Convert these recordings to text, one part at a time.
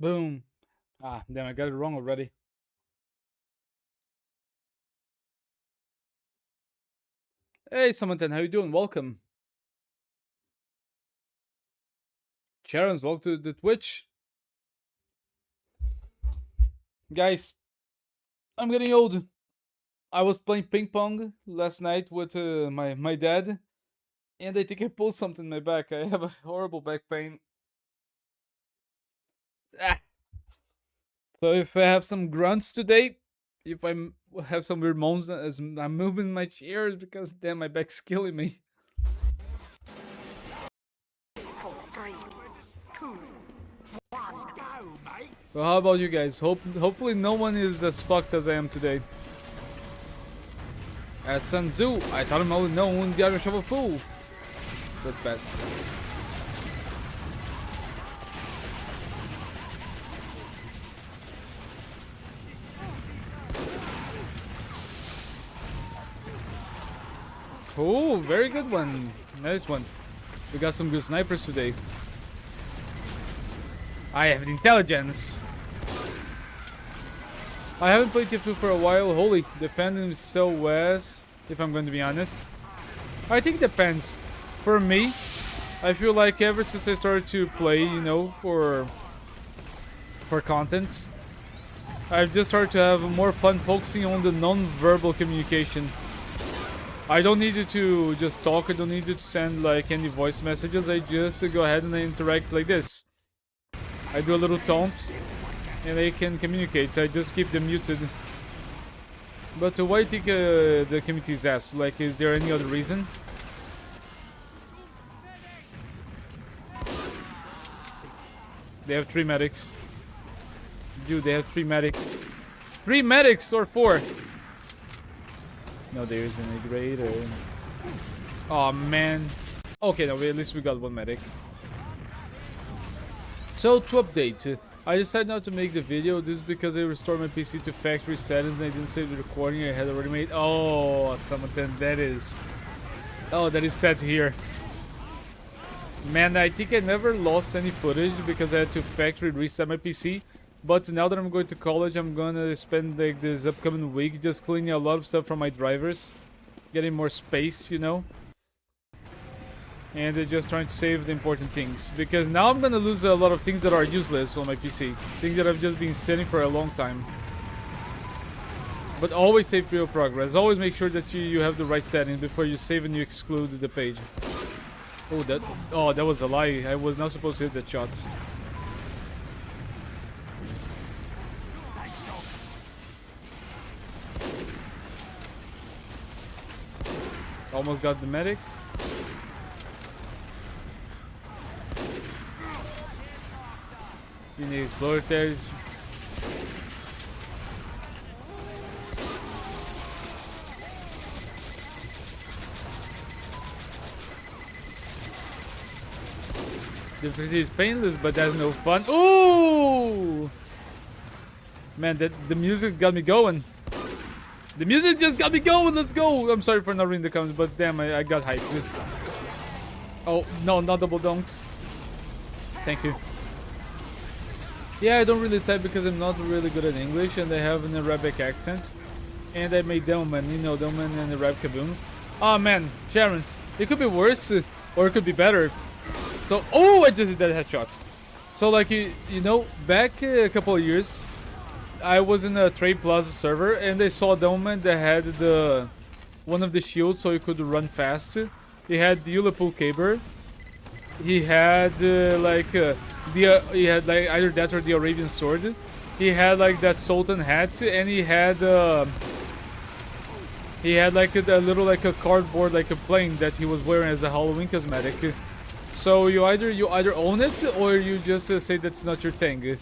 Boom. Ah, damn, I got it wrong already. Hey, Samantha, how you doing? Welcome. Sharon's, welcome to the Twitch. Guys, I'm getting old. I was playing ping pong last night with my dad, and I think I pulled something in my back. I have a horrible back pain. Ah. So if I have some grunts today, if I have some weird moans as I'm moving my chair, it's because damn, my back's killing me. So how about you guys? Hopefully no one is as fucked as I am today. As Sun Tzu, I thought I'm only known the Irish of a fool. That's bad. Oh, very good one. Nice one. We got some good snipers today. I have intelligence. I haven't played TF2 for a while. Holy, depending so west, if I'm going to be honest. I think it depends. For me, I feel like ever since I started to play, you know, for content, I've just started to have more fun focusing on the non-verbal communication. I don't need you to just talk. I don't need you to send like any voice messages. I just go ahead and I interact like this. I do a little taunt and I can communicate. I just keep them muted. But why do you think the community is asked? Like, is there any other reason? They have 3 medics. Dude, they have 3 medics. 3 medics or 4? No, there isn't a greater. Oh man. Okay, no, at least we got 1 medic. So to update, I decided not to make the video. This is because I restored my PC to factory settings and I didn't save the recording I had already made. Oh, Samantha, that is sad to hear. Man, I think I never lost any footage because I had to factory reset my PC. But now that I'm going to college, I'm gonna spend like this upcoming week just cleaning a lot of stuff from my drivers, getting more space, you know. And just trying to save the important things, because now I'm gonna lose a lot of things that are useless on my PC, things that I've just been setting for a long time. But always save real progress. Always make sure that you have the right settings before you save and you exclude the page. Oh, that was a lie. I was not supposed to hit that shot. Almost got the medic. You need explorers. Difficulty is painless, but that's no fun. Ooh! Man, the music got me going. The music just got me going. Let's go. I'm sorry for not reading the comments, but damn, I got hyped. Oh, no, not double dunks. Thank you. Yeah, I don't really type because I'm not really good at English and I have an Arabic accent. And I made Delman, you know, Delman and Arab Kaboom. Oh man, Sharon's. It could be worse or it could be better. So, oh, I just did that headshot. So like, you know, back a couple of years, I was in a Trade Plaza server and I saw a Delman that had one of the shields so he could run fast. He had the Ulapul Caber. He had he had like either that or the Arabian sword. He had like that Sultan hat, and he had like a little like a cardboard like a plane that he was wearing as a Halloween cosmetic. So you either own it or you just say that's not your thing.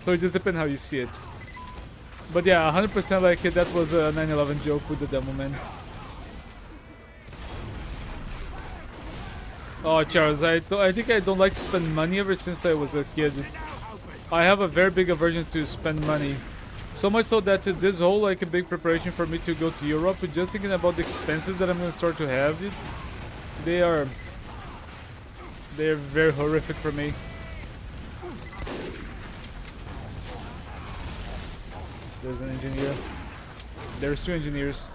So it just depends how you see it. But yeah, 100% like that was a 9/11 joke with the demo man. Oh, Charles, I think I don't like to spend money ever since I was a kid. I have a very big aversion to spend money. So much so that this whole like a big preparation for me to go to Europe, just thinking about the expenses that I'm gonna start to have, they're very horrific for me. There's an engineer. There's 2 engineers.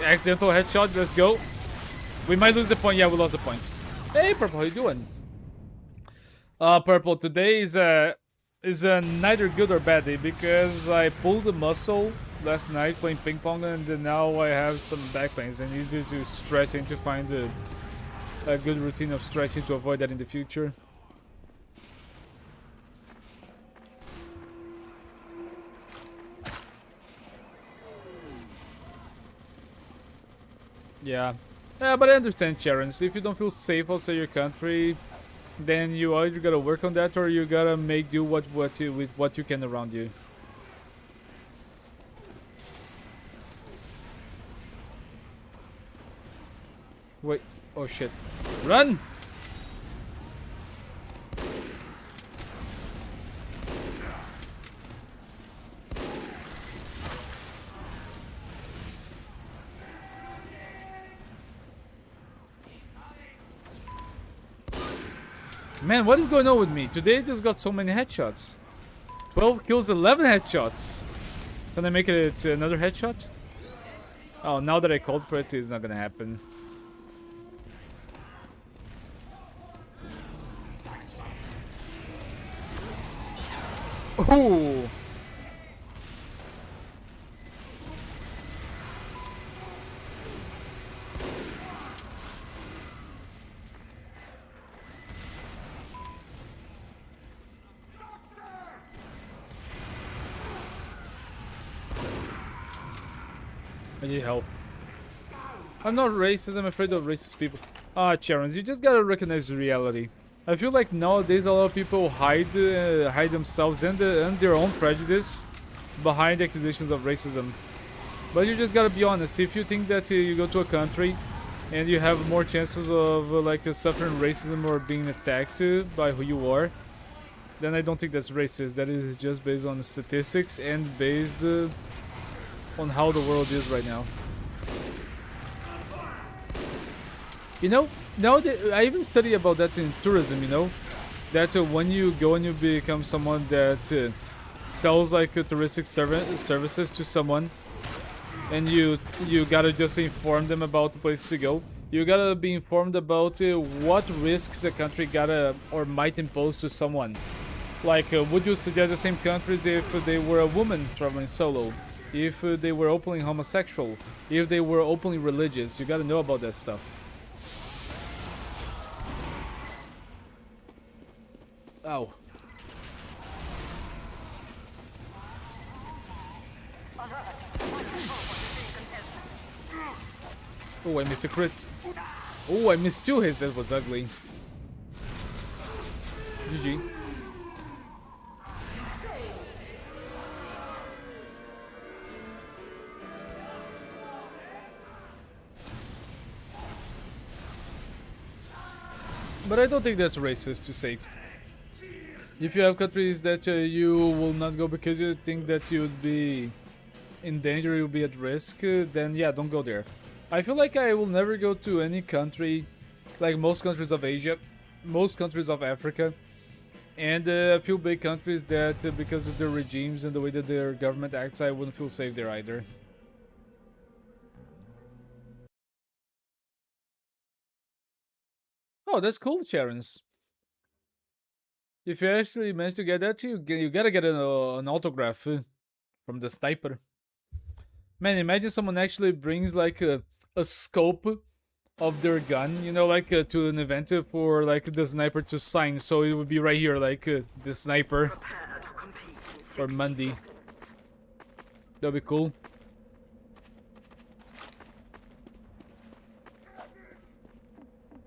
Accidental headshot, let's go. We might lose the point. Yeah, we lost the point. Hey, Purple, how you doing? Purple, today is neither good or bad day because I pulled a muscle last night playing ping pong, and now I have some back pains. I need to stretch and to find a good routine of stretching to avoid that in the future. Yeah. But I understand, Charons. If you don't feel safe outside your country, then you either gotta work on that or you gotta make do with what you can around you. Wait. Oh shit. Run! Man, what is going on with me? Today I just got so many headshots. 12 kills, 11 headshots. Can I make it another headshot? Oh, now that I called for it, it's not gonna happen. Ooh. I need help. I'm not racist, I'm afraid of racist people. Charons, you just gotta recognize reality. I feel like nowadays a lot of people hide themselves and their own prejudice behind accusations of racism. But you just gotta be honest. If you think that you go to a country and you have more chances of suffering racism or being attacked by who you are, then I don't think that's racist. That is just based on statistics and based on how the world is right now. You know, now that I even study about that in tourism, you know, that when you go and you become someone that sells touristic services to someone, and you gotta just inform them about the place to go. You gotta be informed about what risks a country gotta or might impose to someone. Like, would you suggest the same countries if they were a woman traveling solo? If they were openly homosexual? If they were openly religious? You gotta know about that stuff. Ow. Oh, I missed a crit. Oh, I missed 2 hits. That was ugly. GG. But I don't think that's racist to say. If you have countries that you will not go because you think that you would be in danger, you'll be at risk, then yeah, don't go there. I feel like I will never go to any country, like most countries of Asia, most countries of Africa, and a few big countries that because of their regimes and the way that their government acts, I wouldn't feel safe there either. Oh, that's cool, Charons. If you actually manage to get that, you gotta get an autograph from the sniper. Man, imagine someone actually brings like a scope of their gun, you know, like to an event for like the sniper to sign. So it would be right here, like the sniper or Mundy. That'd be cool.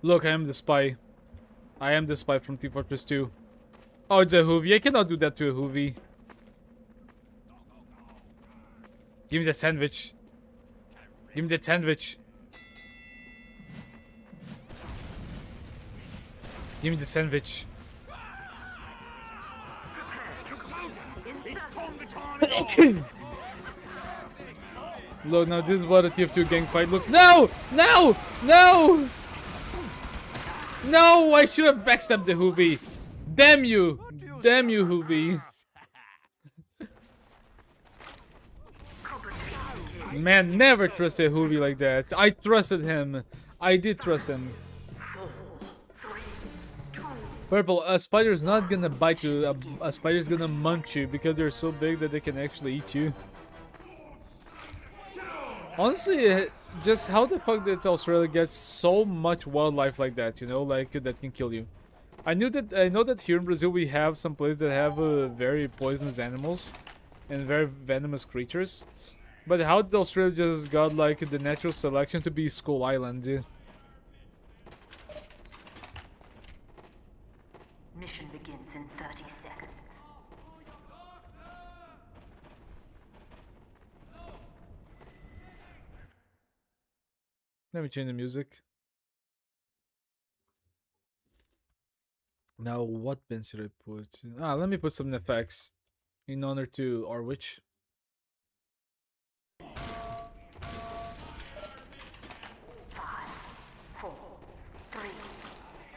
Look, I am the spy. I am the spy from Team Fortress 2. Oh, it's a Hoovie. I cannot do that to a Hoovie. Give me that sandwich. Give me that sandwich. Give me the sandwich. Look, now this is what a TF2 gang fight looks. No! No! No! No! I should have backstabbed the Hoovy. Damn you! Damn you, Hoovy. Man, never trust a Hoovy like that. I trusted him. I did trust him. Purple, a spider's not gonna bite you. A spider's gonna munch you because they're so big that they can actually eat you. Honestly, just how the fuck did Australia get so much wildlife like that, you know, like that can kill you? I know that here in Brazil we have some places that have very poisonous animals and very venomous creatures. But how did Australia just got like the natural selection to be Skull Island? Mission begins in 30 seconds. Let me change the music. Now, what pen should I put? Let me put some effects in honor to our witch. 5, 4, 3,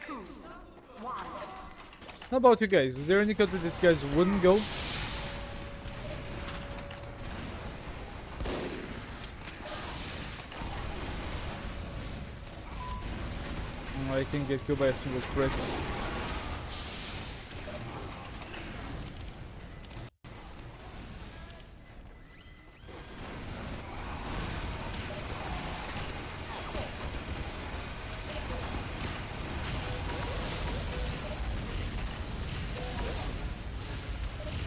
2, 1. How about you guys? Is there any country that you guys wouldn't go? I can get killed by a single crit.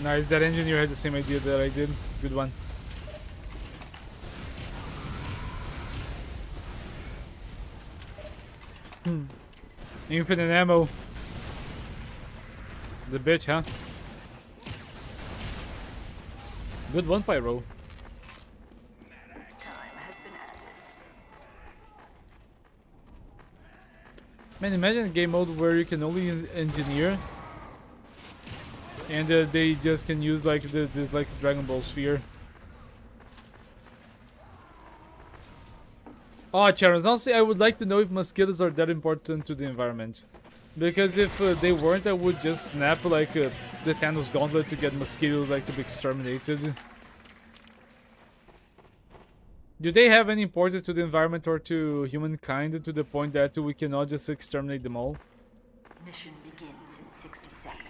Nice, that engineer had the same idea that I did. Good one. Infinite ammo. The bitch, huh? Good one, Pyro. Man, imagine a game mode where you can only engineer, and they just can use like this like Dragon Ball sphere. Oh, Charles, honestly, I would like to know if mosquitoes are that important to the environment. Because if they weren't, I would just snap like the Thanos gauntlet to get mosquitoes like to be exterminated. Do they have any importance to the environment or to humankind to the point that we cannot just exterminate them all? Mission begins in 60 seconds.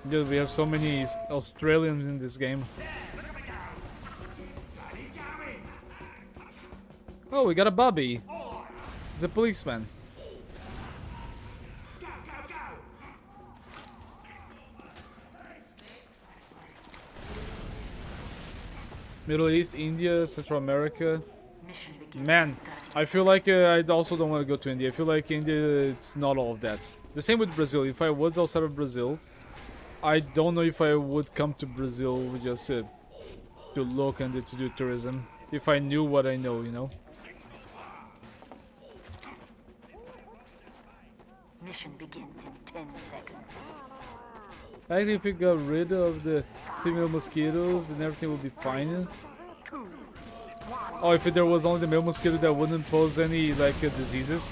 Dude, we have so many Australians in this game. Oh, we got a Bobby. He's a policeman. Middle East, India, Central America. Man, I feel like I also don't want to go to India. I feel like India, it's not all of that. The same with Brazil. If I was outside of Brazil, I don't know if I would come to Brazil just to look and to do tourism. If I knew what I know, you know? Mission begins in 10 seconds. Actually, if we got rid of the female mosquitoes, then everything would be fine. Oh, if there was only the male mosquito that wouldn't pose any like diseases.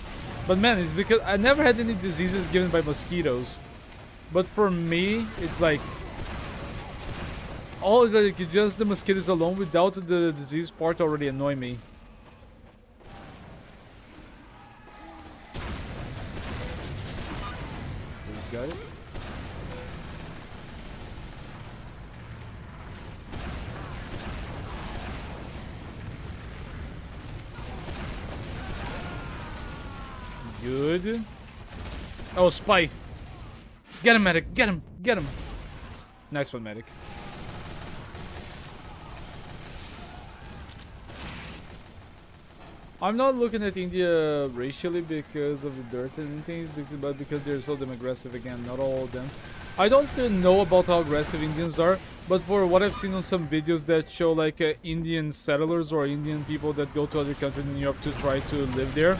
But man, it's because I never had any diseases given by mosquitoes. But for me, it's like all like just the mosquitoes alone without the disease part already annoy me. Got it. Good. Oh, spy. Get him, medic. Get him. Get him. Nice one, medic. I'm not looking at India racially because of the dirt and things, but because they're so damn aggressive again, not all of them. I don't know about how aggressive Indians are, but for what I've seen on some videos that show like Indian settlers or Indian people that go to other countries in Europe to try to live there,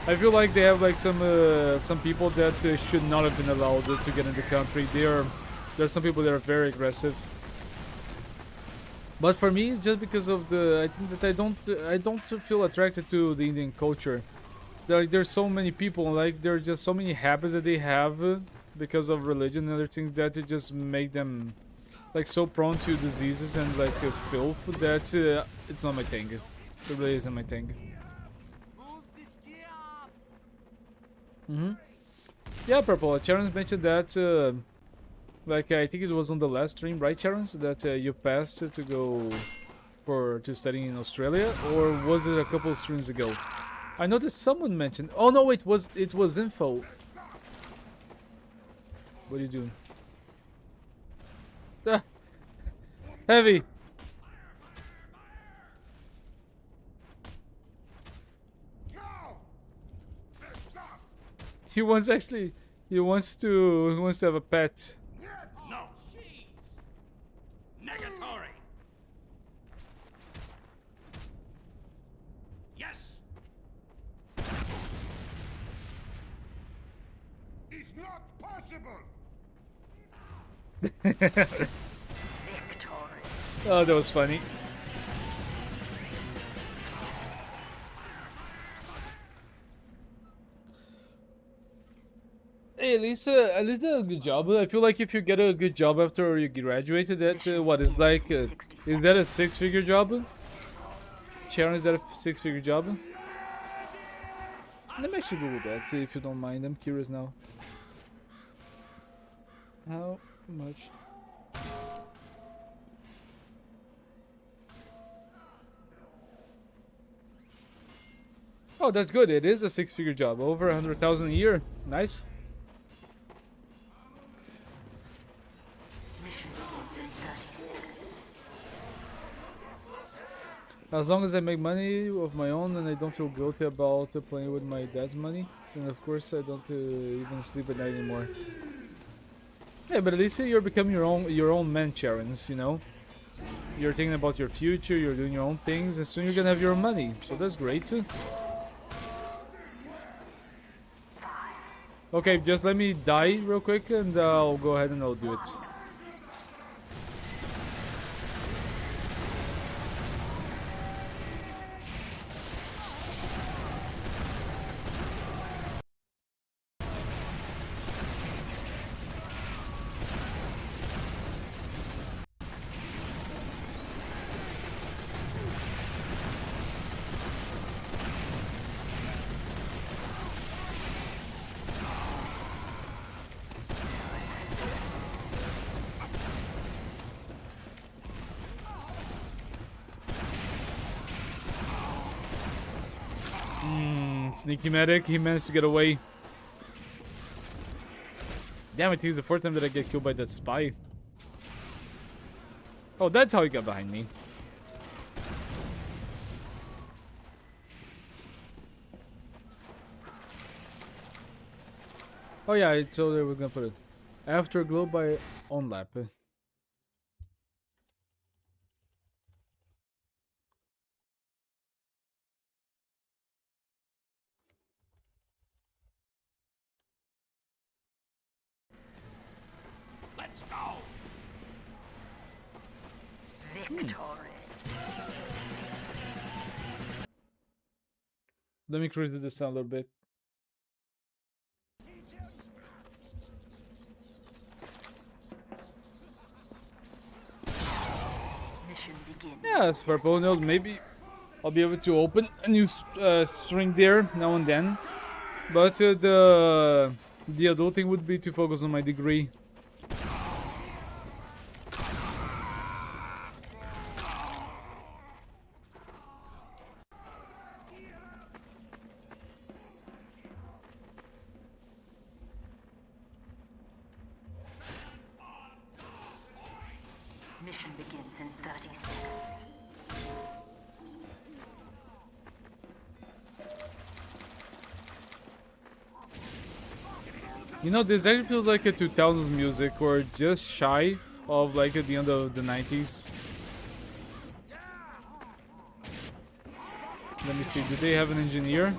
I feel like they have like some people that should not have been allowed to get in the country. They're There's some people that are very aggressive. But for me, it's just because of I think that I don't feel attracted to the Indian culture. There's so many people, like there's just so many habits that they have because of religion and other things that it just make them like so prone to diseases and like filth that it's not my thing. It really isn't my thing. Yeah, Purple. Charon mentioned that. Like I think it was on the last stream, right, Charon? That you passed to go to study in Australia, or was it a couple of streams ago? I noticed someone mentioned. Oh no, it was info. What are you doing? Ah, heavy. He wants to have a pet. No. Jeez. Negatory. Yes. It's not possible. Victory. Oh, that was funny. Hey, at least a good job. I feel like if you get a good job after you graduated, that what is like, is that a 6-figure job? Sharon, is that a 6-figure job? Let me actually Google that, if you don't mind. I'm curious now. How much? Oh, that's good. It is a 6-figure job. Over 100,000 a year. Nice. Mission begins in 30 seconds. As long as I make money of my own and I don't feel guilty about playing with my dad's money, then of course I don't even sleep at night anymore. Yeah, but at least you're becoming your own man, Charons, you know? You're thinking about your future, you're doing your own things, and soon you're gonna have your own money. So that's great. Okay, just let me die real quick and I'll go ahead and I'll do it. Sneaky medic, he managed to get away. Damn it, he's the fourth time that I get killed by that spy. Oh, that's how he got behind me. Oh yeah, I told her we're gonna put it. Afterglow by OnLap. Let's go. Victory. Let me increase the sound a little bit. Mission begins. Yeah, Purple knows maybe I'll be able to open a new string there now and then. But the adult thing would be to focus on my degree. Mission begins in 30 seconds. You know, this actually feels like a 2000s music, or just shy of like at the end of the 90s. Let me see, do they have an engineer?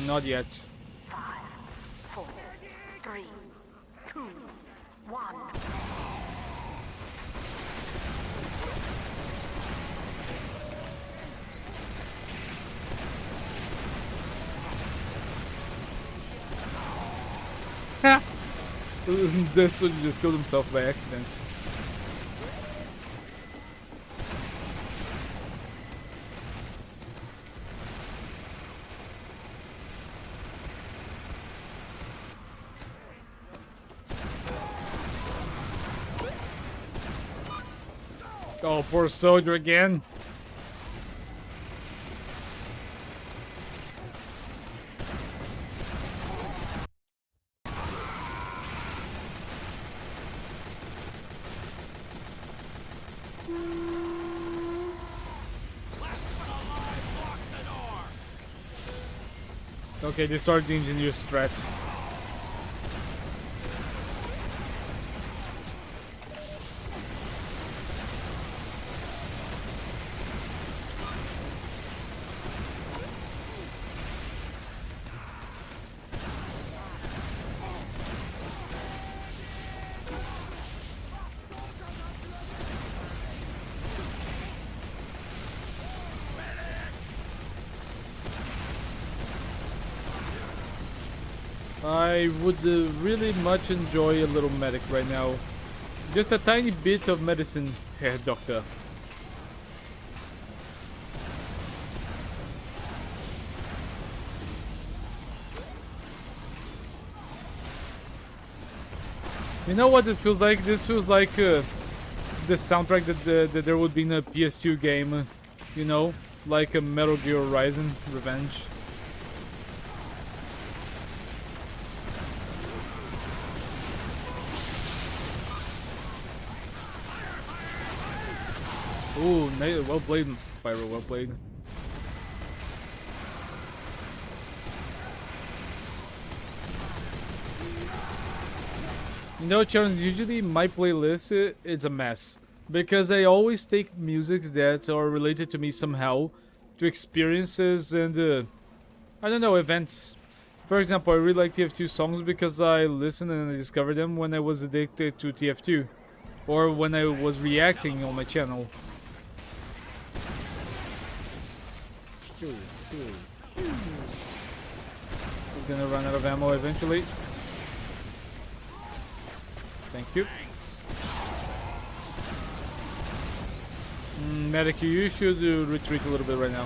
Not yet. 5, 4, 3, 2, This one just killed himself by accident. Oh, poor soldier again. Okay, they started the engineer strat. I would really much enjoy a little medic right now. Just a tiny bit of medicine, doctor. You know what it feels like? This feels like the soundtrack that there would be in a PS2 game. You know, like a Metal Gear Horizon Revenge. Ooh, well played, Pyro, well played. You know, Sharon, usually my playlist, it's a mess. Because I always take musics that are related to me somehow, to experiences and, I don't know, events. For example, I really like TF2 songs because I listened and I discovered them when I was addicted to TF2. Or when I was reacting on my channel. We're gonna run out of ammo eventually. Thank you. Medic, you should retreat a little bit right now.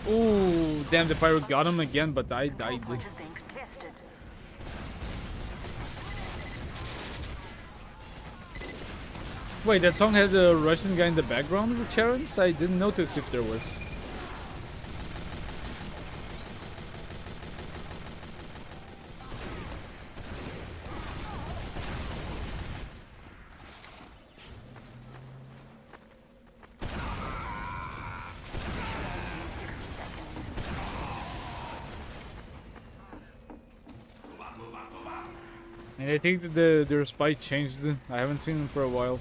Ooh, damn, the pirate got him again, but I died. Point is being contested. Wait, that song had a Russian guy in the background with Charons? I didn't notice if there was. And I think that their spy changed. I haven't seen them for a while.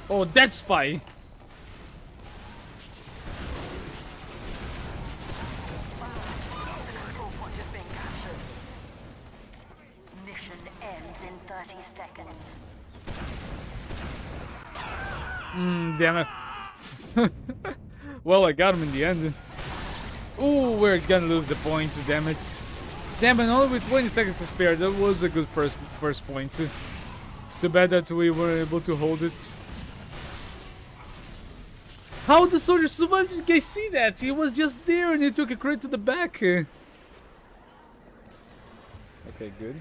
Oh, that spy! Control point is being captured. Mission ends in 30 seconds. Damn it. Well, I got him in the end. Ooh, we're gonna lose the points, damn it. Damn it, only with 20 seconds to spare. That was a good first point. Too bad that we were able to hold it. How the soldier survived? Did you guys see that? He was just there and he took a crit to the back. Okay, good.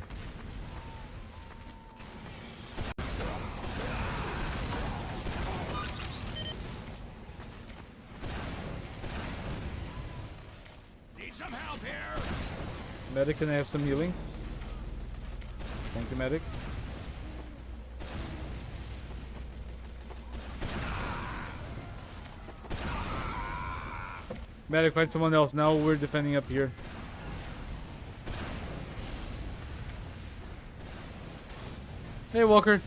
Need some help here. Medic, can I have some healing? Thank you, medic. Medic, find someone else. Now we're defending up here. Hey, Walker.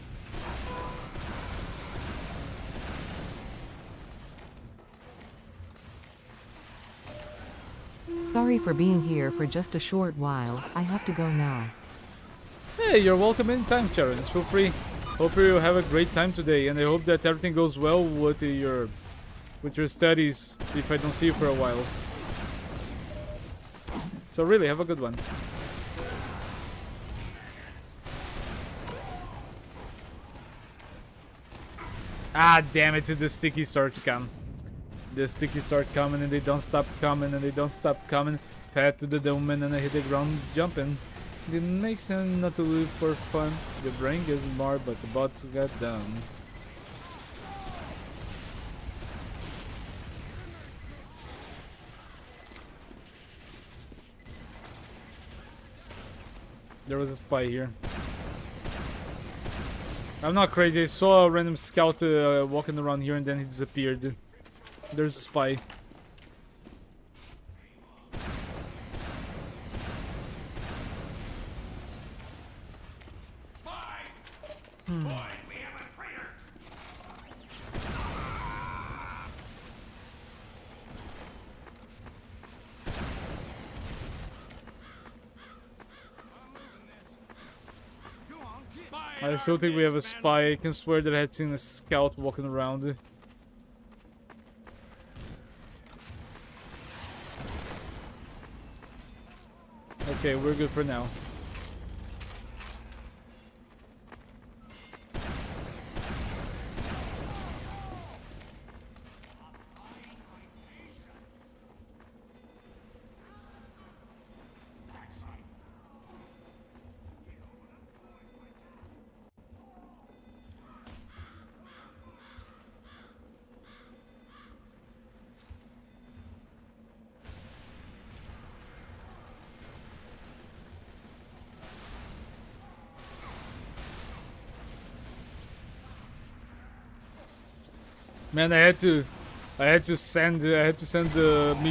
Sorry for being here for just a short while. I have to go now. Hey, you're welcome anytime, Terrence. Feel free. Hope you have a great time today, and I hope that everything goes well with your studies. If I don't see you for a while, so really have a good one. Ah, damn it! The sticky start to come. The sticky start coming, and they don't stop coming, and they don't stop coming. Fat to the dome, and I hit the ground jumping. Didn't make sense not to live for fun. The brain gets more, but the bots got done. There was a spy here. I'm not crazy. I saw a random scout walking around here and then he disappeared. There's a spy. Boys, we have a traitor. I still think we have a spy. I can swear that I had seen a scout walking around. Okay, we're good for now. Man, I had to send me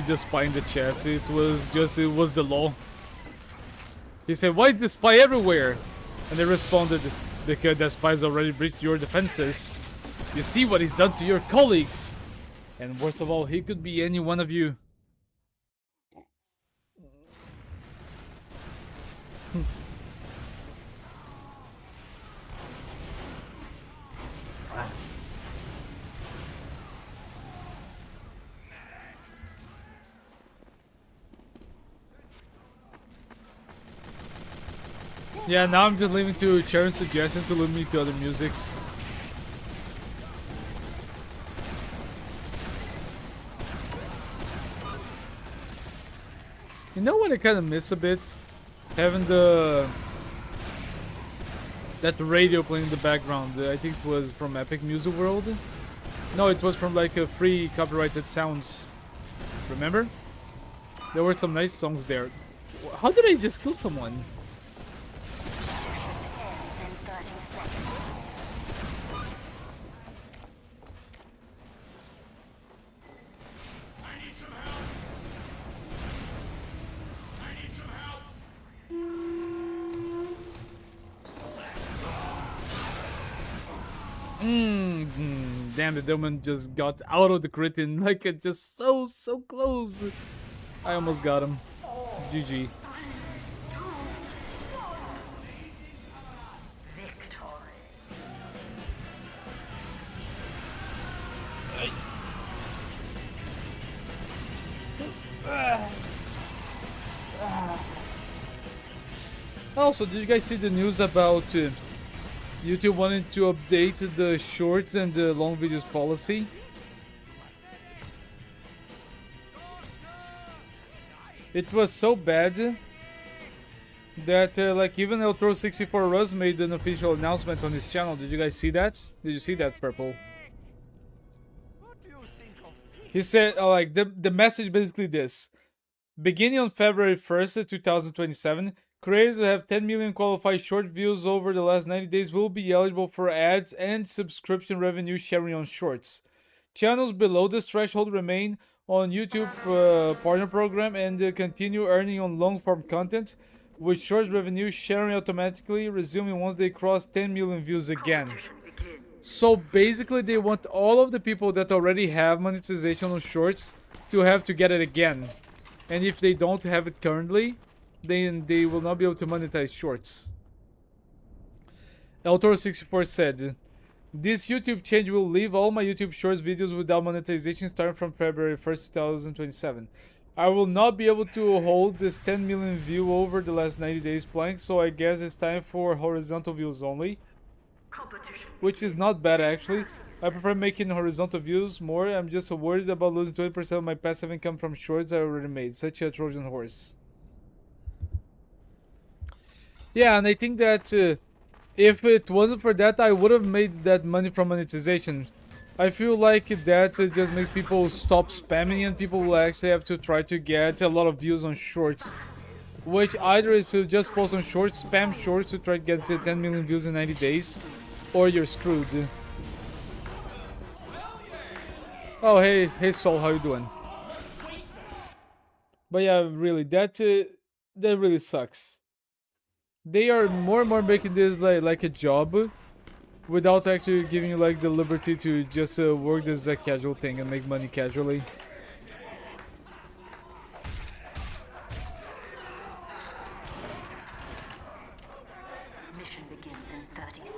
the spy in the chat. It was the law. He said, "Why is the spy everywhere?" And they responded, "Because that spy's already breached your defenses. You see what he's done to your colleagues. And worst of all, he could be any one of you." Yeah, now I'm just leaving to Sharon's suggestion to lead me to other musics. You know what I kind of miss a bit? Having that radio playing in the background. I think it was from Epic Music World. No, it was from like a free copyrighted sounds. Remember? There were some nice songs there. How did I just kill someone? Damn, the demon just got out of the crit and like it just so close. I almost got him. GG. Also, did you guys see the news about YouTube wanting to update the shorts and the long videos policy? It was so bad that like even Eltro64 Ruz made an official announcement on his channel. Did you guys see that? Did you see that, Purple? He said like the message basically this: beginning on February 1st, 2027, creators who have 10 million qualified short views over the last 90 days will be eligible for ads and subscription revenue sharing on shorts. Channels below this threshold remain on YouTube partner program and continue earning on long-form content, with shorts revenue sharing automatically resuming once they cross 10 million views again. So basically they want all of the people that already have monetization on shorts to have to get it again. and if they don't have it currently, then they will not be able to monetize shorts. Eltoro64 said, this YouTube change will leave all my YouTube Shorts videos without monetization starting from February 1st, 2027. I will not be able to hold this 10 million view over the last 90 days plank, so I guess it's time for horizontal views only. Which is not bad actually. I prefer making horizontal views more. I'm just worried about losing 20% of my passive income from shorts I already made, such a Trojan horse. Yeah, and I think that if it wasn't for that, I would have made that money from monetization. I feel like that just makes people stop spamming and people will actually have to try to get a lot of views on shorts. Which either is to just post on shorts, spam shorts to try to get to 10 million views in 90 days, or you're screwed. Oh, hey Soul, how you doing? But yeah, really, that really sucks. They are more and more making this like a job, without actually giving you like the liberty to just work this as a casual thing and make money casually. Mission begins in 30 seconds.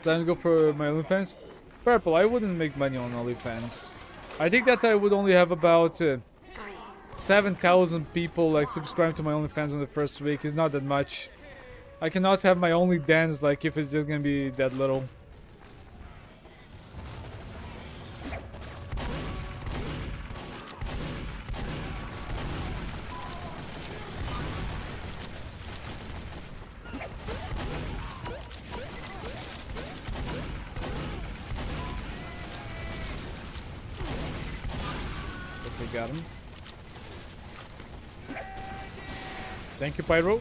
Time to go for my OnlyFans. Purple, I wouldn't make money on OnlyFans. I think that I would only have about 7,000 people like subscribe to my OnlyFans in the first week. It's not that much. I cannot have my only dance like if it's just gonna be that little. Got him. Thank you, Pyro.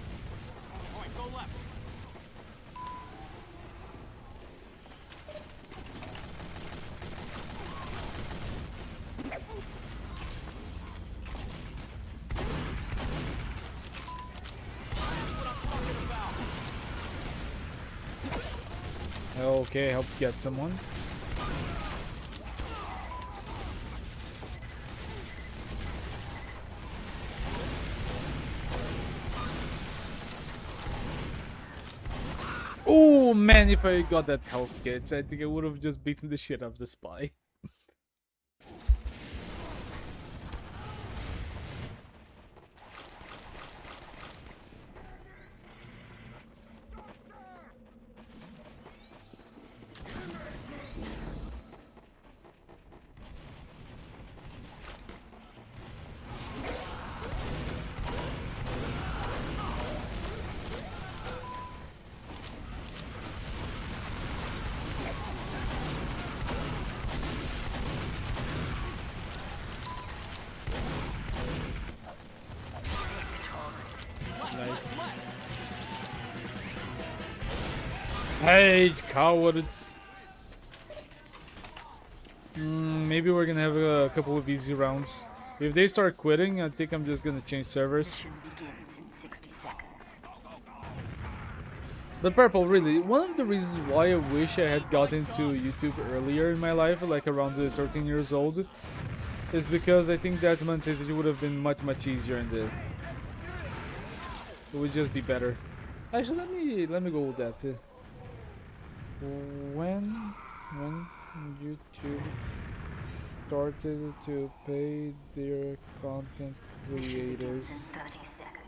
Okay, help get someone. Oh man, if I got that health kit, I think I would have just beaten the shit out of the spy. Nice. Hey, cowards. Maybe we're gonna have a couple of easy rounds. If they start quitting, I think I'm just gonna change servers. Mission begins in 60 seconds. But Purple, really, one of the reasons why I wish I had gotten into YouTube earlier in my life, like around 13 years old, is because I think that monetization would have been much easier and it would just be better. Actually, let me go with that. When YouTube started to pay their content creators. 30 seconds.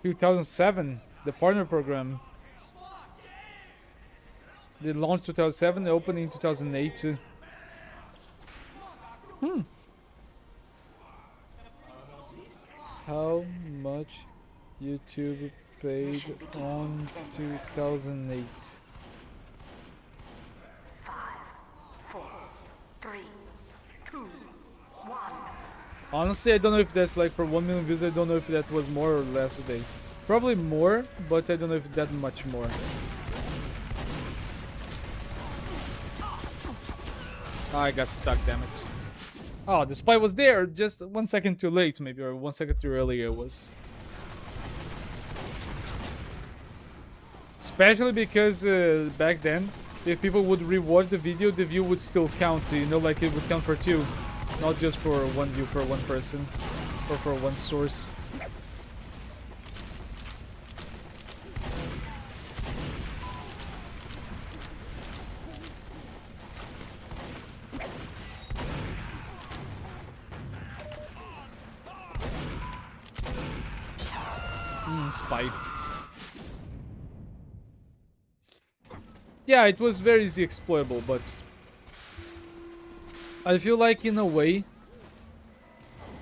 2007, the partner program. They launched 2007, they opened in 2008. How much YouTube paid on 2008? 5, 4, 3, 2, 1. Honestly, I don't know if that's like for 1 million views. I don't know if that was more or less today. Probably more, but I don't know if that much more. I got stuck, damn it. Oh, the spy was there, just 1 second too late, maybe, or 1 second too early it was. Especially because back then, if people would rewatch the video, the view would still count, you know, like it would count for two. Not just for one view for one person, or for one source. Spy. Yeah, it was very easy exploitable, but I feel like in a way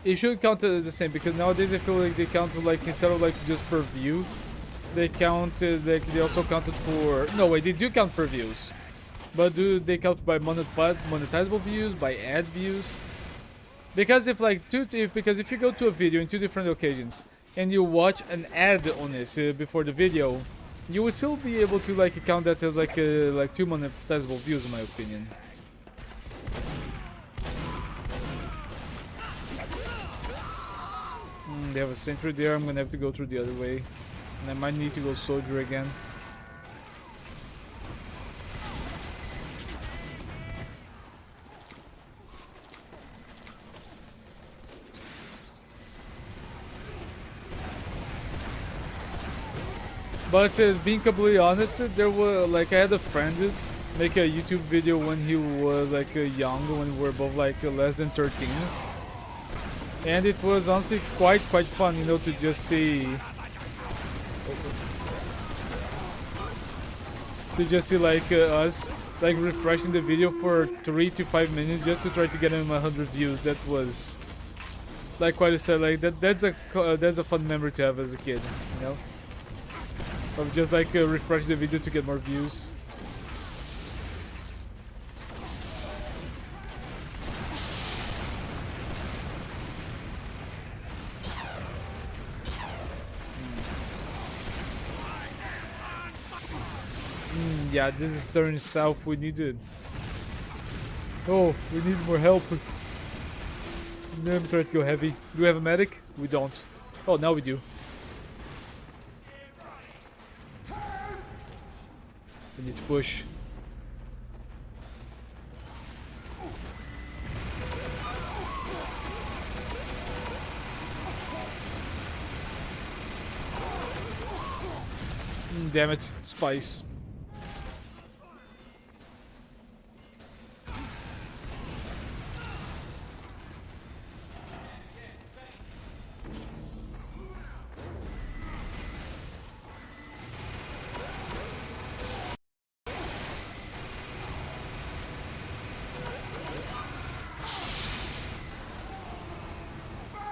it should count as the same, because nowadays I feel like they count like instead of like just per view, they count like they also counted for they do count per views, but do they count by monetizable views, by ad views? Because if if you go to a video in two different occasions and you watch an ad on it before the video, you will still be able to like count that as like two monetizable views, in my opinion. They have a sentry there. I'm gonna have to go through the other way, and I might need to go soldier again. But being completely honest, there were like I had a friend make a YouTube video when he was like young, when we were both like less than 13, and it was honestly quite fun, you know, to just see like us like refreshing the video for 3 to 5 minutes just to try to get him 100 views. That was like quite a set. Like that's a fun memory to have as a kid, you know. Of just like refresh the video to get more views. Yeah, this is turning south. We need it. Oh, we need more help. I'm trying to go heavy. Do we have a medic? We don't. Oh, now we do. We need to push. Damn it, spice.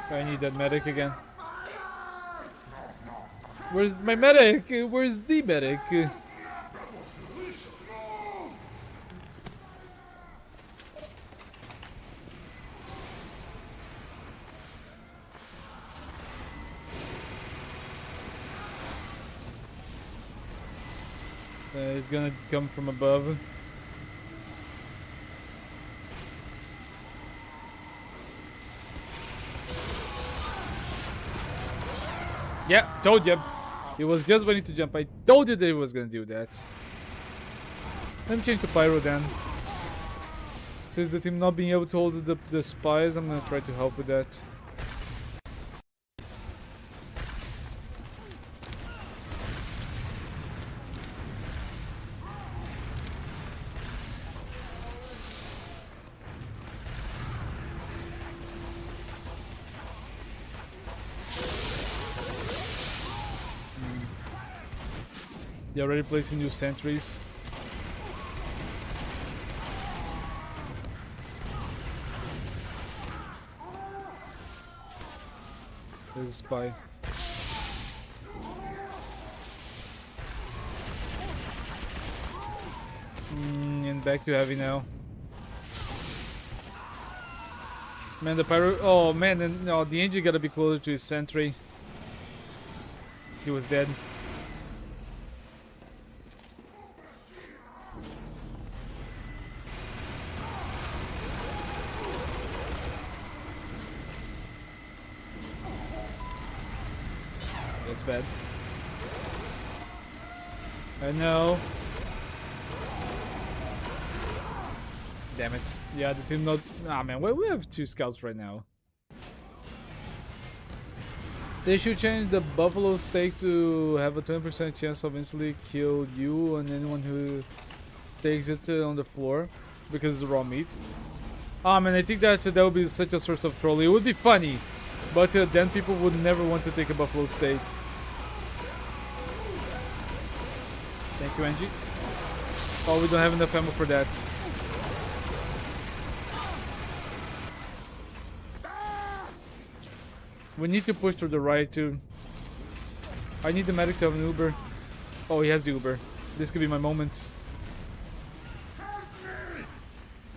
I need that medic again. Where's my medic? Where's the medic? It's gonna come from above. Yeah, told you. He was just waiting to jump. I told you that he was gonna do that. Let me change to Pyro then. Since the team not being able to hold the spies, I'm gonna try to help with that. They're already placing new sentries. There's a spy. And back to heavy now. Man, the pyro. Oh man, and no, the engine gotta be closer to his sentry. He was dead. bad. I know. Damn it. Yeah, the team not... Ah, man, we have 2 scouts right now. They should change the buffalo steak to have a 20% chance of instantly kill you and anyone who takes it on the floor because it's raw meat. Ah, man, I think that would be such a source of troll. It would be funny, but then people would never want to take a buffalo steak. Thank you, Angie. Oh, we don't have enough ammo for that. We need to push to the right too. I need the medic to have an Uber. Oh, he has the Uber. This could be my moment.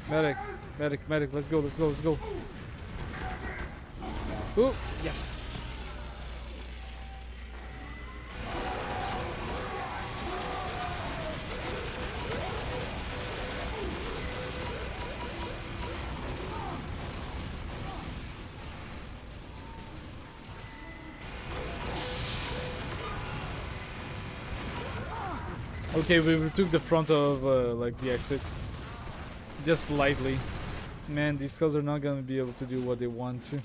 Medic, medic, medic. Let's go, let's go, let's go. Oh, yeah. Okay, we took the front of like the exit, just slightly. Man, these guys are not gonna be able to do what they want to.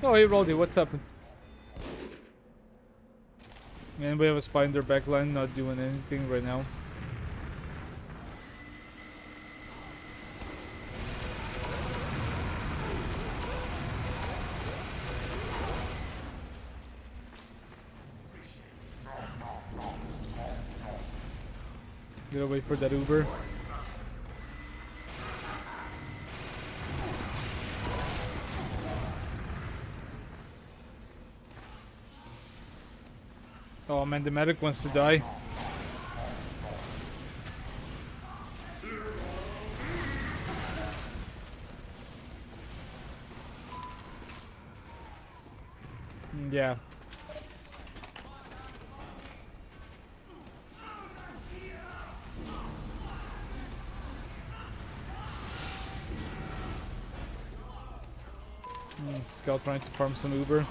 Oh, hey Roldy, what's happened? Man, we have a spy in their backline, not doing anything right now. Gotta wait for that Uber. Oh man, the medic wants to die. Yeah. Scout trying to farm some Uber.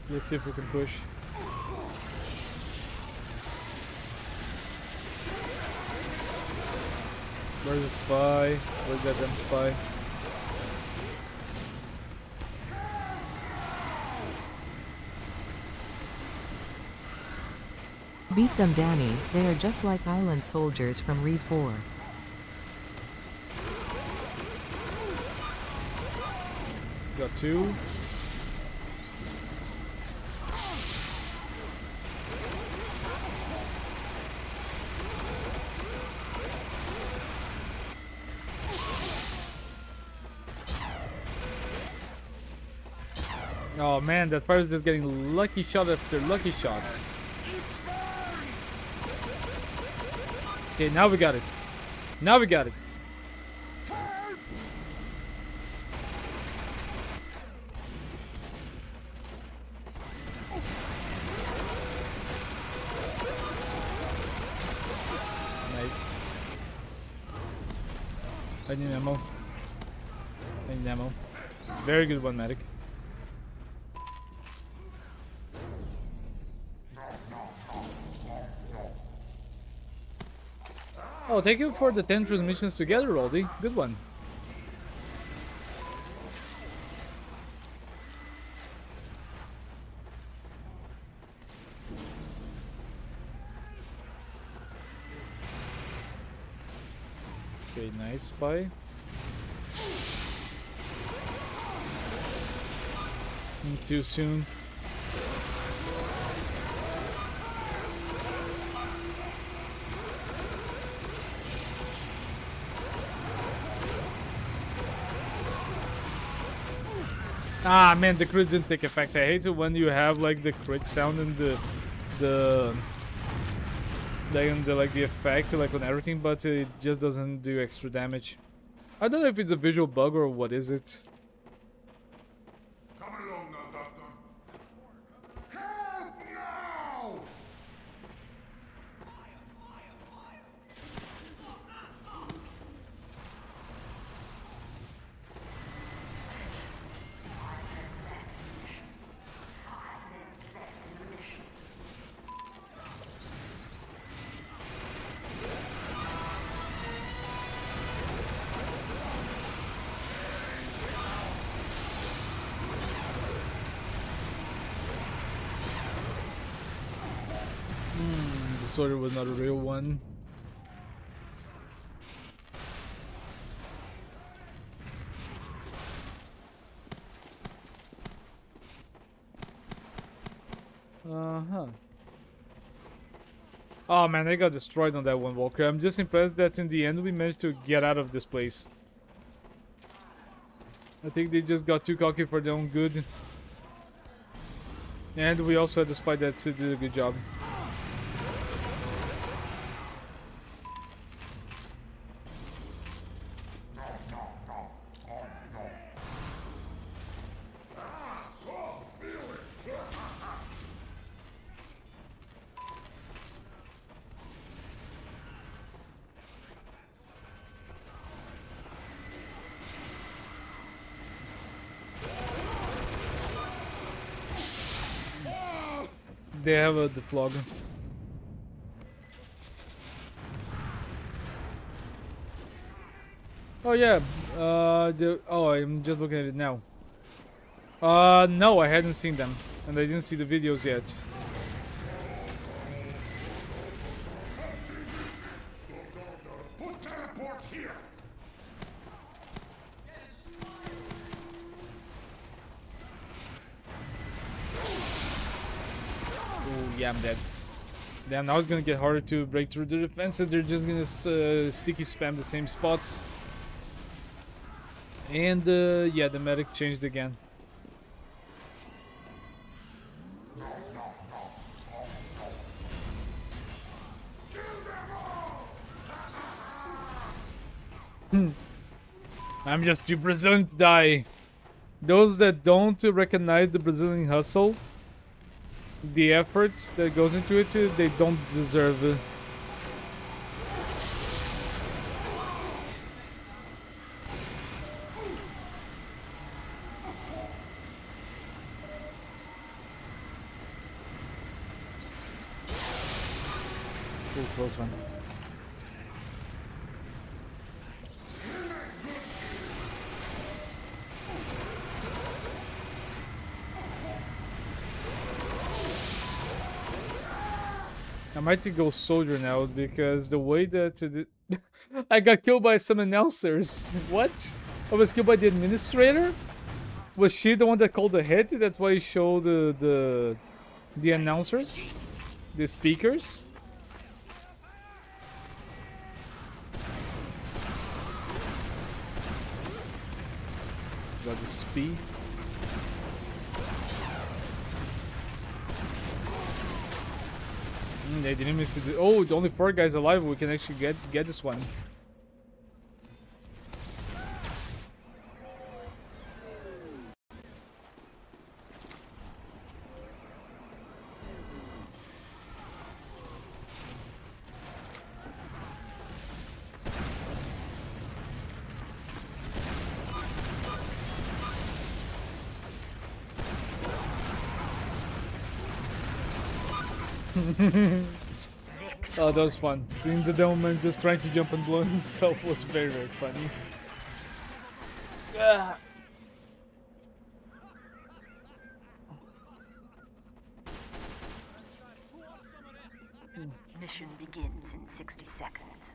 Let's see if we can push. Where's the spy? Where's that damn spy? Beat them, Danny. They are just like island soldiers from Re 4. Got 2. Oh man, that fire's just getting lucky shot after lucky shot. Okay, now we got it. Now we got it. Nice. I need ammo. I need ammo. Very good one, medic. Oh, thank you for the 10 transmissions together, Roldy. Good one. Okay, nice spy. Too soon. Ah man, the crit didn't take effect. I hate it when you have like the crit sound and the like the effect like on everything, but it just doesn't do extra damage. I don't know if it's a visual bug or what is it. Come along now, Doctor. Help now! The soldier was not a real one. Uh-huh. Oh man, I got destroyed on that one, Walker. I'm just impressed that in the end we managed to get out of this place. I think they just got too cocky for their own good. And we also had the spy that did a good job. They have a deflog. Oh yeah, I'm just looking at it now. No, I hadn't seen them, and I didn't see the videos yet. Put teleport here! Oh yeah, I'm dead. Damn, now it's gonna get harder to break through the defenses. They're just gonna sticky spam the same spots. And yeah, the medic changed again. I'm just too Brazilian to die. Those that don't recognize the Brazilian hustle, the effort that goes into it, they don't deserve it. Ooh, close one. I might go soldier now because the way that I got killed by some announcers. What? I was killed by the administrator? Was she the one that called the hit? That's why he showed the announcers, the speakers. Got the speed. They didn't miss it. Oh, the only 4 guys alive. We can actually get this one. Oh, that was fun. Seeing the Devilman just trying to jump and blow himself was very, very funny. Mission begins in 60 seconds.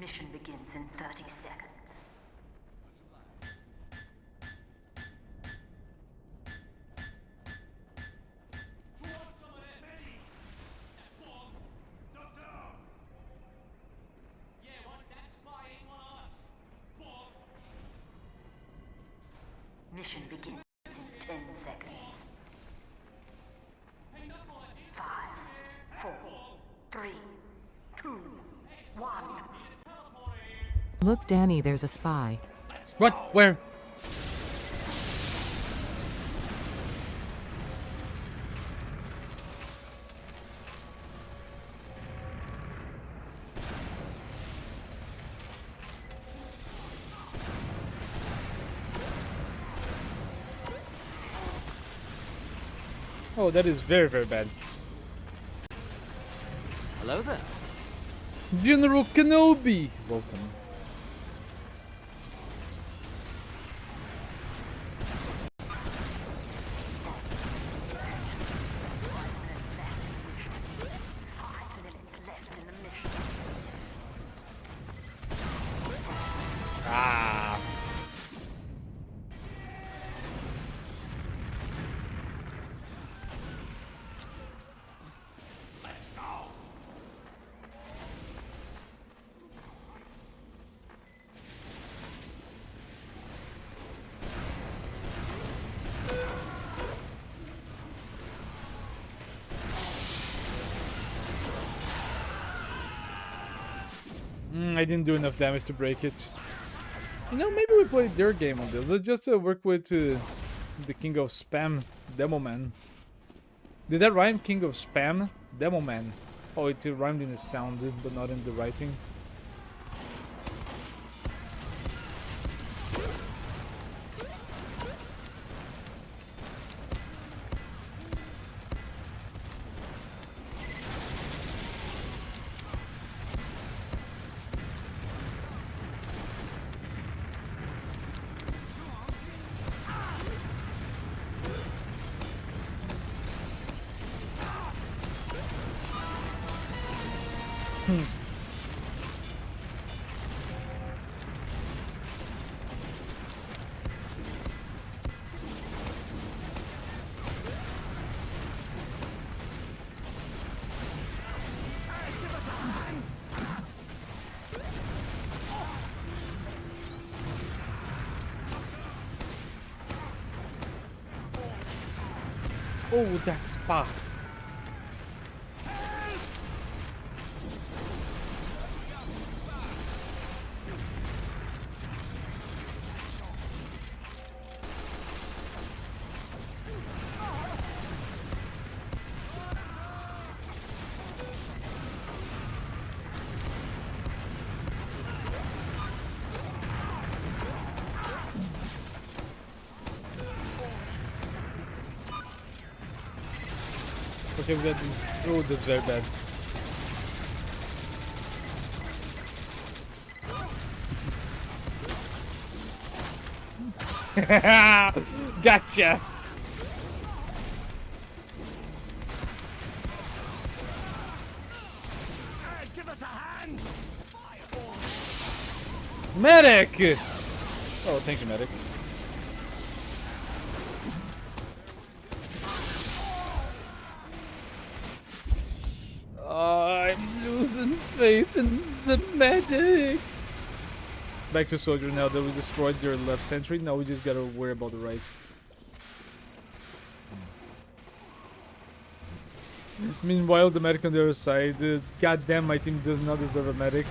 Mission begins in 30 seconds. Mission begins in 10 seconds. 5, 4, 3, 2, 1. Look, Danny, there's a spy. What? Where? Oh, that is very, very bad. Hello there. General Kenobi! Welcome. Ah. I didn't do enough damage to break it. You know, maybe we play their game on this. Let's just work with the King of Spam, Demo Man. Did that rhyme? King of Spam, Demo Man. Oh, it rhymed in the sound, but not in the writing. Oh, that spot. Okay, we got this. Oh, that's very bad. Gotcha! Medic! Oh, thank you, medic. I'm losing faith in the medic. Back to soldier now that we destroyed their left sentry. Now we just gotta worry about the right. Meanwhile, the medic on the other side. Goddamn, my team does not deserve a medic.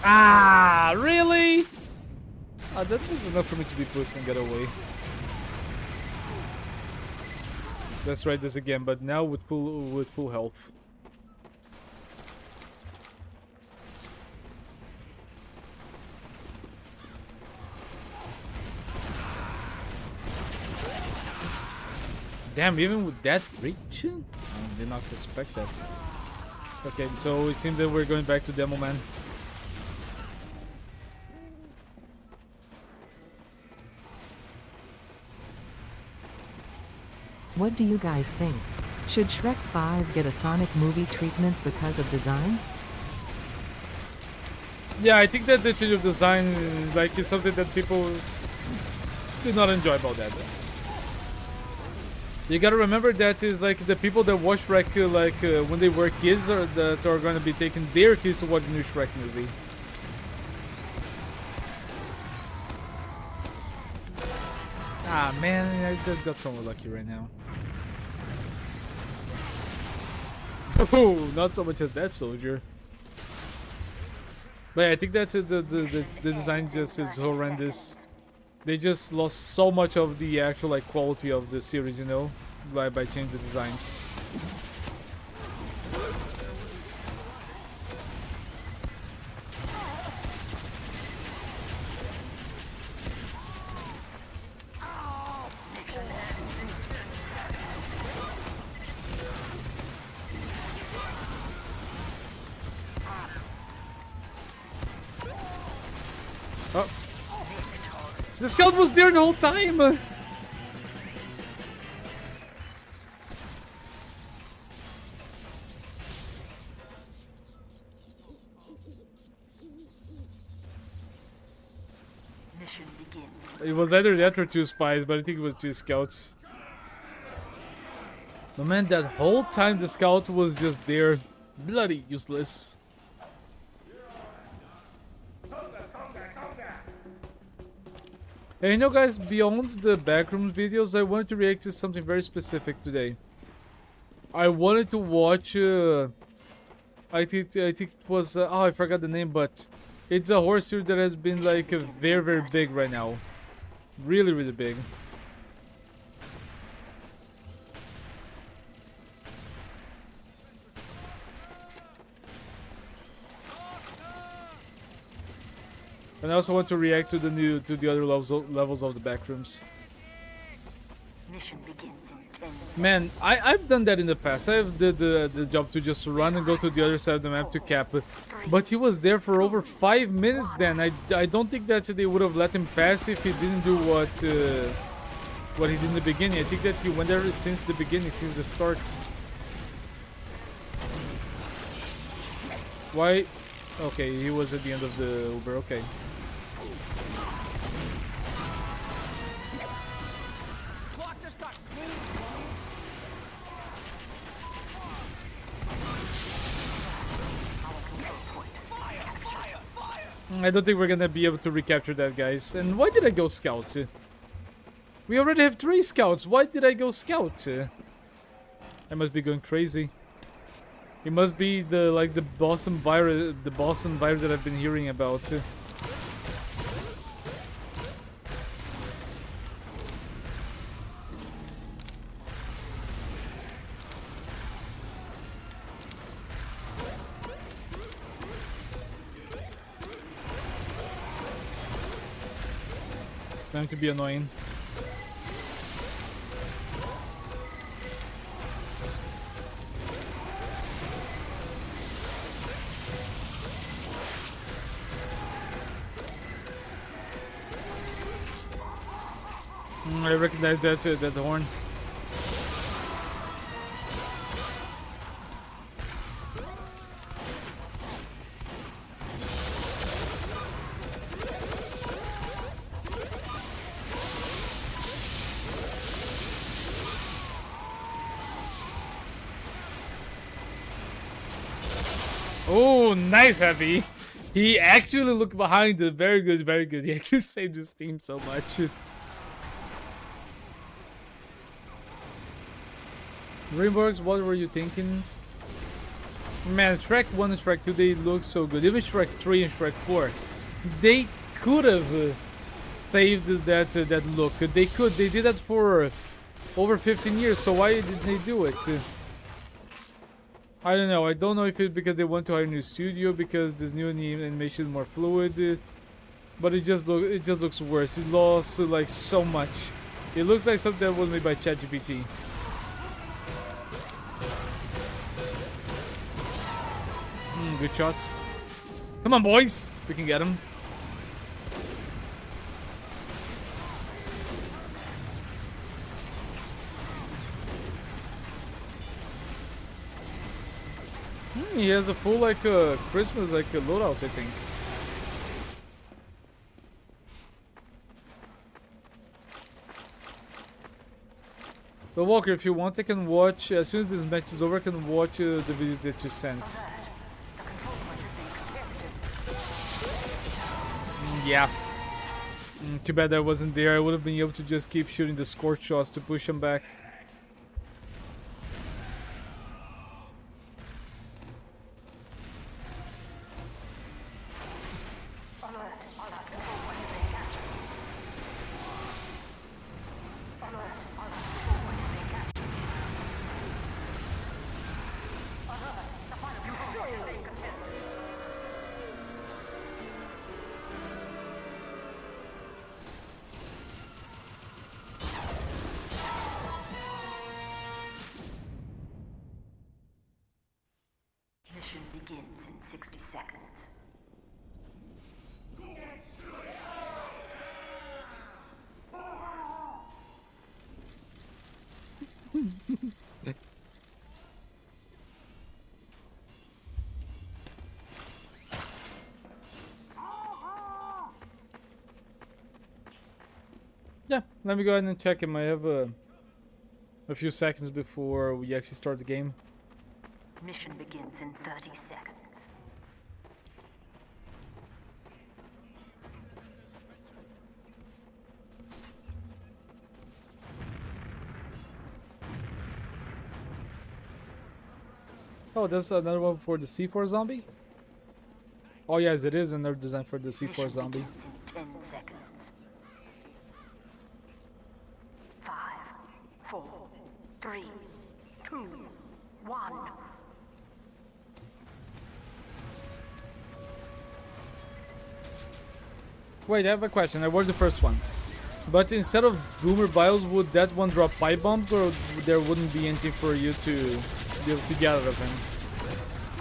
Ah, really? Ah, that was enough for me to be pushed and get away. Let's try this again, but now with full health. Damn, even with that reach? I did not expect that. Okay, so it seems that we're going back to Demo Man. What do you guys think? Should Shrek 5 get a Sonic movie treatment because of designs? Yeah, I think that the change of design like is something that people did not enjoy about that. You gotta remember that is like the people that watch Shrek when they were kids are that are gonna be taking their kids to watch the new Shrek movie. Ah man, I just got so lucky right now. Oh, not so much as that soldier. But yeah, I think that's the design just is horrendous. They just lost so much of the actual like quality of the series, you know, by changing the designs. Oh. The scout was there the whole time! Mission begins. It was either that or 2 spies, but I think it was 2 scouts. But man, that whole time the scout was just there. Bloody useless. Hey, you know guys, beyond the backrooms videos, I wanted to react to something very specific today. I wanted to watch, I think it was, oh I forgot the name, but it's a horror series that has been like very, very big right now. Really, really big. And I also want to react to the other levels of the backrooms. Mission begins in 10 seconds. Man, I've done that in the past. I've did the job to just run and go to the other side of the map to cap it. But he was there for over 5 minutes then. I don't think that they would have let him pass if he didn't do what he did in the beginning. I think that he went there since the beginning, since the start. Why? Okay, he was at the end of the Uber, okay. I don't think we're gonna be able to recapture that, guys. And why did I go scout? We already have 3 scouts. Why did I go scout? I must be going crazy. It must be the Boston virus, that I've been hearing about. Going to be annoying. I recognize that horn. Oh, nice, Heavy. He actually looked behind it. Very good, very good. He actually saved his team so much. Dreamworks, what were you thinking? Man, Shrek 1 and Shrek 2, they look so good. Even Shrek 3 and Shrek 4. They could have saved that look. They could. They did that for over 15 years, so why didn't they do it? I don't know. I don't know if it's because they want to hire a new studio, because this new animation is more fluid. But it just looks worse. It lost like so much. It looks like something that was made by ChatGPT. Good shot. Come on, boys. We can get him. working. He has a full like Christmas like loadout, I think. But Walker, if you want, I can watch as soon as this match is over. I can watch the video that you sent. The control point is being contested. Yeah. Too bad I wasn't there. I would have been able to just keep shooting the scorch shots to push him back. Mission begins in 60 seconds. Yeah, let me go ahead and check him. I have a few seconds before we actually start the game. Mission begins in 30 seconds. Oh, that's another one for the C4 zombie? Oh yes, it is another design for the C4 Mission zombie. begins in 10 seconds. 5, 4, 3, 2, 1. Wait, I have a question. I watched the first one. But instead of boomer bios, would that one drop pipe bombs, or there wouldn't be anything for you to be able to get out of him?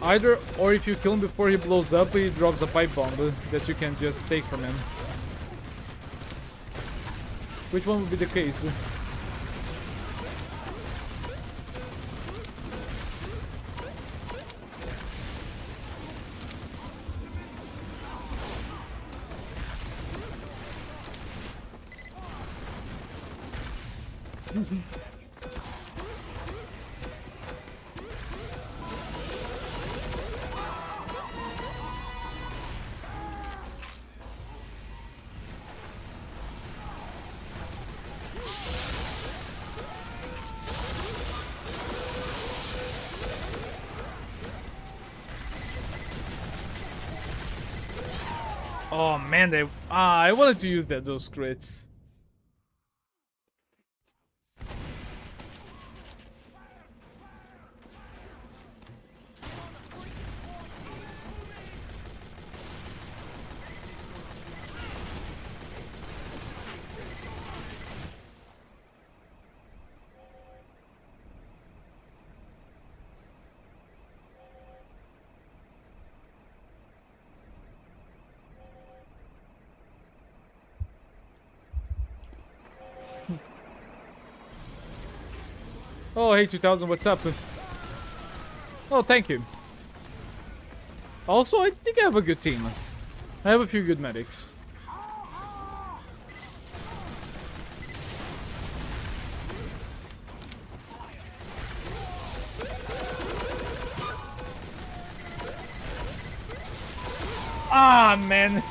Either, or if you kill him before he blows up, he drops a pipe bomb that you can just take from him. Which one would be the case? Oh man, I wanted to use those crits. Oh, hey 2000, what's up? Oh, thank you. Also, I think I have a good team. I have a few good medics. Ah, man.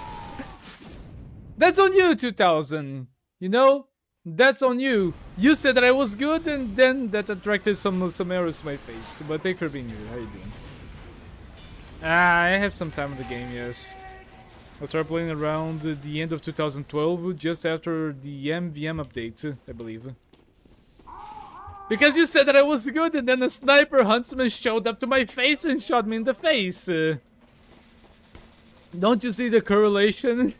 That's on you, 2000. You know? That's on you. You said that I was good, and then that attracted some arrows to my face. But thanks for being here. How you doing? I have some time in the game, yes. I started playing around the end of 2012, just after the MVM update, I believe. Because you said that I was good, and then a sniper huntsman showed up to my face and shot me in the face. Don't you see the correlation?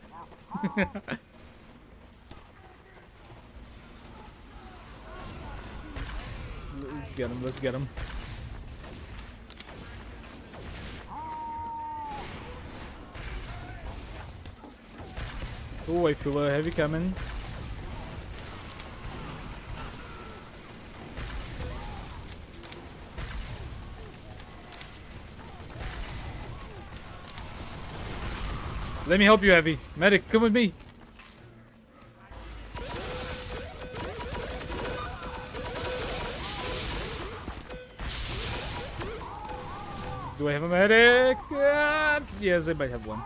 Let's get him, let's get him. Oh, I feel a heavy coming. Let me help you, Heavy. Medic, come with me. Do I have a medic? Yes, I might have one.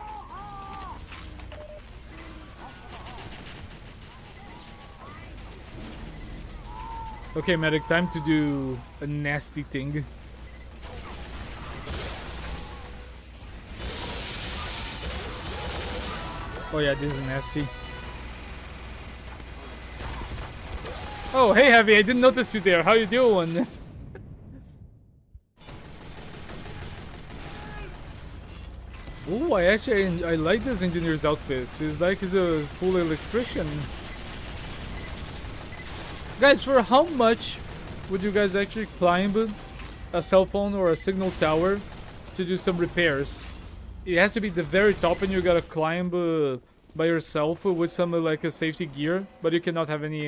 Okay, medic, time to do a nasty thing. Oh yeah, this is nasty. Oh, hey Heavy, I didn't notice you there. How you doing? Oh, I like this engineer's outfit. It's like he's a full electrician. Guys, for how much would you guys actually climb a cell phone or a signal tower to do some repairs? It has to be the very top and you gotta climb by yourself with some like a safety gear, but you cannot have any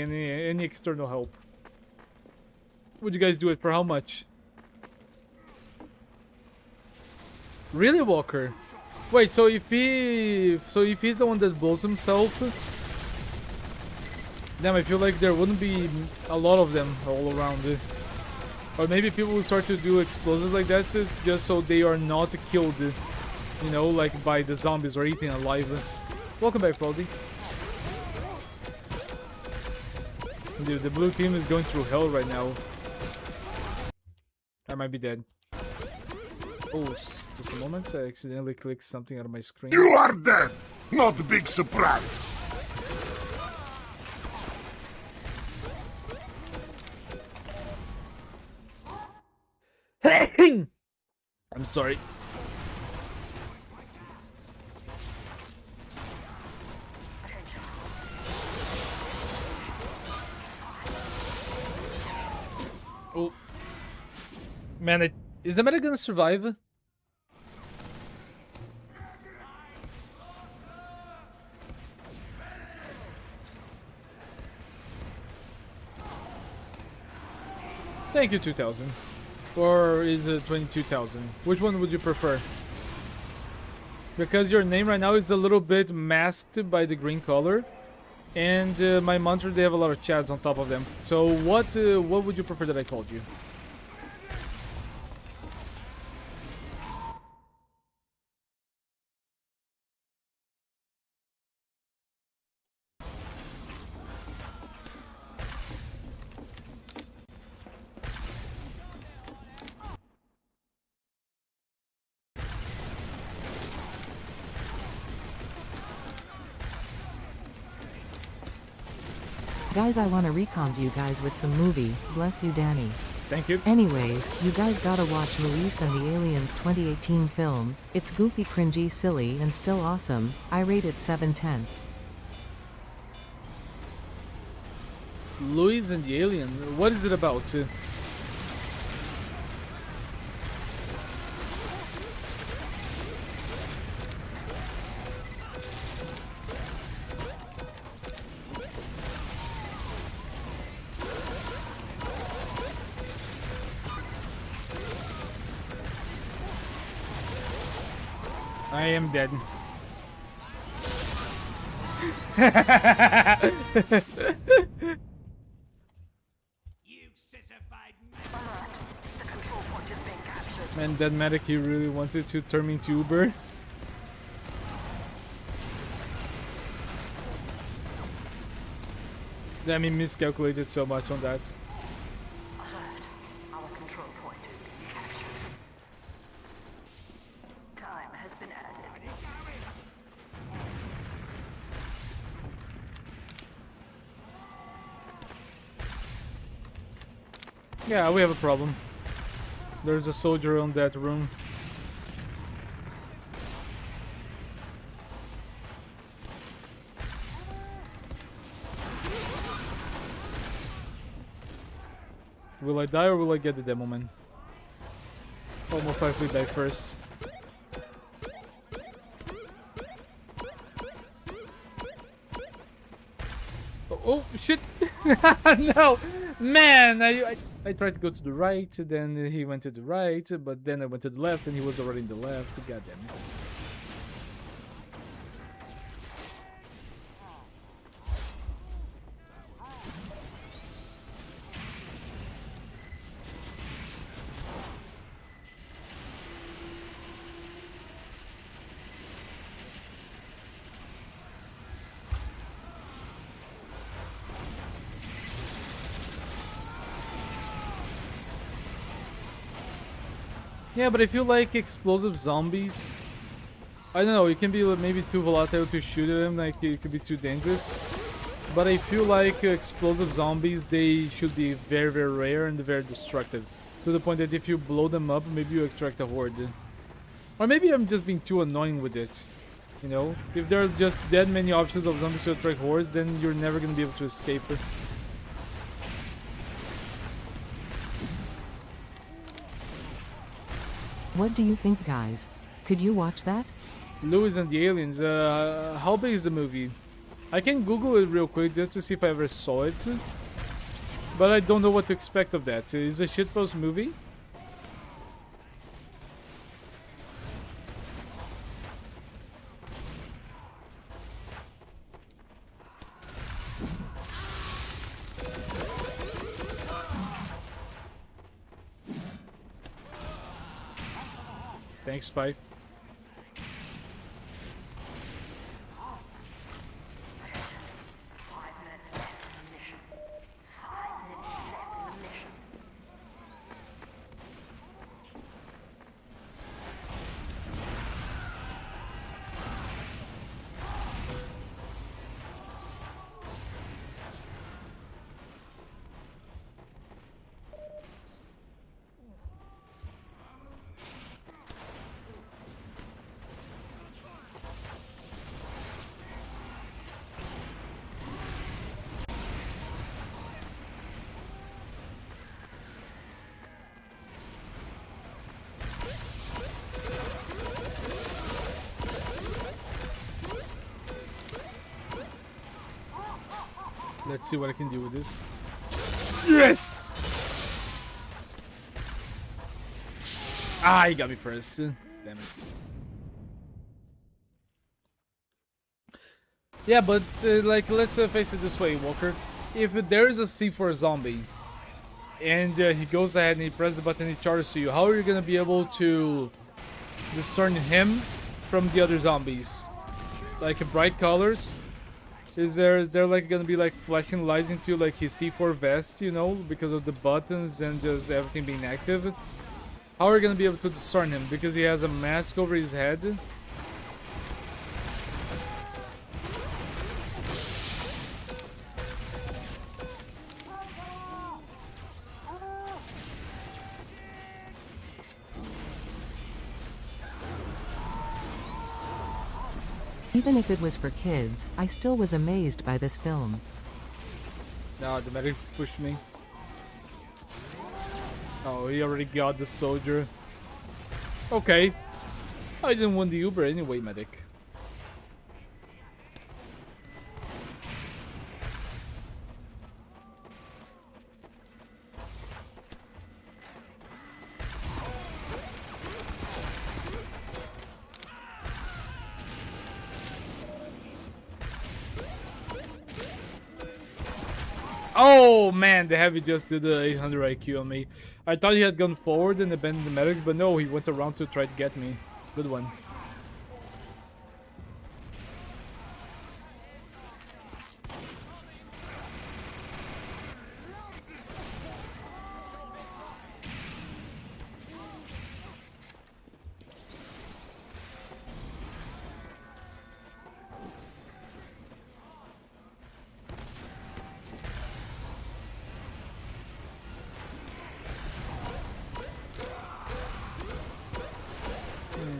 external help. Would you guys do it for how much? Really, Walker? Wait, so if he's the one that blows himself, damn, I feel like there wouldn't be a lot of them all around. Or maybe people will start to do explosives like that just so they are not killed, you know, like by the zombies or eaten alive. Welcome back, Baldy. Dude, the blue team is going through hell right now. I might be dead. Oh, just a moment. I accidentally clicked something out of my screen. You are dead! Not a big surprise! I'm sorry. Oh. Man, is the medic gonna survive? Thank you, 2000. Or is it 22,000? Which one would you prefer? Because your name right now is a little bit masked by the green color. And my mantra, they have a lot of chads on top of them. So what would you prefer that I called you? Guys, I wanna recomp you guys with some movie. Bless you, Danny. Thank you. Anyways, you guys gotta watch Luis and the Aliens 2018 film. It's goofy, cringy, silly, and still awesome. I rate it 7/10. Luis and the Alien. What is it about? I am dead. You sissified The control point is being captured. Man, that medic, he really wanted to turn me into Uber. Damn, he miscalculated so much on that. Alert. Our control point is being captured. Time has been added. Yeah, we have a problem. There's a soldier on that room. Will I die or will I get the demo man? Almost likely die first. Oh shit! No! Man! I tried to go to the right, then he went to the right, but then I went to the left and he was already in the left. God damn it. Yeah, but if you like explosive zombies, I don't know, it can be maybe too volatile to shoot at them, like it could be too dangerous. But I feel like explosive zombies, they should be very, very rare and very destructive. To the point that if you blow them up, maybe you extract a horde. Or maybe I'm just being too annoying with it. You know? If there are just that many options of zombies to attract hordes, then you're never gonna be able to escape. What do you think, guys? Could you watch that? Lewis and the Aliens, how big is the movie? I can Google it real quick just to see if I ever saw it. But I don't know what to expect of that. Is it a shitpost movie? Thanks, Spike. Let's see what I can do with this. Yes! Ah, he got me first. Damn it. Yeah, but like, let's face it this way, Walker. If there is a C4 zombie, and he goes ahead and he presses the button and he charges to you, how are you gonna be able to discern him from the other zombies? Like bright colors? Is there like gonna be like flashing lights into like his C4 vest, you know, because of the buttons and just everything being active? How are you gonna be able to discern him? Because he has a mask over his head? Even if it was for kids, I still was amazed by this film. No, the medic pushed me. Oh, he already got the soldier. Okay. I didn't win the Uber anyway, medic. Oh man, the heavy just did the 800 IQ on me. I thought he had gone forward and abandoned the medic, but no, he went around to try to get me. Good one.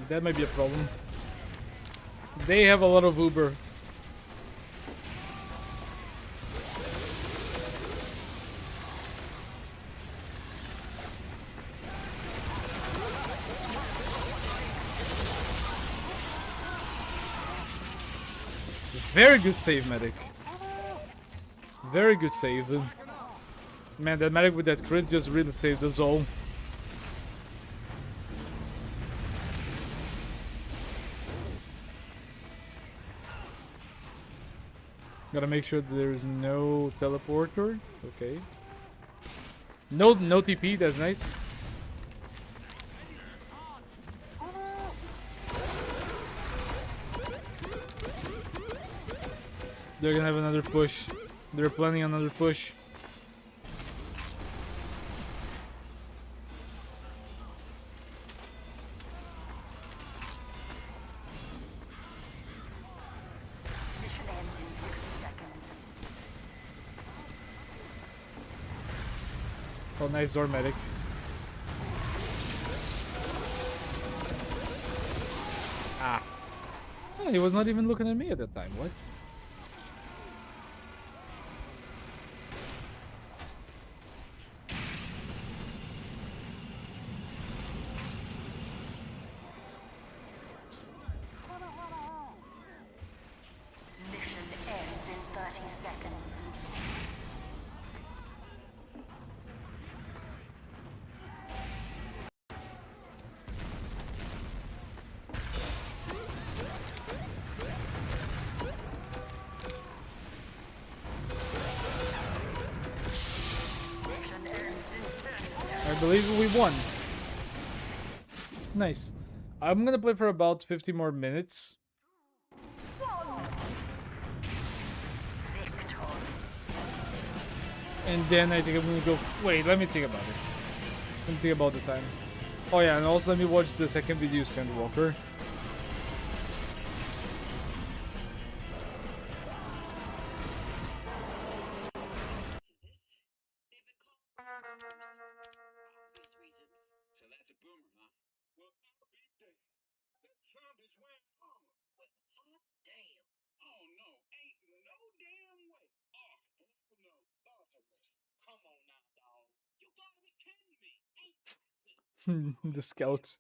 That might be a problem. They have a lot of Uber. Very good save, medic. Very good save. Man, that medic with that crit just really saved us all. Gotta make sure that there's no teleporter. Okay. No TP, that's nice. They're gonna have another push. They're planning another push. Oh, nice Zormedic. Ah. Oh, he was not even looking at me at that time. What? Mission ends in 30 seconds. Mission ends in 30 seconds. I believe we won. Nice. I'm gonna play for about 50 more minutes. And then I think I'm gonna go. Wait, let me think about it. Let me think about the time. Oh yeah, and also let me watch the second video, Sandwalker. So that's a boomer, huh? Well, I'll be damned. That sound is wearing armor. Damn. Oh no, ain't no damn way. Oh, hell no. Artemis. Come on now, dog. You gotta be kidding me. Ain't The scouts.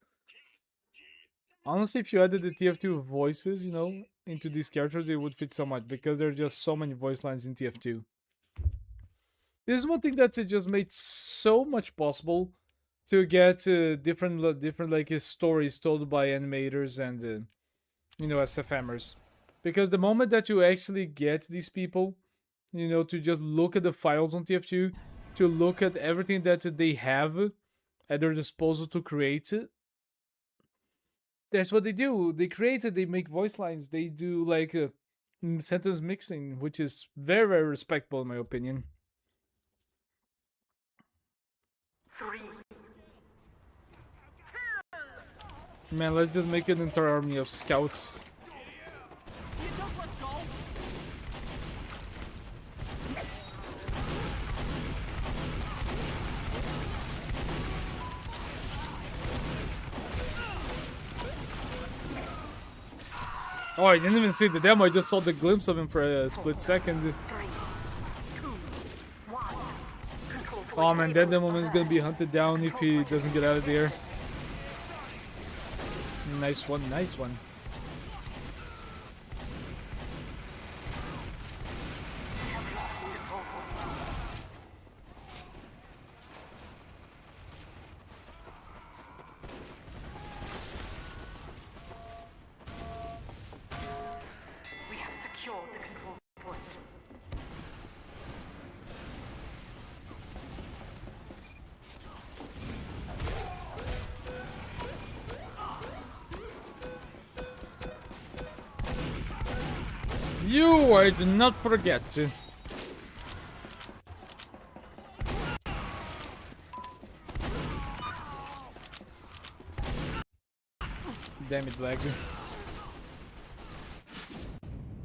Honestly, if you added the TF2 voices, you know, into these characters, they would fit so much because there are just so many voice lines in TF2. This is one thing that it just made so much possible to get different like stories told by animators and you know, SFMers. Because the moment that you actually get these people, you know, to just look at the files on TF2, to look at everything that they have at their disposal to create it, that's what they do. They create it, they make voice lines, they do like sentence mixing, which is very, very respectable in my opinion. 3. Man, let's just make an entire army of scouts. you just let's go. Oh, I didn't even see the demo, I just saw the glimpse of him for a split second. 3, 2, 1. Control point Oh man, that demo is gonna be hunted down if he doesn't get out of there. Nice one, nice one. We have secured the control point. You, I do not forget. Damn it, lag.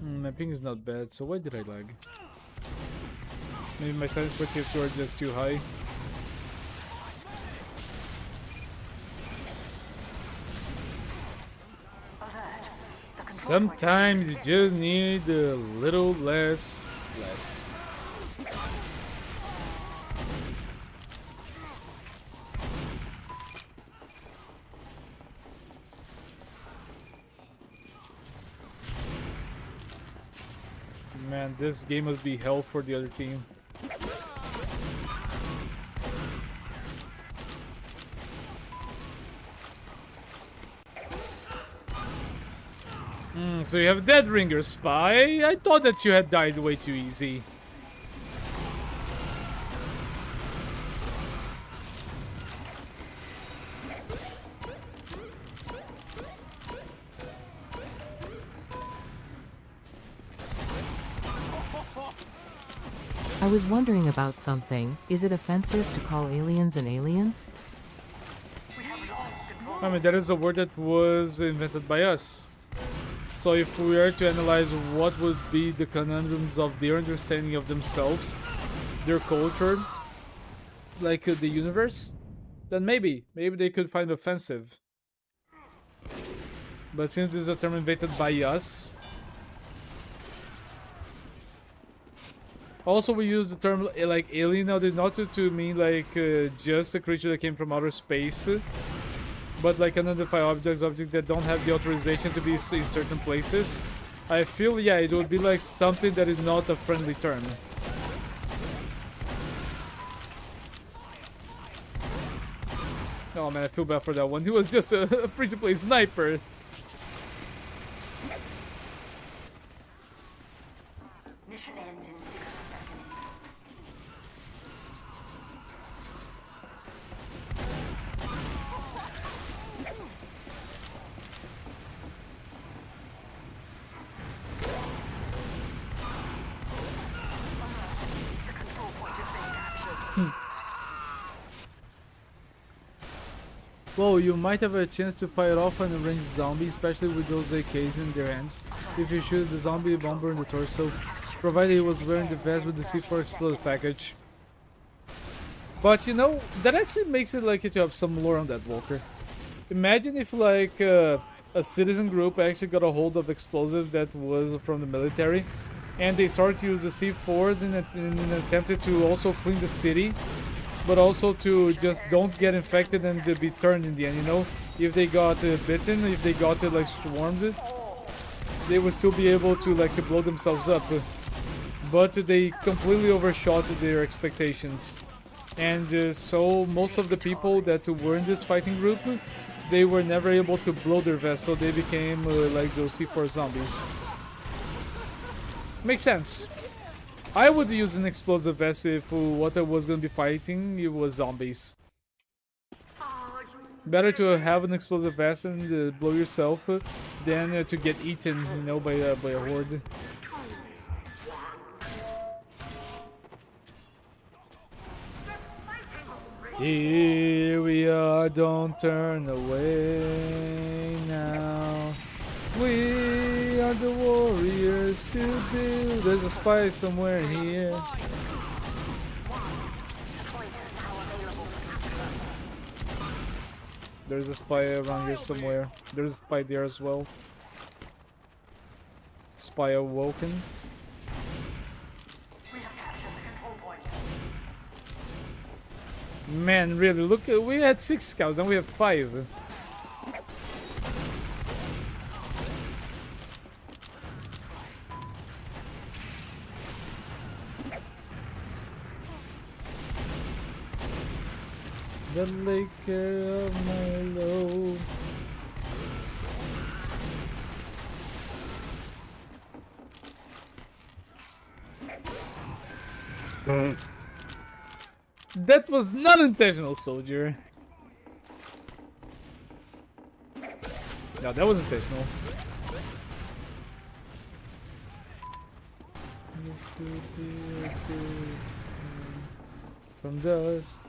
My ping is not bad, so why did I lag? Maybe my settings for TF2 are just too high. Sometimes you just need a little less. Man, this game must be hell for the other team. So you have a dead ringer spy. I thought that you had died way too easy. I was wondering about something. Is it offensive to call aliens aliens? I mean, that is a word that was invented by us. So if we are to analyze what would be the conundrums of their understanding of themselves, their culture, like the universe, then maybe they could find offensive. But since this is a term invented by us, also we use the term like alien nowadays not to mean like just a creature that came from outer space, but like unidentified objects that don't have the authorization to be in certain places. I feel, yeah, it would be like something that is not a friendly term. Oh man, I feel bad for that one. He was just a free-to-play sniper. Mission ends in 60 seconds. The control point has been captured. Well, you might have a chance to fire off an ranged zombie, especially with those AKs in their hands, if you shoot the zombie bomber in the torso, provided he was wearing the vest with the C4 explosive package. But you know, that actually makes it like you have some lore on that, Walker. Imagine if like a citizen group actually got a hold of explosive that was from the military, and they started to use the C4s in an attempt to also clean the city, but also to just don't get infected and to be turned in the end, you know? If they got bitten, if they got like swarmed, they would still be able to like blow themselves up. But they completely overshot their expectations. And so most of the people that were in this fighting group, they were never able to blow their vest, so they became like those C4 zombies. Makes sense. I would use an explosive vest if what I was going to be fighting it was zombies. Better to have an explosive vest and blow yourself than to get eaten, you know, by a horde. Here we are, don't turn away now. We are the warriors to build. There's a spy somewhere here. There's a spy around here somewhere. There's a spy there as well. Spy awoken. We have captured the control point. Man, really, look, we had 6 scouts, now we have 5. The liquor of my load. That was not intentional, soldier. No, that was intentional. From dust.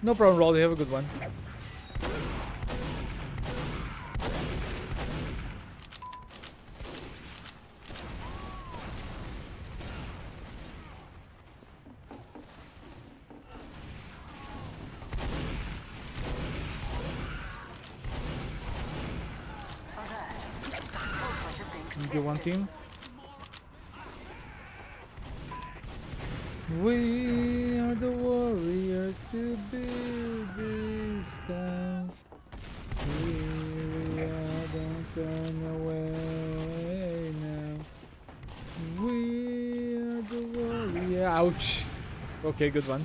No problem, Rolly. Have a good one. Do one team. We are the warriors to build this town. Here we are, don't turn away now. We are the warriors. Ouch. Okay, good one.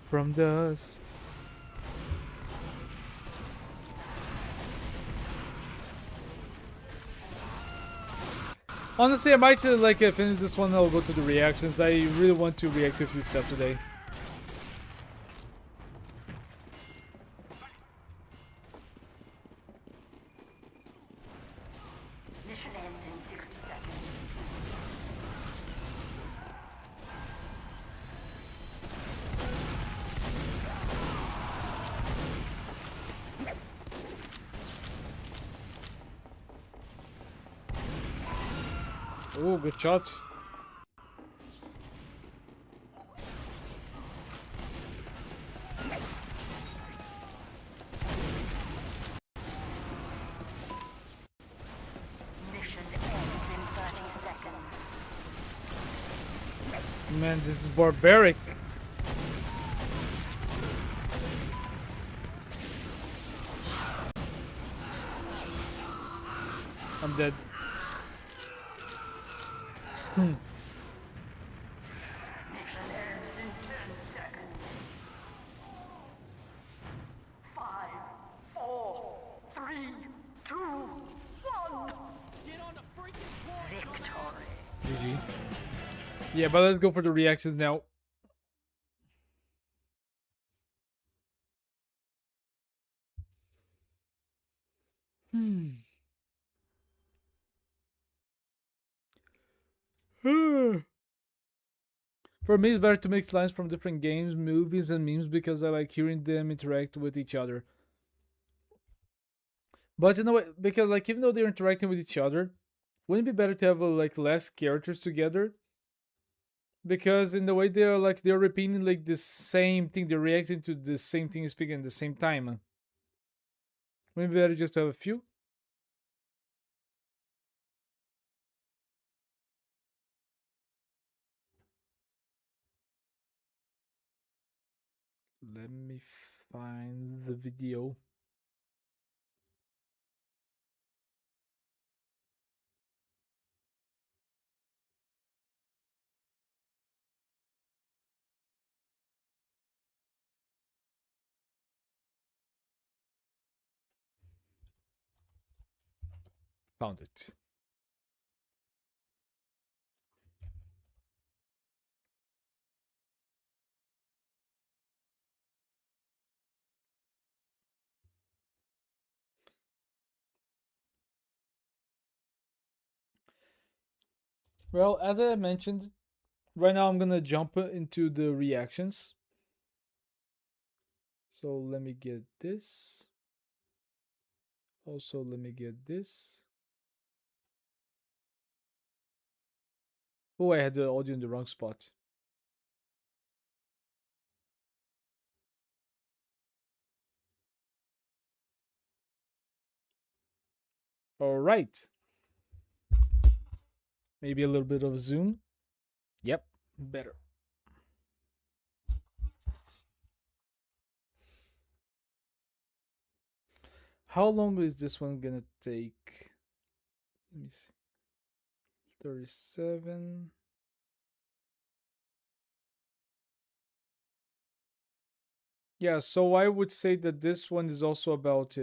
From dust. Honestly, I might finish this one and I'll go to the reactions. I really want to react to a few stuff today. Mission ends in 60 seconds. Oh, good shot. Man, this is barbaric. I'm dead. Mission ends in 10 seconds. 5, 4, 3, 2, 1. Get on the freaking floor. Victory. GG. Yeah, but let's go for the reactions now. For me, it's better to mix lines from different games, movies, and memes because I like hearing them interact with each other. But you know what? Because like even though they're interacting with each other, wouldn't it be better to have like less characters together? Because in the way they're repeating like the same thing, they're reacting to the same thing, speaking at the same time. Wouldn't it be better just to have a few? Let me find the video. Found it. Well, as I mentioned, right now I'm gonna jump into the reactions. So let me get this. Also, let me get this. Oh, I had the audio in the wrong spot. All right. Maybe a little bit of zoom. Yep, better. How long is this one gonna take? Let me see. 37. Yeah, so I would say that this one is also about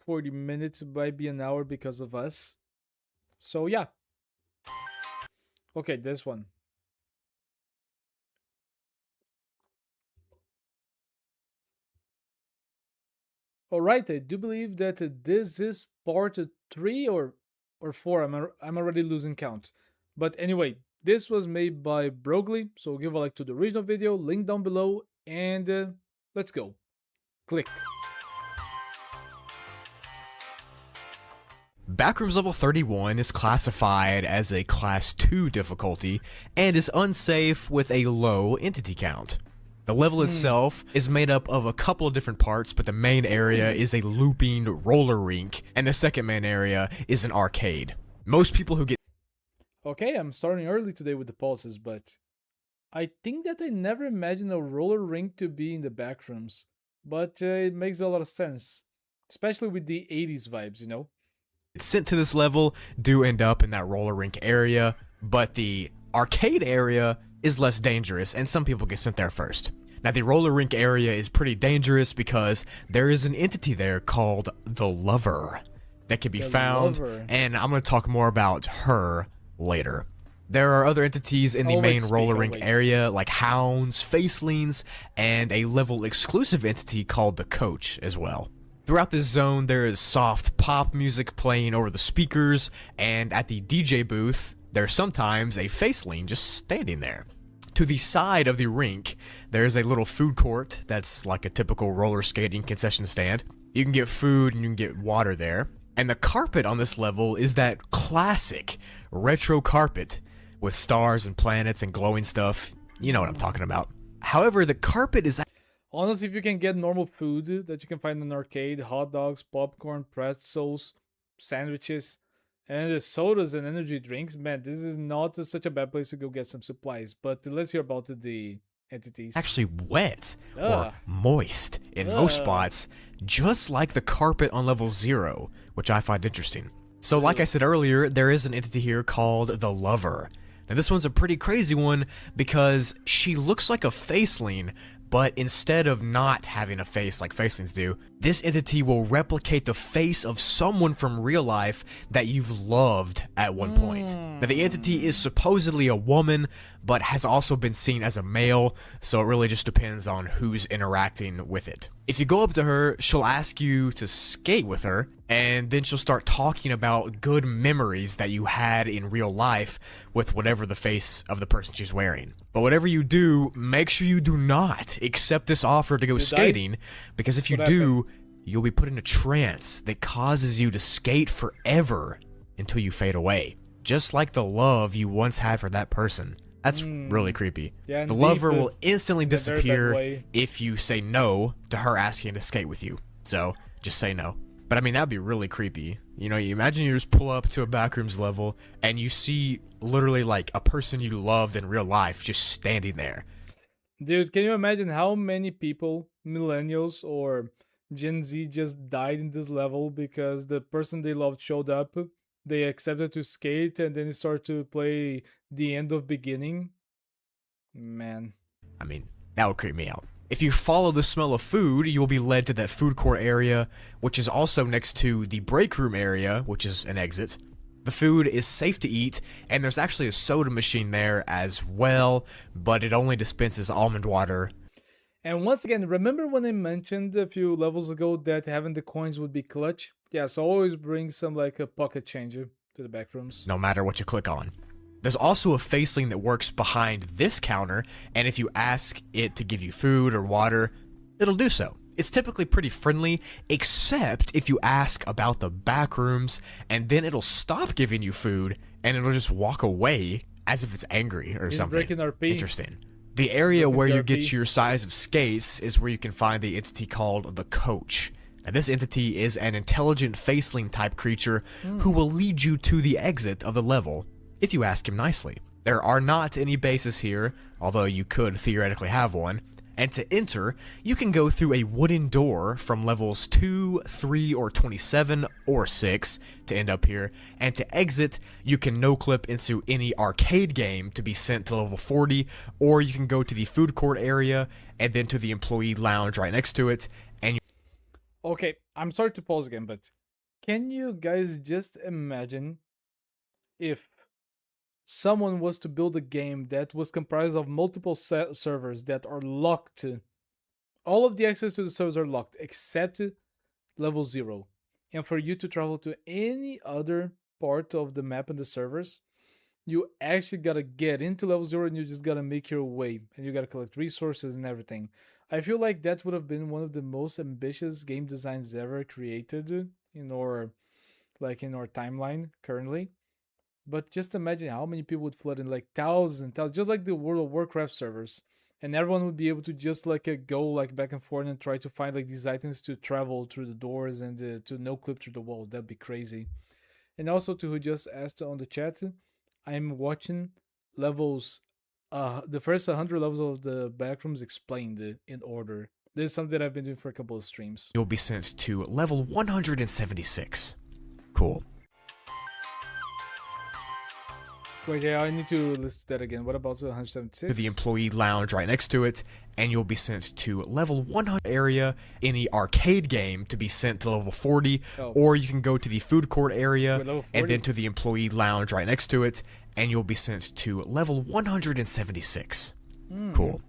40 minutes, might be an hour because of us. So yeah. Okay, this one. All right, I do believe that this is part 3 or 4. I'm already losing count. But anyway, this was made by Broglie, so give a like to the original video, link down below, and let's go. Click. Backrooms level 31 is classified as a class 2 difficulty and is unsafe with a low entity count. The level itself is made up of a couple of different parts, but the main area is a looping roller rink, and the second main area is an arcade. Most people who get Okay, I'm starting early today with the pulses, but I think that I never imagined a roller rink to be in the backrooms. But it makes a lot of sense, especially with the 80s vibes, you know? sent to this level do end up in that roller rink area, but the arcade area is less dangerous, and some people get sent there first. Now, the roller rink area is pretty dangerous because there is an entity there called the Lover that can be found, Lover. and I'm going to talk more about her later. There are other entities in the I'll main wait, roller speak, I'll rink wait. area, like hounds, facelings, and a level exclusive entity called the Coach as well. Throughout this zone, there is soft pop music playing over the speakers, and at the DJ booth, there's sometimes a faceling just standing there. To the side of the rink, there's a little food court that's like a typical roller skating concession stand. You can get food and you can get water there. And the carpet on this level is that classic retro carpet with stars and planets and glowing stuff. You know what I'm talking about. However, the carpet is Honestly, if you can get normal food that you can find in an arcade, hot dogs, popcorn, pretzels, sandwiches, And the sodas and energy drinks, man, this is not such a bad place to go get some supplies. But let's hear about the entities. Actually wet or Ugh. moist in most Ugh. spots, just like the carpet on level 0, which I find interesting. So like I said earlier, there is an entity here called the Lover. Now this one's a pretty crazy one because she looks like a faceling, but instead of not having a face like facelings do, this entity will replicate the face of someone from real life that you've loved at one point. Now the entity is supposedly a woman, but has also been seen as a male, so it really just depends on who's interacting with it. If you go up to her, she'll ask you to skate with her, and then she'll start talking about good memories that you had in real life with whatever the face of the person she's wearing. But whatever you do, make sure you do not accept this offer to go skating, because if you do, you'll be put in a trance that causes you to skate forever until you fade away. Just like the love you once had for that person. That's really creepy. Yeah, the indeed, lover but will instantly in a very bad disappear way. if you say no to her asking to skate with you. So, just say no. But I mean, that'd be really creepy. You know, you imagine you just pull up to a backrooms level and you see literally like a person you loved in real life just standing there. Dude, can you imagine how many people, millennials or Gen Z, just died in this level because the person they loved showed up, they accepted to skate, and then they start to play the end of beginning? Man. I mean, that would creep me out. If you follow the smell of food, you'll be led to that food court area, which is also next to the break room area, which is an exit. The food is safe to eat, and there's actually a soda machine there as well, but it only dispenses almond water. And once again, remember when I mentioned a few levels ago that having the coins would be clutch? Yeah, so always bring some like a pocket changer to the back rooms. No matter what you click on. There's also a faceling that works behind this counter, and if you ask it to give you food or water, it'll do so. It's typically pretty friendly, except if you ask about the back rooms, and then it'll stop giving you food, and it'll just walk away as if it's angry or He's something. breaking RP. Interesting. The area Breaking where you RP. get your size of skates is where you can find the entity called the Coach. Now, this entity is an intelligent faceling type creature who will lead you to the exit of the level if you ask him nicely. There are not any bases here, although you could theoretically have one, and to enter, you can go through a wooden door from levels 2, 3, or 27, or 6 to end up here, and to exit, you can no-clip into any arcade game to be sent to level 40, or you can go to the food court area, and then to the employee lounge right next to it, and Okay, I'm sorry to pause again, but can you guys just imagine if someone was to build a game that was comprised of multiple servers that are locked? All of the access to the servers are locked except level 0. And for you to travel to any other part of the map and the servers, you actually gotta get into level 0 and you just gotta make your way. And you gotta collect resources and everything. I feel like that would have been one of the most ambitious game designs ever created in our timeline currently. But just imagine how many people would flood in, like thousands, just like the World of Warcraft servers, and everyone would be able to just like go like back and forth and try to find like these items to travel through the doors and to no clip through the walls. That'd be crazy. And also to who just asked on the chat, I'm watching levels. The first 100 levels of the backrooms explained in order. This is something that I've been doing for a couple of streams. you'll be sent to level 176. Cool. Wait, yeah, I need to list that again. What about the 176? To the employee lounge right next to it, and you'll be sent to level 100 area, any arcade game to be sent to level 40, or you can go to the food court area, Wait, level and 40? then to the employee lounge right next to it, and you'll be sent to level 176. Cool.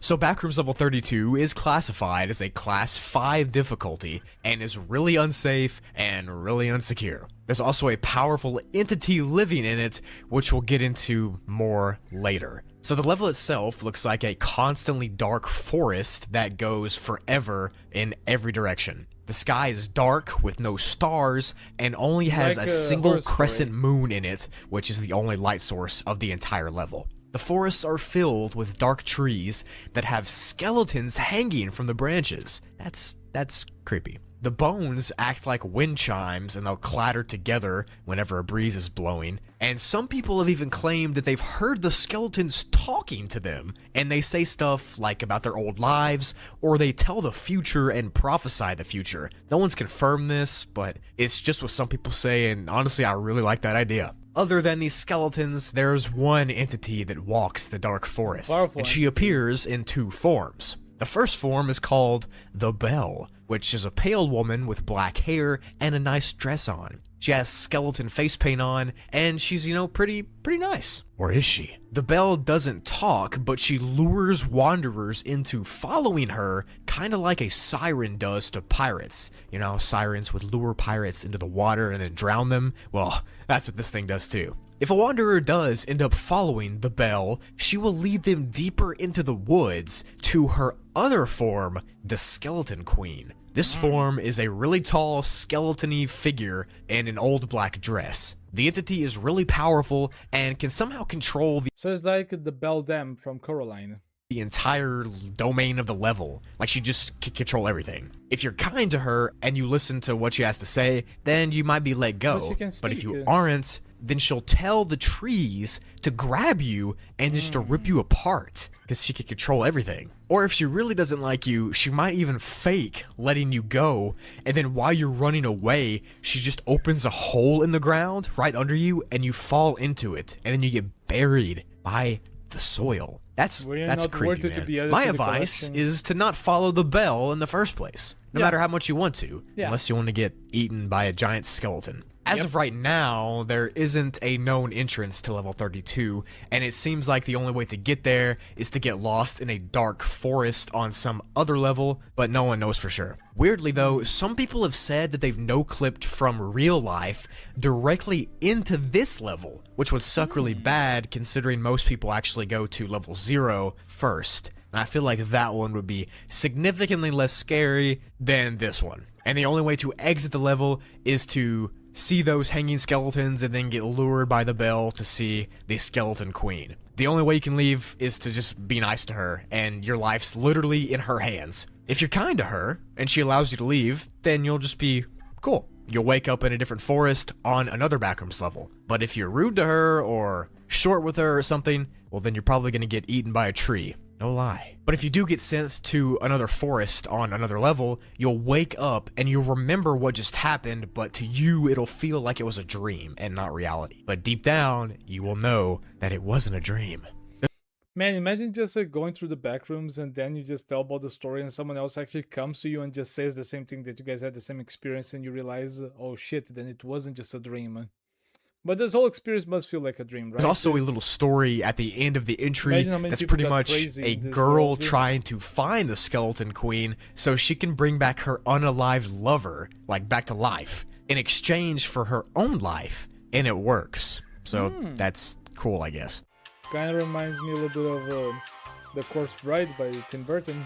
So Backrooms level 32 is classified as a class 5 difficulty and is really unsafe and really unsecure. There's also a powerful entity living in it, which we'll get into more later. So the level itself looks like a constantly dark forest that goes forever in every direction. The sky is dark with no stars and only has Like a a single horror story. crescent moon in it, which is the only light source of the entire level. The forests are filled with dark trees that have skeletons hanging from the branches. That's That's creepy. The bones act like wind chimes and they'll clatter together whenever a breeze is blowing. And some people have even claimed that they've heard the skeletons talking to them. And they say stuff like about their old lives, or they tell the future and prophesy the future. No one's confirmed this, but it's just what some people say, and honestly, I really like that idea. Other than these skeletons, there's one entity that walks the dark forest, Powerful and she appears in 2 forms. The first form is called the Bell, which is a pale woman with black hair and a nice dress on. She has skeleton face paint on, and she's, pretty nice. Or is she? The Bell doesn't talk, but she lures wanderers into following her, kind of like a siren does to pirates. Sirens would lure pirates into the water and then drown them. Well, that's what this thing does too. If a wanderer does end up following the Bell, she will lead them deeper into the woods to her other form, the Skeleton Queen. This form is a really tall, skeleton-y figure in an old black dress. The entity is really powerful and can somehow control So it's like the Bell Dam from Coraline. the entire domain of the level. Like, she just can control everything. If you're kind to her and you listen to what she has to say, then you might be let go. But she can But if speak. you aren't, then she'll tell the trees to grab you and just to rip you apart, because she can control everything. Or if she really doesn't like you, she might even fake letting you go, and then while you're running away, she just opens a hole in the ground right under you, and you fall into it, and then you get buried by the soil. That's Well, you're that's not creepy, worth it to man. be added My to the advice collection. is to not follow the Bell in the first place, no Yeah. matter how much you want to, Yeah. unless you want to get eaten by a giant skeleton. As of right now, there isn't a known entrance to level 32, and it seems like the only way to get there is to get lost in a dark forest on some other level, but no one knows for sure. Weirdly though, some people have said that they've no-clipped from real life directly into this level, which would suck really bad considering most people actually go to level 0 first. And I feel like that one would be significantly less scary than this one. And the only way to exit the level is to see those hanging skeletons and then get lured by the Bell to see the Skeleton Queen. The only way you can leave is to just be nice to her, and your life's literally in her hands. If you're kind to her, and she allows you to leave, then you'll just be cool. You'll wake up in a different forest on another backrooms level. But if you're rude to her, or short with her or something, well then you're probably gonna get eaten by a tree. No lie. But if you do get sent to another forest on another level, you'll wake up and you'll remember what just happened, but to you it'll feel like it was a dream and not reality. But deep down, you will know that it wasn't a dream. Man, imagine just going through the back rooms and then you just tell about the story and someone else actually comes to you and just says the same thing, that you guys had the same experience, and you realize, oh shit, then it wasn't just a dream. But this whole experience must feel like a dream, right? There's also a little story at the end of the entry Imagine how many that's people pretty got much crazy a in this girl world, yeah. trying to find the Skeleton Queen so she can bring back her unalived lover, like back to life, in exchange for her own life, and it works. So that's cool, I guess. Kind of reminds me a little bit of The Corpse Bride by Tim Burton.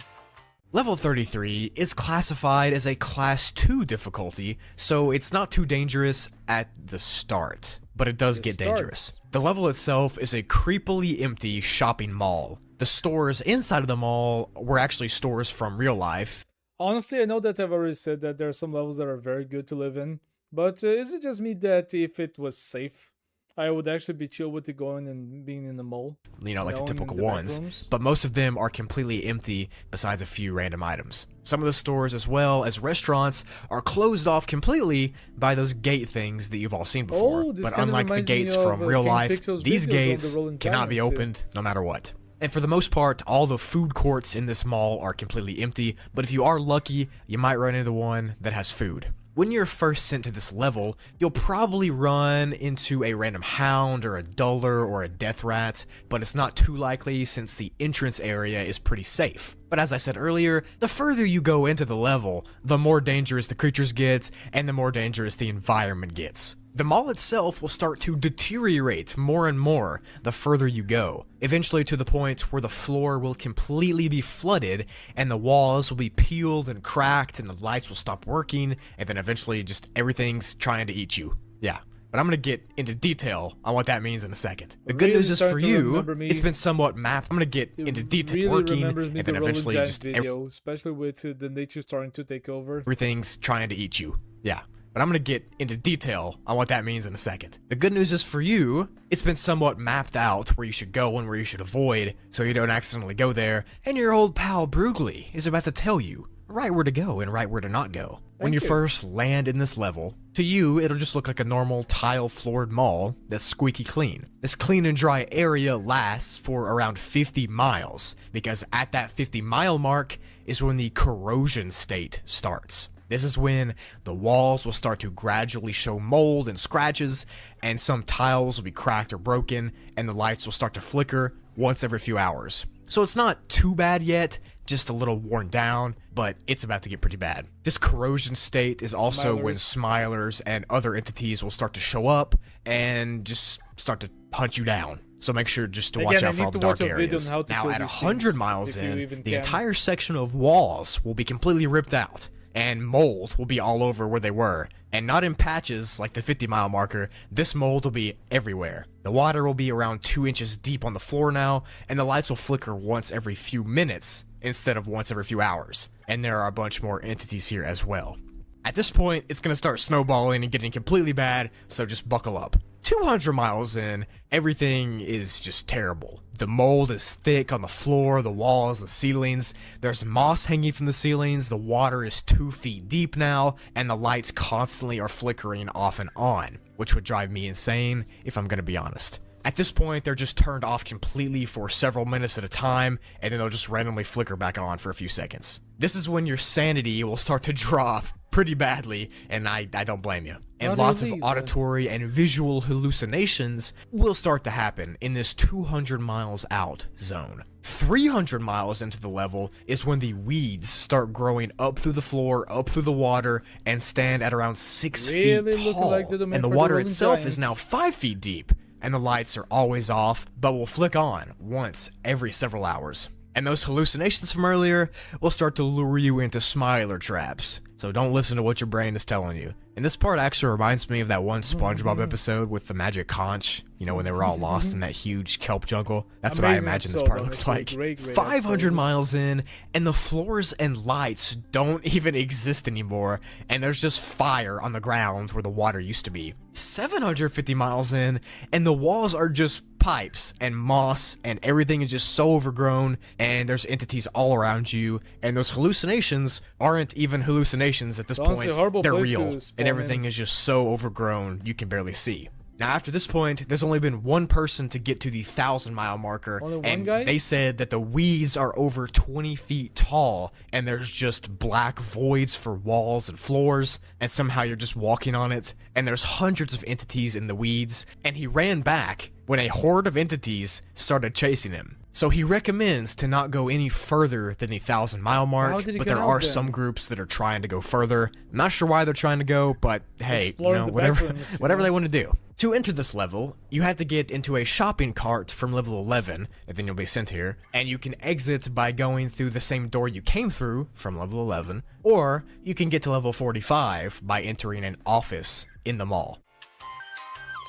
Level 33 is classified as a Class 2 difficulty, so it's not too dangerous at the start, but it does get dangerous. The level itself is a creepily empty shopping mall. The stores inside of the mall were actually stores from real life. Honestly, I know that I've already said that there are some levels that are very good to live in, but is it just me that if it was safe, I would actually be chill with it going and being in the mall? You know, like the Going in typical the back ones, rooms? but most of them are completely empty besides a few random items. Some of the stores, as well as restaurants, are closed off completely by those gate things that you've all seen before. Oh, this But kinda unlike the reminds me gates of, from real King life, Pixel's these videos on the gates rolling cannot be camera, too. opened no matter what. And for the most part, all the food courts in this mall are completely empty, but if you are lucky, you might run into one that has food. When you're first sent to this level, you'll probably run into a random hound or a duller or a death rat, but it's not too likely since the entrance area is pretty safe. But as I said earlier, the further you go into the level, the more dangerous the creatures get, and the more dangerous the environment gets. The mall itself will start to deteriorate more and more the further you go, eventually to the point where the floor will completely be flooded and the walls will be peeled and cracked and the lights will stop working, and then eventually just everything's trying to eat you. Yeah, but I'm gonna get into detail on what that means in a second. The good Really news is for starting to you, remember me. it's been somewhat mapped. I'm gonna get It into detail really working, remembers me and then the Rolling eventually Giant just video, especially with the nature starting to take over. everything's trying to eat you. Yeah. But I'm gonna get into detail on what that means in a second. The good news is for you, it's been somewhat mapped out where you should go and where you should avoid, so you don't accidentally go there, and your old pal Brugly is about to tell you right where to go and right where to not go. When you Thank you. first land in this level, to you, it'll just look like a normal tile-floored mall that's squeaky clean. This clean and dry area lasts for around 50 miles, because at that 50-mile mark is when the corrosion state starts. This is when the walls will start to gradually show mold and scratches, and some tiles will be cracked or broken, and the lights will start to flicker once every few hours. So it's not too bad yet, just a little worn down, but it's about to get pretty bad. This corrosion state is also when smilers and other entities will start to show up and just start to hunt you down. So make sure just to watch Again, I out for need all the to watch dark a video areas. on how to Now kill at these 100 things, miles if you in, even the can. entire section of walls will be completely ripped out, and mold will be all over where they were. And not in patches like the 50-mile marker, this mold will be everywhere. The water will be around 2 inches deep on the floor now, and the lights will flicker once every few minutes instead of once every few hours. And there are a bunch more entities here as well. At this point, it's going to start snowballing and getting completely bad, so just buckle up. 200 miles in, everything is just terrible. The mold is thick on the floor, the walls, the ceilings. There's moss hanging from the ceilings, the water is 2 feet deep now, and the lights constantly are flickering off and on, which would drive me insane if I'm going to be honest. At this point, they're just turned off completely for several minutes at a time, and then they'll just randomly flicker back on for a few seconds. This is when your sanity will start to drop pretty badly, and I don't blame you. And Not lots of really, auditory and visual hallucinations will start to happen in this 200 miles out zone. 300 miles into the level is when the weeds start growing up through the floor, up through the water, and stand at around 6 Really feet looking tall. like the domain And the for the water Rolling itself is Giants. now 5 feet deep, and the lights are always off, but will flick on once every several hours. And those hallucinations from earlier will start to lure you into smiler traps. So don't listen to what your brain is telling you. And this part actually reminds me of that one SpongeBob episode with the magic conch, you know, when they were all lost in that huge kelp jungle. That's what I Amazing imagine this episode, part looks honestly. like. Great 500 episode. miles in, and the floors and lights don't even exist anymore, and there's just fire on the ground where the water used to be. 750 miles in, and the walls are just pipes and moss, and everything is just so overgrown, and there's entities all around you, and those hallucinations aren't even hallucinations at this Honestly, point. horrible They're place to real, spawn and everything in. is just so overgrown you can barely see. Now, after this point, there's only been one person to get to the 1,000-mile marker, Only one and guy? they said that the weeds are over 20 feet tall, and there's just black voids for walls and floors, and somehow you're just walking on it, and there's hundreds of entities in the weeds, and he ran back when a horde of entities started chasing him. So he recommends to not go any further than the 1,000-mile How mark, did he but get there out are then? some groups that are trying to go further. I'm not sure why they're trying to go, but hey, you Exploring know, the whatever, backrooms, you whatever know? they want to do. To enter this level, you have to get into a shopping cart from level 11, and then you'll be sent here, and you can exit by going through the same door you came through from level 11, or you can get to level 45 by entering an office in the mall.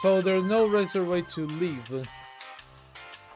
So there's no razor way to leave.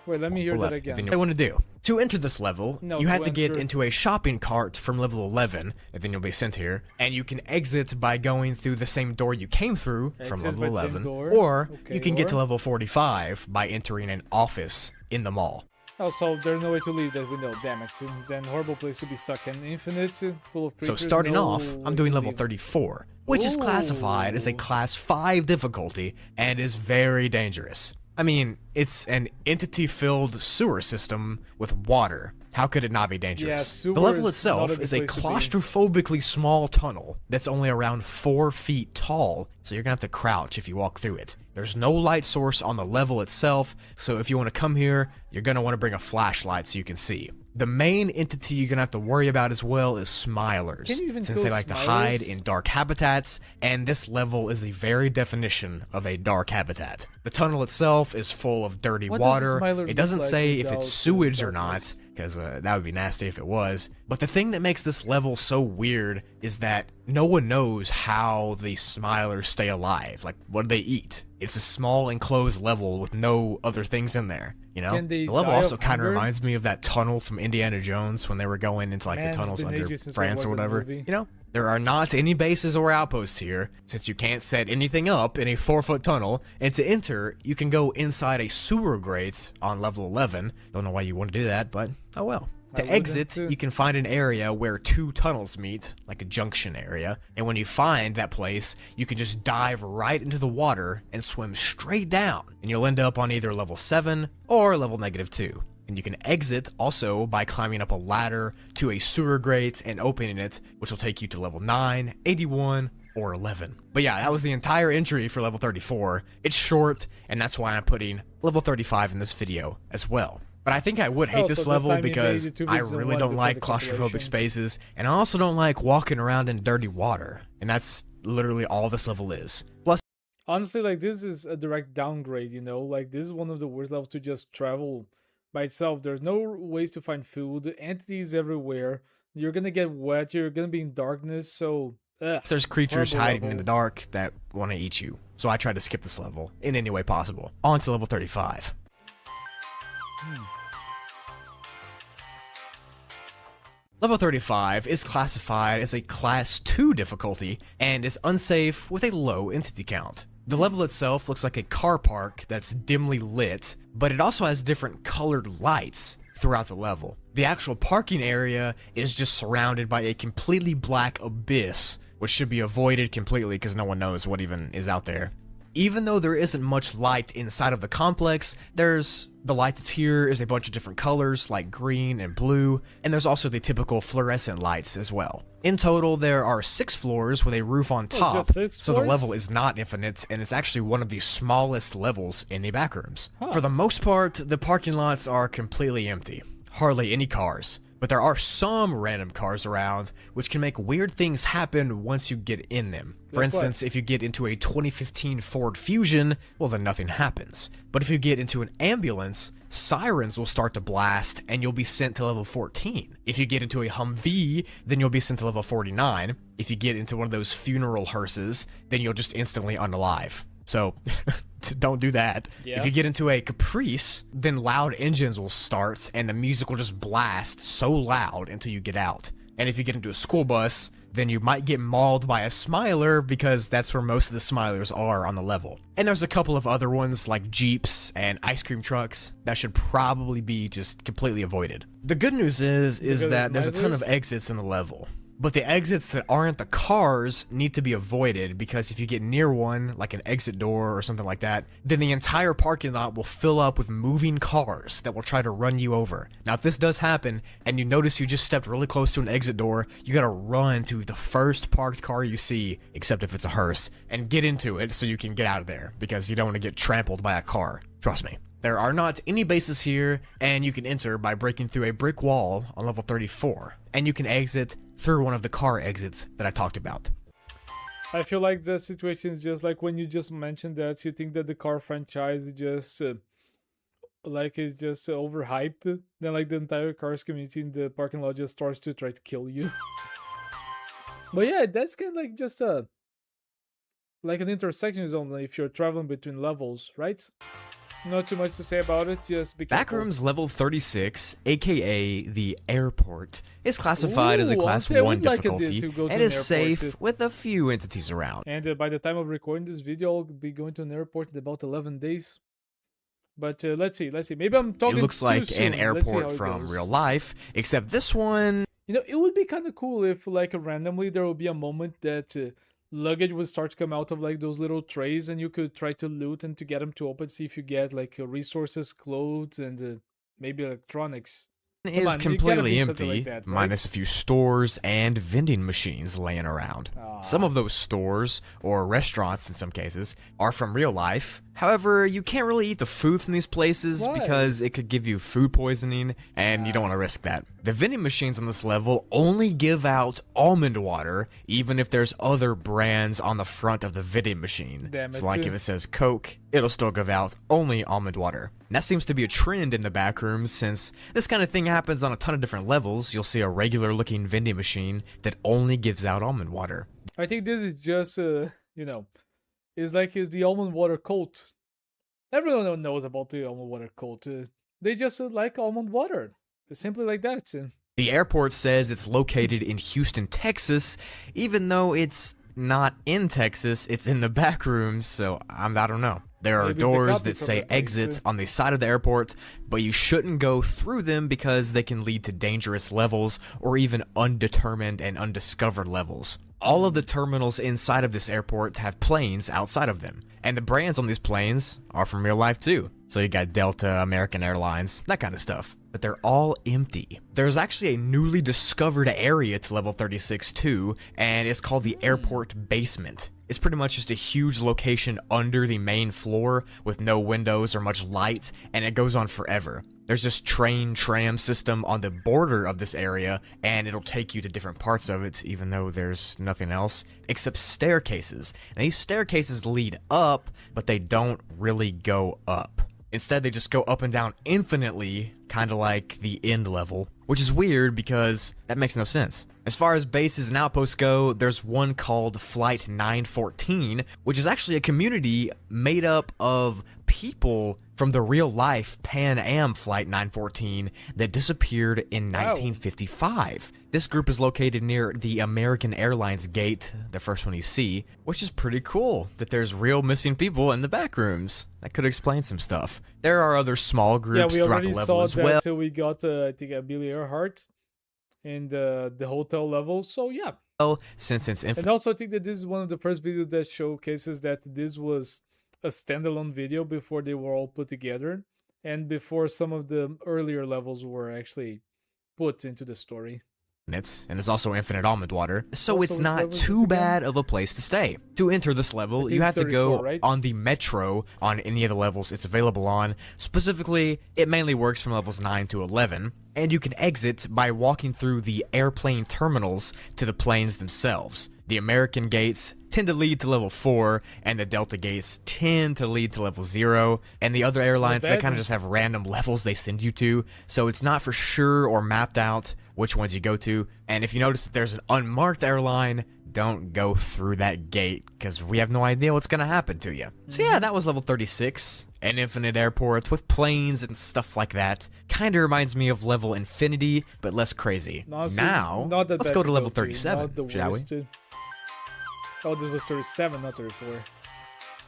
Wait, let me hear that again. Then I want to do. To enter this level, No, you have to to get enter- into a shopping cart from level 11, and then you'll be sent here, and you can exit by going through the same door you came through from Exit level by the same 11, door? or Okay, you can get to or? level 45 by entering an office in the mall. Oh, so there's no way to leave that we know. Damn it. Then horrible place to be stuck in. Infinite, full of So creatures. starting no off, way I'm doing to level leave. 34, which is classified as a Ooh. class 5 difficulty and is very dangerous. I mean, it's an entity-filled sewer system with water. How could it not be dangerous? sewer The level is not itself a good is a place to be. claustrophobically small tunnel that's only around 4 feet tall, so you're gonna have to crouch if you walk through it. There's no light source on the level itself, so if you want to come here, you're gonna want to bring a flashlight so you can see. The main entity you're gonna have to worry about as well is smilers, Can you even since kill they like to hide smilers? in dark habitats, and this level is the very definition of a dark habitat. The tunnel itself is full of dirty What does a water. smiler It look doesn't like say if without it's the sewage or not, darkness? because that would be nasty if it was. But the thing that makes this level so weird is that no one knows how the Smilers stay alive. Like, what do they eat? It's a small enclosed level with no other things in there, you know? Can they The level die also of kind of hunger? reminds me of that tunnel from Indiana Jones when they were going into like Man, the it's tunnels been under ages since I France or watched that whatever. movie. You know, there are not any bases or outposts here, since you can't set anything up in a 4-foot tunnel, and to enter, you can go inside a sewer grate on level 11. Don't know why you want to do that, but oh well. I To wouldn't exit, too. you can find an area where 2 tunnels meet, like a junction area, and when you find that place, you can just dive right into the water and swim straight down, and you'll end up on either level 7 or level -2. And you can exit also by climbing up a ladder to a sewer grate and opening it, which will take you to level 9, 81, or 11. But yeah, that was the entire entry for level 34. It's short, and that's why I'm putting level 35 in this video as well. But I think I would hate Oh, this so this level time you made because it 2 I versus really 1 don't before like the claustrophobic compilation. spaces, and I also don't like walking around in dirty water. And that's literally all this level is. Plus, Honestly, like, this is a direct downgrade, you know? Like, this is one of the worst levels to just travel by itself. There's no ways to find food, entities everywhere. You're gonna get wet, you're gonna be in darkness, so... there's creatures horrible hiding in level. the dark that want to eat you. So I tried to skip this level in any way possible. On to level 35. Level 35 is classified as a Class 2 difficulty and is unsafe with a low entity count. The level itself looks like a car park that's dimly lit, but it also has different colored lights throughout the level. The actual parking area is just surrounded by a completely black abyss, which should be avoided completely because no one knows what even is out there. Even though there isn't much light inside of the complex, there's the light that's here is a bunch of different colors like green and blue, and there's also the typical fluorescent lights as well. In total, there are 6 floors with a roof on top, just 6 so the floors? level is not infinite, and it's actually one of the smallest levels in the backrooms. For the most part, the parking lots are completely empty. Hardly any cars. But there are some random cars around, which can make weird things happen once you get in them. For Like what? instance, if you get into a 2015 Ford Fusion, well then nothing happens. But if you get into an ambulance, sirens will start to blast and you'll be sent to level 14. If you get into a Humvee, then you'll be sent to level 49. If you get into one of those funeral hearses, then you'll just instantly unalive. So, don't do that. Yeah. If you get into a Caprice, then loud engines will start and the music will just blast so loud until you get out. And if you get into a school bus, then you might get mauled by a Smiler because that's where most of the Smilers are on the level. And there's a couple of other ones like Jeeps and ice cream trucks that should probably be just completely avoided. The good news is Because that of there's a ton of Smilers? exits in the level. But the exits that aren't the cars need to be avoided because if you get near one, like an exit door or something like that, then the entire parking lot will fill up with moving cars that will try to run you over. Now, if this does happen and you notice you just stepped really close to an exit door, you gotta run to the first parked car you see, except if it's a hearse, and get into it so you can get out of there because you don't want to get trampled by a car. Trust me. There are not any bases here, and you can enter by breaking through a brick wall on level 34, and you can exit through one of the car exits that I talked about. I feel like the situation is just like when you just mentioned that you think that the car franchise is just is just overhyped. Then like the entire cars community in the parking lot just starts to try to kill you. But yeah, that's kind of like just like an intersection zone if you're traveling between levels, right? Not too much to say about it, just be careful. Backrooms level 36, aka the airport, is classified as a Ooh, class honestly, I 1 would like it difficulty to go to and an is airport safe too. with a few entities around. And by the time of recording this video, I'll be going to an airport in about 11 days. But let's see. Maybe I'm talking It looks too like soon. an Let's see how airport it from goes. real life, except this one You know, it would be kind of cool if, like, randomly there would be a moment that luggage would start to come out of, like, those little trays, and you could try to loot and to get them to open, see if you get, like, resources, clothes, and maybe electronics. Come is on, you gotta completely be something empty, like that, right? minus a few stores and vending machines laying around. Some of those stores, or restaurants in some cases, are from real life, However, you can't really eat the food from these places Why? because it could give you food poisoning, and you don't want to risk that. The vending machines on this level only give out almond water, even if there's other brands on the front of the vending machine. Damn it, So like too. if it says Coke, it'll still give out only almond water. And that seems to be a trend in the back rooms, since this kind of thing happens on a ton of different levels. You'll see a regular looking vending machine that only gives out almond water. I think this is just, it's the almond water cult. Everyone knows about the almond water cult. They just like almond water. It's simply like that. The airport says it's located in Houston, Texas, even though it's not in Texas, it's in the back rooms, so I don't know. There are Maybe it's a doors copy that from say the place, exit on the side of the airport, but you shouldn't go through them because they can lead to dangerous levels or even undetermined and undiscovered levels. All of the terminals inside of this airport have planes outside of them, and the brands on these planes are from real life too. So you got Delta, American Airlines, that kind of stuff. But they're all empty. There's actually a newly discovered area to level 36 too, and it's called the airport basement. It's pretty much just a huge location under the main floor with no windows or much light, and it goes on forever. There's this tram system on the border of this area, and it'll take you to different parts of it, even though there's nothing else except staircases. And these staircases lead up, but they don't really go up. Instead, they just go up and down infinitely, kind of like the end level, which is weird because that makes no sense. As far as bases and outposts go, there's one called Flight 914, which is actually a community made up of people from the real-life Pan Am Flight 914 that disappeared in 1955. This group is located near the American Airlines gate, the first one you see, which is pretty cool that there's real missing people in the back rooms. That could explain some stuff. There are other small Yeah, groups we throughout already the level saw as that well. till we got, I think, Billy Earhart in the hotel level. So yeah. Since it's And also, I think that this is one of the first videos that showcases that this was a standalone video before they were all put together, and before some of the earlier levels were actually put into the story. and there's also infinite almond water, so Also, it's which not level is this too again? bad of a place to stay. To enter this level, think you have to 34, go right? on the metro on any of the levels it's available on. Specifically, it mainly works from levels 9 to 11, and you can exit by walking through the airplane terminals to the planes themselves. The American gates tend to lead to level 4, and the Delta gates tend to lead to level 0, and the other airlines, they bad. kind of just have random levels they send you to, so it's not for sure or mapped out which ones you go to. And if you notice that there's an unmarked airline, don't go through that gate, because we have no idea what's going to happen to you. So yeah, that was level 36, an infinite airport with planes and stuff like that. Kind of reminds me of level Infinity, but less crazy. Honestly, Now, not that let's bad go to level Not 37, the shall we? worst. Oh, this was 37, not 34.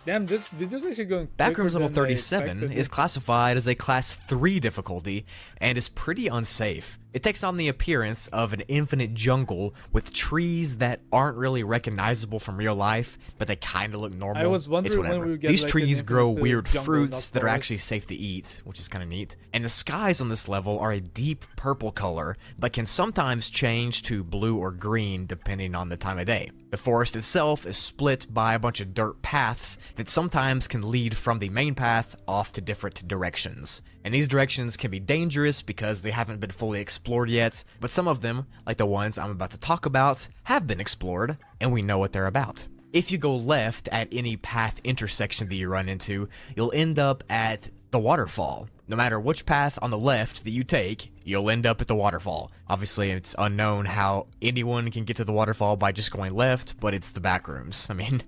Damn, this video's actually going quicker Backrooms level than I 37 expected. is classified as a class 3 difficulty and is pretty unsafe. It takes on the appearance of an infinite jungle with trees that aren't really recognizable from real life, but they kind of look normal. I was wondering It's when whatever. we would get, These like, an trees grow infinite, weird jungle, fruits not that are forest. actually safe to eat, which is kind of neat. And the skies on this level are a deep purple color, but can sometimes change to blue or green depending on the time of day. The forest itself is split by a bunch of dirt paths that sometimes can lead from the main path off to different directions. And these directions can be dangerous because they haven't been fully explored yet, but some of them, like the ones I'm about to talk about, have been explored, and we know what they're about. If you go left at any path intersection that you run into, you'll end up at the waterfall. No matter which path on the left that you take, you'll end up at the waterfall. Obviously, it's unknown how anyone can get to the waterfall by just going left, but it's the back rooms. I mean,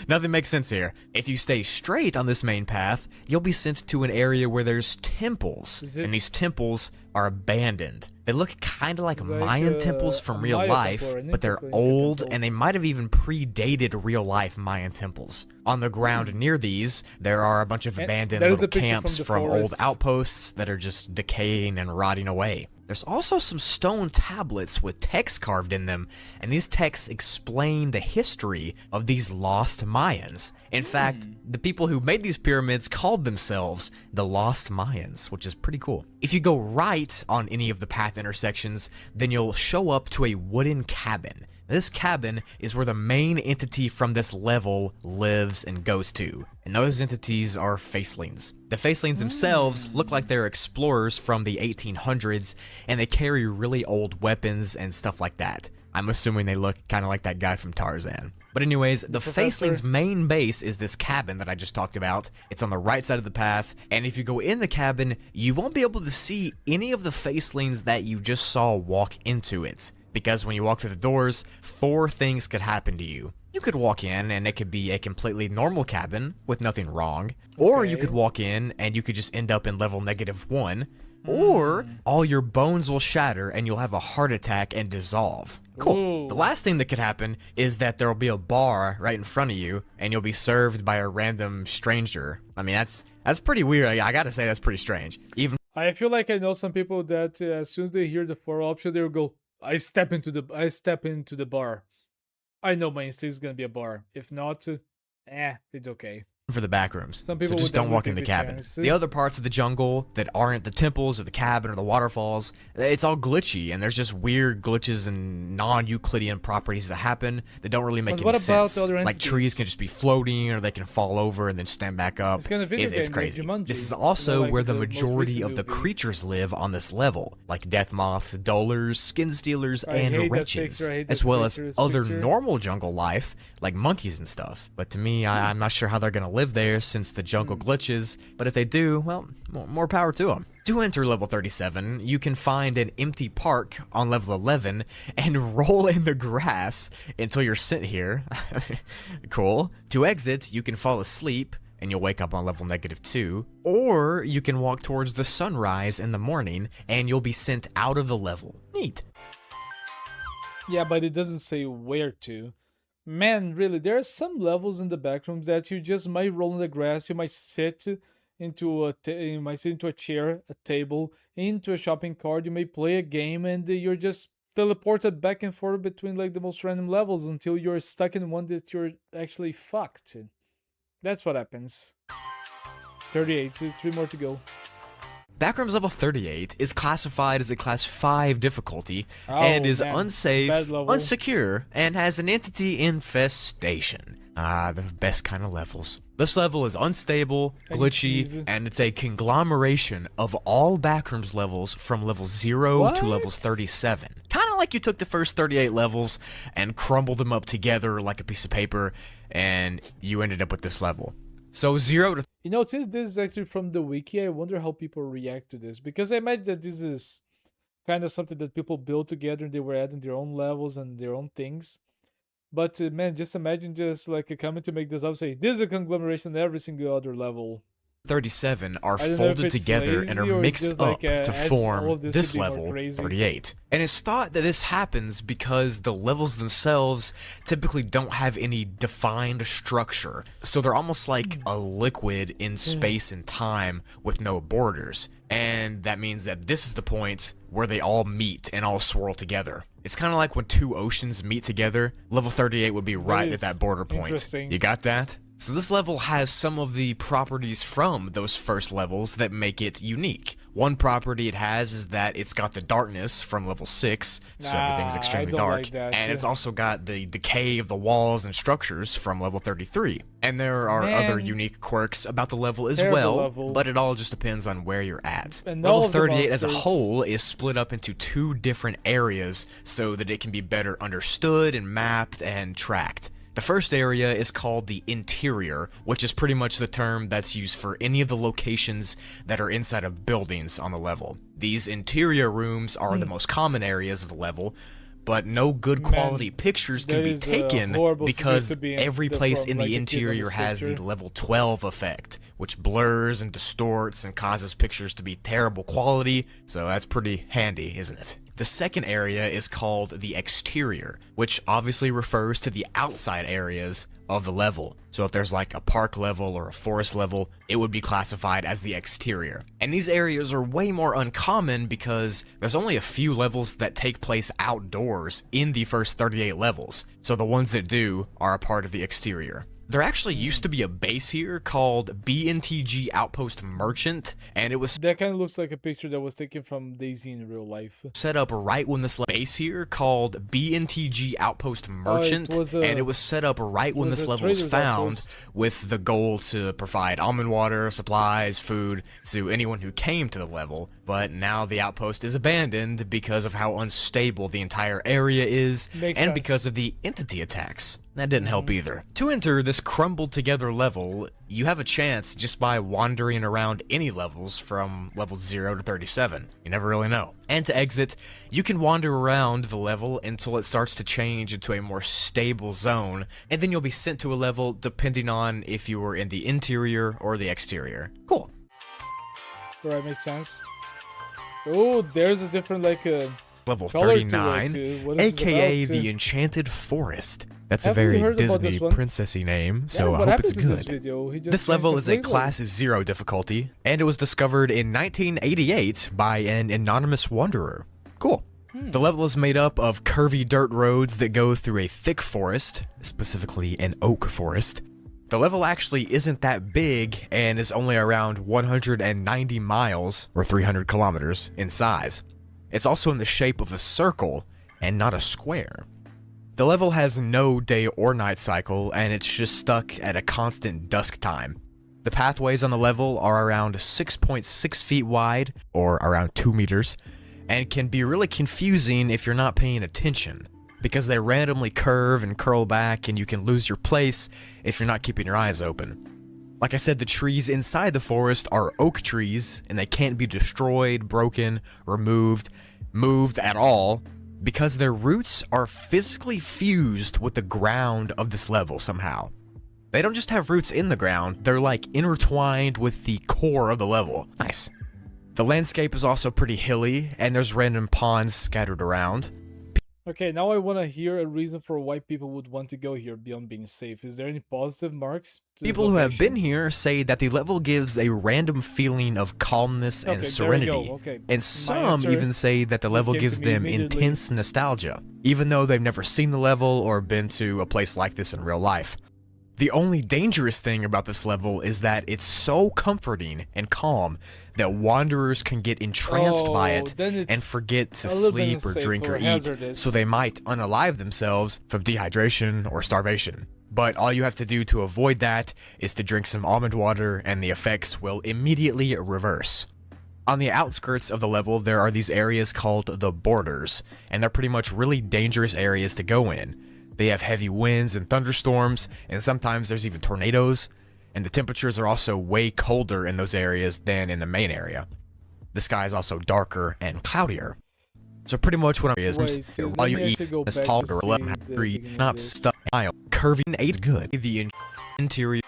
nothing makes sense here. If you stay straight on this main path, you'll be sent to an area where there's temples, and these temples are abandoned. They look kind of like It's like, Mayan temples from a real Maya life, temple or an but they're Inca old, temple. and they might have even predated real-life Mayan temples. On the ground near these, there are a bunch of And abandoned there is little a picture camps from the from old forest. outposts that are just decaying and rotting away. There's also some stone tablets with text carved in them, and these texts explain the history of these lost Mayans. In fact, the people who made these pyramids called themselves the Lost Mayans, which is pretty cool. If you go right on any of the path intersections, then you'll show up to a wooden cabin. This cabin is where the main entity from this level lives and goes to, and those entities are facelings. The facelings themselves look like they're explorers from the 1800s, and they carry really old weapons and stuff like that. I'm assuming they look kind of like that guy from Tarzan. But anyways, the Faceling's main base is this cabin that I just talked about. It's on the right side of the path, and if you go in the cabin, you won't be able to see any of the Facelings that you just saw walk into it. Because when you walk through the doors, 4 things could happen to you. You could walk in and it could be a completely normal cabin with nothing wrong, or you could walk in and you could just end up in level -1, or all your bones will shatter and you'll have a heart attack and dissolve. Cool. Ooh. The last thing that could happen is that there will be a bar right in front of you and you'll be served by a random stranger. I mean, that's pretty weird. I gotta say, that's pretty strange. Even I feel like I know some people that as soon as they hear the 4 option, they'll go, I step into the bar. I know my instinct is gonna be a bar. If not, it's okay. for the back rooms. Some people so just would don't never walk in take the a cabin. chance. The other parts of the jungle that aren't the temples or the cabin or the waterfalls, it's all glitchy, and there's just weird glitches and non-Euclidean properties that happen that don't really make But any what about sense. the other Like trees can just be floating, or they can fall over and then stand back up. It's kind of video It's game, crazy. like Jumanji. This is You know, also like where the the most majority recent of the movie. creatures live on this level, like death moths, dolers, skin stealers, I hate and that wretches, picture, I hate as that well as creatures other picture. normal jungle life, like monkeys and stuff. But to me, I'm not sure how they're gonna live there since the jungle glitches, but if they do, well, more power to them. To enter level 37, you can find an empty park on level 11 and roll in the grass until you're sent here. Cool. To exit, you can fall asleep and you'll wake up on level -2, or you can walk towards the sunrise in the morning and you'll be sent out of the level. Neat. Yeah, but it doesn't say where to. Man, really, there are some levels in the backrooms that you just might roll in the grass, you might sit into a chair, a table, into a shopping cart, you may play a game, and you're just teleported back and forth between like the most random levels until you're stuck in one that you're actually fucked. That's what happens. 38, 3 more to go. Backrooms level 38 is classified as a class 5 difficulty Oh, and is man. unsafe, Bad level. unsecure, and has an entity infestation. The best kind of levels. This level is unstable, glitchy, Entities. and it's a conglomeration of all backrooms levels from level 0 to What? levels 37. Kind of like you took the first 38 levels and crumbled them up together like a piece of paper, and you ended up with this level. So 0 to You know, since this is actually from the wiki, I wonder how people react to this. Because I imagine that this is kind of something that people built together and they were adding their own levels and their own things. But man, just imagine just like a comment to make this up, say, this is a conglomeration of every single other level. 37 are I don't know if folded it's together and lazy are or mixed just, up like, to adds all form of this to this be more level, crazy. 38. And it's thought that this happens because the levels themselves typically don't have any defined structure. So they're almost like a liquid in space and time with no borders. And that means that this is the point where they all meet and all swirl together. It's kind of like when 2 oceans meet together. Level 38 would be right at is that border point. interesting. You got that? So this level has some of the properties from those first levels that make it unique. One property it has is that it's got the darkness from level 6, so everything's Nah, I extremely don't dark. like that. And it's also got the decay of the walls and structures from level 33. And there are other Man. unique quirks about the level as Terrible well, level. but it all just depends on where you're at. And all Level of the 38 as a monsters- whole is split up into 2 different areas so that it can be better understood and mapped and tracked. The first area is called the interior, which is pretty much the term that's used for any of the locations that are inside of buildings on the level. These interior rooms are the most common areas of the level, but no good quality pictures can that be is, taken horrible because to be in every the place front, in like the a kid on interior this has the picture. level 12 effect, which blurs and distorts and causes pictures to be terrible quality, so that's pretty handy, isn't it? The second area is called the exterior, which obviously refers to the outside areas of the level. So if there's like a park level or a forest level, it would be classified as the exterior. And these areas are way more uncommon because there's only a few levels that take place outdoors in the first 38 levels. So the ones that do are a part of the exterior. There actually used to be a base here called BNTG Outpost Merchant, and it was That kind of looks like a picture that was taken from Daisy in real life. set up right when this base here called BNTG Outpost Merchant, was and it was set up right when was this a level was trader's found, outpost. with the goal to provide almond water, supplies, food to anyone who came to the level. But now the outpost is abandoned because of how unstable the entire area is, Makes and sense. because of the entity attacks. That didn't help either. To enter this crumbled together level, you have a chance just by wandering around any levels from level 0 to 37. You never really know. And to exit, you can wander around the level until it starts to change into a more stable zone, and then you'll be sent to a level depending on if you were in the interior or the exterior. Cool. Alright, makes sense. Oh, there's a different Level color to it, 39, too. What is this aka about, the too? Enchanted Forest. That's Haven't a we very heard about this Disney one? princessy name, so Yeah, I what hope it's happened to this good. video? He just This went level is a completely- class 0 difficulty, and it was discovered in 1988 by an anonymous wanderer. Cool. The level is made up of curvy dirt roads that go through a thick forest, specifically an oak forest. The level actually isn't that big and is only around 190 miles, or 300 kilometers, in size. It's also in the shape of a circle and not a square. The level has no day or night cycle, and it's just stuck at a constant dusk time. The pathways on the level are around 6.6 feet wide, or around 2 meters, and can be really confusing if you're not paying attention, because they randomly curve and curl back, and you can lose your place if you're not keeping your eyes open. Like I said, the trees inside the forest are oak trees, and they can't be destroyed, broken, removed, moved at all, because their roots are physically fused with the ground of this level somehow. They don't just have roots in the ground, they're like intertwined with the core of the level. Nice. The landscape is also pretty hilly, and there's random ponds scattered around. Okay, now I want to hear a reason for why people would want to go here beyond being safe. Is there any positive marks to this People who have location? been here say that the level gives a random feeling of calmness and Okay, there we serenity, go, okay. and My some answer even say that the just level came gives to me them immediately. intense nostalgia, even though they've never seen the level or been to a place like this in real life. The only dangerous thing about this level is that it's so comforting and calm that wanderers can get entranced by Oh, it then and it's forget to a little bit sleep or unsafe drink or or eat, hazardous. so they might unalive themselves from dehydration or starvation. But all you have to do to avoid that is to drink some almond water, and the effects will immediately reverse. On the outskirts of the level, there are these areas called the borders, and they're pretty much really dangerous areas to go in. They have heavy winds and thunderstorms, and sometimes there's even tornadoes, and the temperatures are also way colder in those areas than in the main area. The sky is also darker and cloudier. So pretty much what I'm Wait, so while let you me eat actually go is back tall to or see 11 the degree, beginning of not this. stuck mile. Curving 8 good. The interior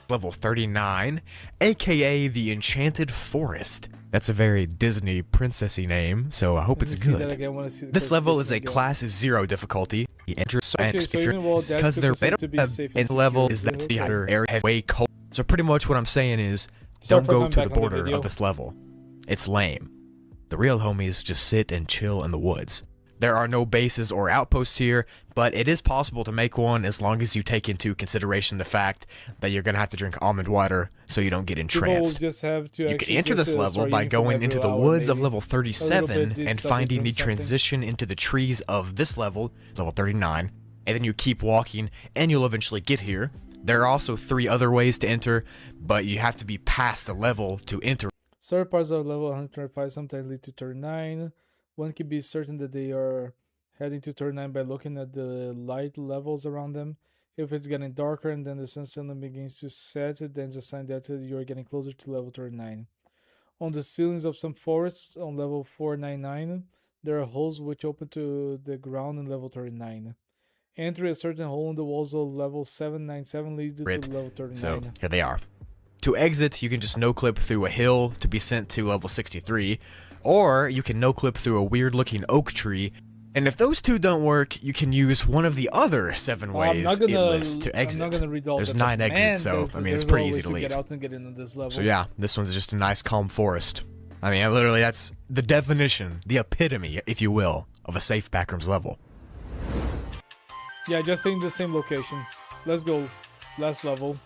level 39, aka the Enchanted Forest. That's a very Disney princessy name, so I hope Let it's me see that good. again. I wanna see the This level is a classification again. class 0 difficulty. The entrance Okay, so even though that's because they're they considered to don't be have safe and any level secure, is that okay. the other area way cold. So pretty much what I'm saying is, Sorry don't for go going to back the on the border video. of this level. It's lame. The real homies just sit and chill in the woods. There are no bases or outposts here, but it is possible to make one as long as you take into consideration the fact that you're going to have to drink almond water so you don't get People will entranced. just have to You can actually enter just, this level start by eating from going every into the hour, woods of maybe. level A little 37 bit, did and something, finding the drink something. transition into the trees of this level, level 39, and then you keep walking and you'll eventually get here. There are also 3 other ways to enter, but you have to be past the level to enter. Certain parts of level 125 sometimes lead to 39. One can be certain that they are heading to 39 by looking at the light levels around them. If it's getting darker and then the sun suddenly begins to set, then it's a sign that you are getting closer to level 39. On the ceilings of some forests on level 499, there are holes which open to the ground in level 39. Entering a certain hole in the walls of level 797 leads you It. to level 39. So here they are. To exit, you can just no-clip through a hill to be sent to level 63, or you can no-clip through a weird-looking oak tree. And if those 2 don't work, you can use one of the other 7 Well, I'm ways not it gonna, lists to exit. I'm not gonna read all There's that, 9 but exits, so there's- I mean it's there's pretty always easy to ways leave. get out and get into this level. So yeah, this one's just a nice calm forest. I mean, literally that's the definition, the epitome, if you will, of a safe backrooms level. Yeah, just in the same location. Let's go. Last level.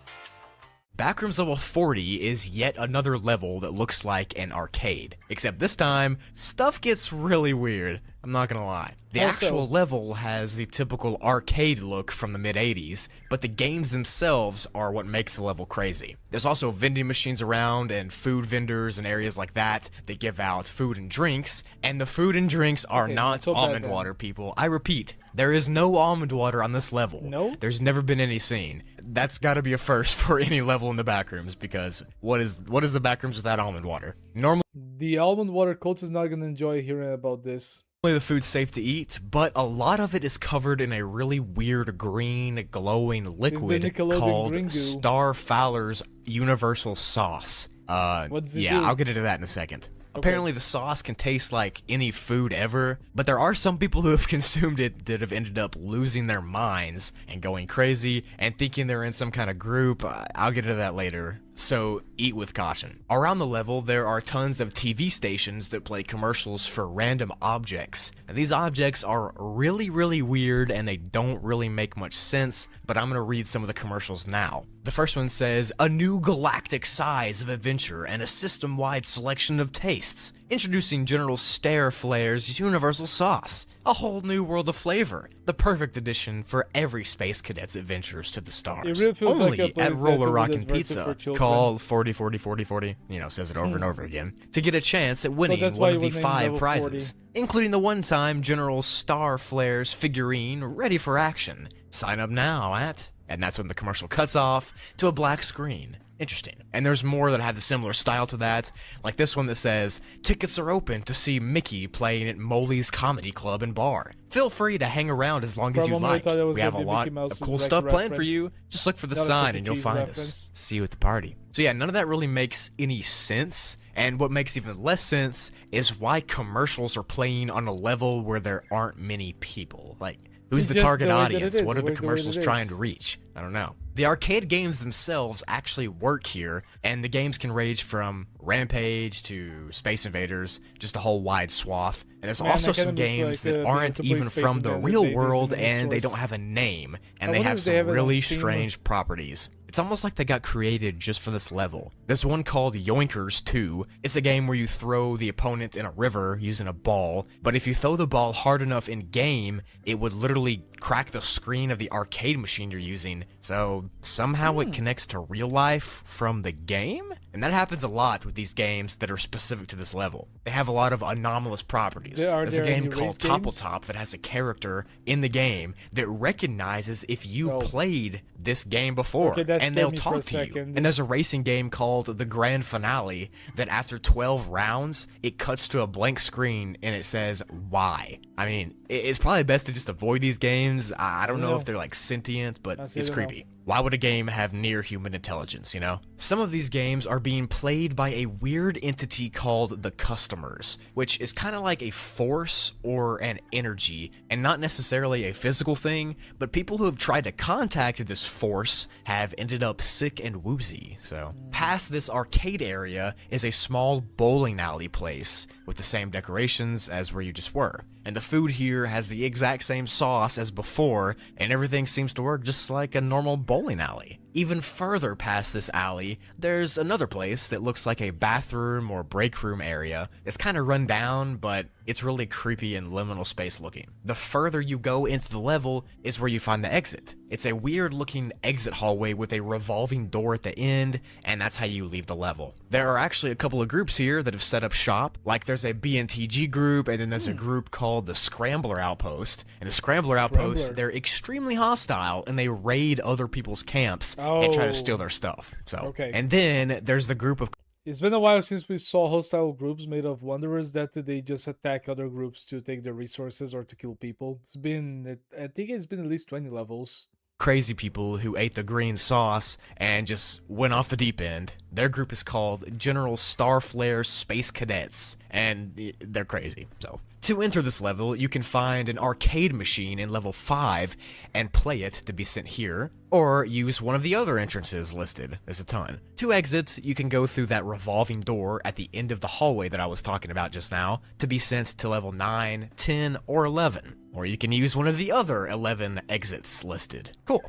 Backrooms level 40 is yet another level that looks like an arcade, except this time, stuff gets really weird, I'm not gonna lie. The How actual so? level has the typical arcade look from the mid-80s, but the games themselves are what make the level crazy. There's also vending machines around and food vendors and areas like that that give out food and drinks, and the food and drinks are Okay, not so bad almond then. water, people. I repeat, there is no almond water on this level. No? There's never been any seen. That's got to be a first for any level in the backrooms, because what is the backrooms without almond water? Normally The almond water cult is not gonna enjoy hearing about this. the food's safe to eat, but a lot of it is covered in a really weird green glowing liquid Nickelodeon called green goo. Star Fowler's Universal Sauce. What does it Yeah, do? I'll get into that in a second. Apparently the sauce can taste like any food ever, but there are some people who have consumed it that have ended up losing their minds and going crazy and thinking they're in some kind of group. I'll get into that later. So eat with caution. Around the level, there are tons of TV stations that play commercials for random objects. And these objects are really, really weird and they don't really make much sense, but I'm gonna read some of the commercials now. The first one says, a new galactic size of adventure and a system-wide selection of tastes. Introducing General Stare Flare's Universal Sauce. A whole new world of flavor. The perfect addition for every space cadet's adventures to the stars. It really feels like Only a place at that's Roller only Rockin' advertised Pizza. for children. Call 40 40 40 40. You know, says it over and over again. To get a chance at winning that's why one of it the was named 5 level prizes. 40. Including the one-time General Star Flare's figurine ready for action. Sign up now at... And that's when the commercial cuts off to a black screen. Interesting. And there's more that have a similar style to that, like this one that says, tickets are open to see Mickey playing at Molly's Comedy Club and Bar. Feel free to hang around as long as you For a moment, I like. thought it was We have a gonna be lot Mickey Mouse's of cool direct stuff planned for reference. you. Just look for the Not a sign Chuck E. and you'll Cheese find us. reference. See you at the party. So yeah, none of that really makes any sense. And what makes even less sense is why commercials are playing on a level where there aren't many people. Like, who's It's the just target the way that it audience? is, What are the the way that commercials it trying is. to reach? I don't know. The arcade games themselves actually work here, and the games can range from Rampage to Space Invaders, just a whole wide swath. And there's Man, also I some kinda miss, games like, that being aren't able to play even Space from the Invaders, real Invaders, world, and and they Source. don't have a name, and I they wonder have if some they have it on really Steam. strange properties. It's almost like they got created just for this level. There's one called Yoinkers 2. It's a game where you throw the opponent in a river using a ball, but if you throw the ball hard enough in game, it would literally crack the screen of the arcade machine you're using. So somehow it connects to real life from the game? And that happens a lot with these games that are specific to this level. They have a lot of anomalous properties. There's a there game any called race games? Toppletop that has a character in the game that recognizes if you Oh. played this game before, Okay, that and scared they'll me for talk a to you. second. And there's a racing game called The Grand Finale that after 12 rounds, it cuts to a blank screen and it says, why? I mean, it's probably best to just avoid these games. I don't know Yeah. if they're like sentient, but I it's don't know. creepy. Why would a game have near human intelligence, you know? Some of these games are being played by a weird entity called the customers, which is kind of like a force or an energy, and not necessarily a physical thing, but people who have tried to contact this force have ended up sick and woozy, so. Past this arcade area is a small bowling alley place with the same decorations as where you just were. And the food here has the exact same sauce as before, and everything seems to work just like a normal bowling alley. Even further past this alley, there's another place that looks like a bathroom or break room area. It's kind of run down, but it's really creepy and liminal space looking. The further you go into the level is where you find the exit. It's a weird looking exit hallway with a revolving door at the end, and that's how you leave the level. There are actually a couple of groups here that have set up shop, like there's a BNTG group, and then there's a group called the Scrambler Outpost. And the Scrambler Outpost, Scrambler. they're extremely hostile, and they raid other people's camps and try to steal their stuff. So, Okay. and then there's the group of It's been a while since we saw hostile groups made of wanderers that they just attack other groups to take their resources or to kill people. I think it's been at least 20 levels. crazy people who ate the green sauce and just went off the deep end. Their group is called General Starflare Space Cadets, and they're crazy. So, to enter this level, you can find an arcade machine in level 5 and play it to be sent here, or use one of the other entrances listed. There's a ton. To exit, you can go through that revolving door at the end of the hallway that I was talking about just now to be sent to level 9, 10, or 11. Or you can use one of the other 11 exits listed. Cool.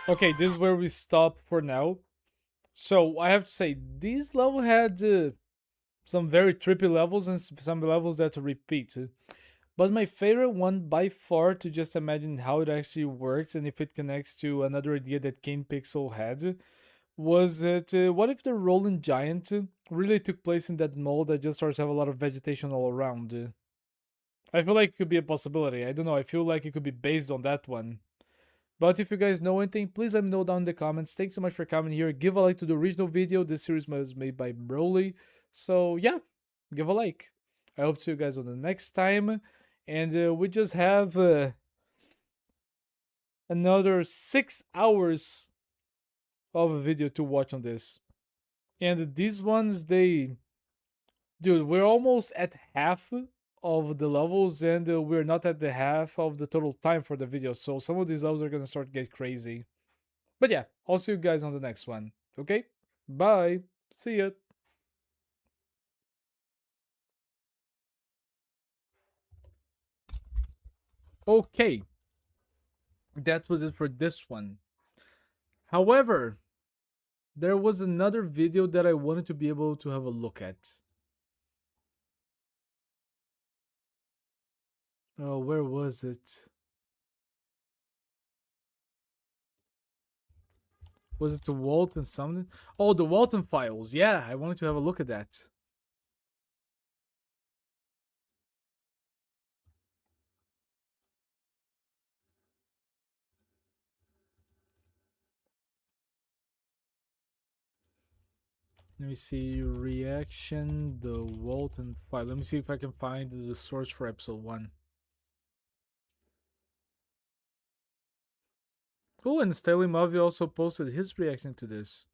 Okay, this is where we stop for now. So I have to say, this level had some very trippy levels and some levels that repeat. But my favorite one by far, to just imagine how it actually works and if it connects to another idea that Kane Pixel had, was that what if the rolling giant really took place in that mall that just starts to have a lot of vegetation all around? I feel like it could be a possibility. I don't know. I feel like it could be based on that one. But if you guys know anything, please let me know down in the comments. Thanks so much for coming here. Give a like to the original video. This series was made by Broly. So yeah, give a like. I hope to see you guys on the next time. And we just have another 6 hours of a video to watch on this. And these ones, they... Dude, we're almost at half of the levels and we're not at the half of the total time for the video. So some of these levels are going to start to get crazy. But yeah, I'll see you guys on the next one. Okay? Bye. See ya. Okay. That was it for this one. However, there was another video that I wanted to be able to have a look at. Oh, where was it? Was it the Walton something? Oh, the Walton files. Yeah, I wanted to have a look at that. Let me see, reaction, the Walton file. Let me see if I can find the source for episode 1. Oh, and Stanley Mavi also posted his reaction to this.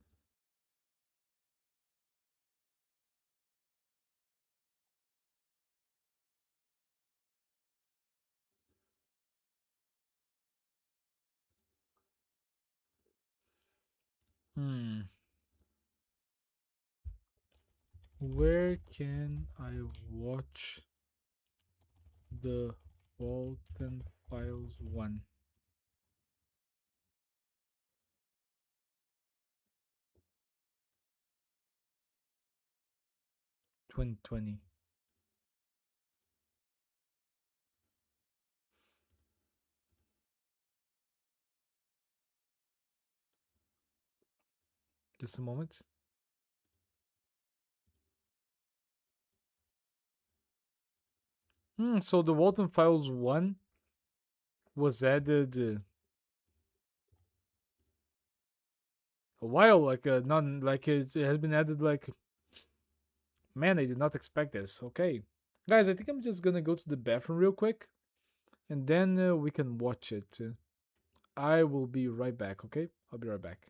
Where can I watch the Walton Files 1? 2020. Just a moment. So the Walton Files 1 was added a while, like not like it has been added like, man, I did not expect this. Okay. Guys, I think I'm just gonna go to the bathroom real quick and then we can watch it. I will be right back, okay? I'll be right back.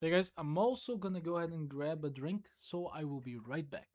Hey guys, I'm also gonna go ahead and grab a drink, so I will be right back.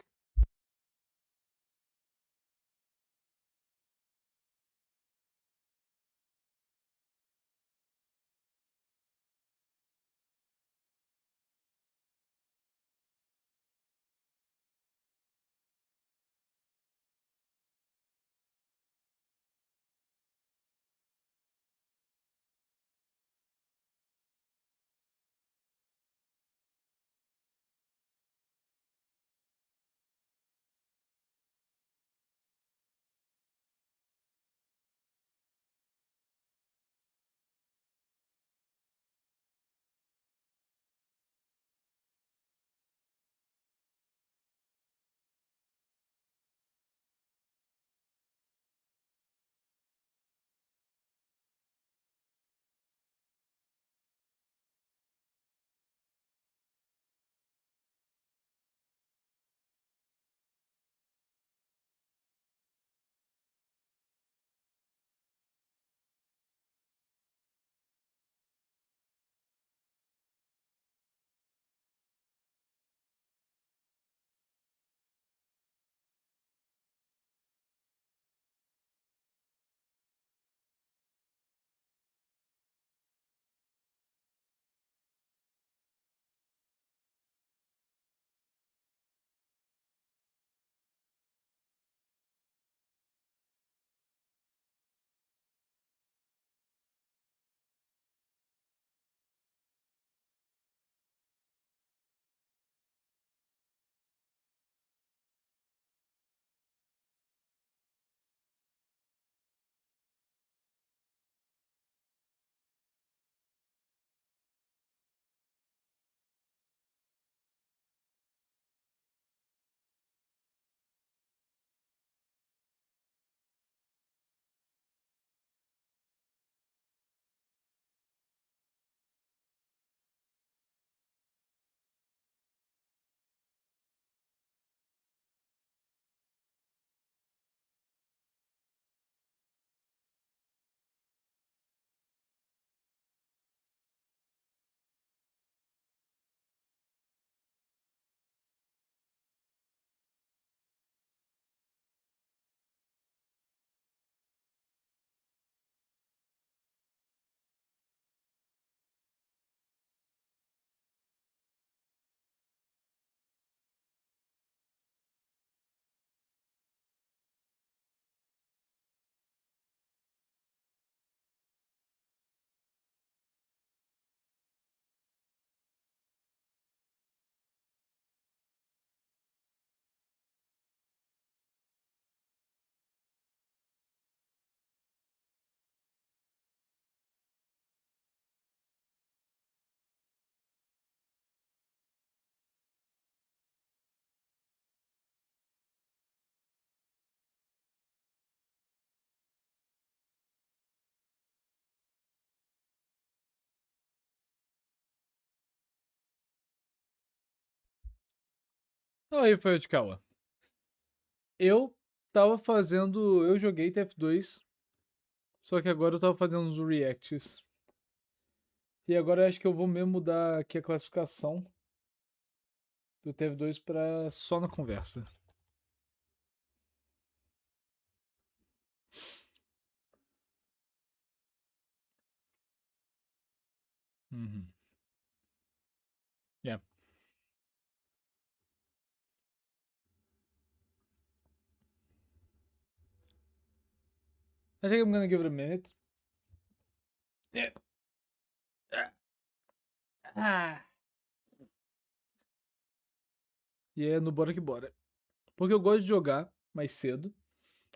Fala aí, Rafael de Cauã. Eu tava fazendo. Eu joguei TF2, só que agora eu tava fazendo uns reacts. E agora eu acho que eu vou mesmo mudar aqui a classificação do TF2 pra só na conversa. Uhum. Yeah. I think I'm gonna give it a minute. Yeah. Ah. E é no bora que bora. Porque eu gosto de jogar mais cedo,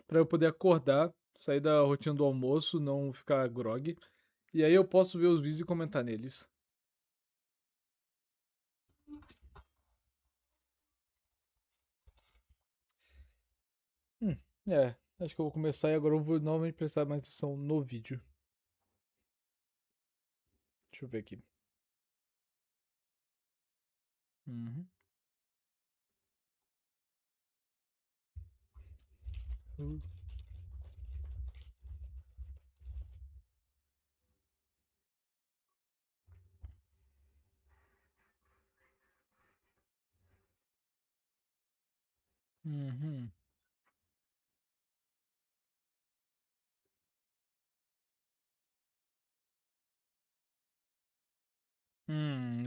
pra eu poder acordar, sair da rotina do almoço, não ficar grog. E aí eu posso ver os vídeos e comentar neles. É, acho que eu vou começar e agora eu vou novamente prestar mais atenção no vídeo. Deixa eu ver aqui. Uhum. Uh. Mm-hmm.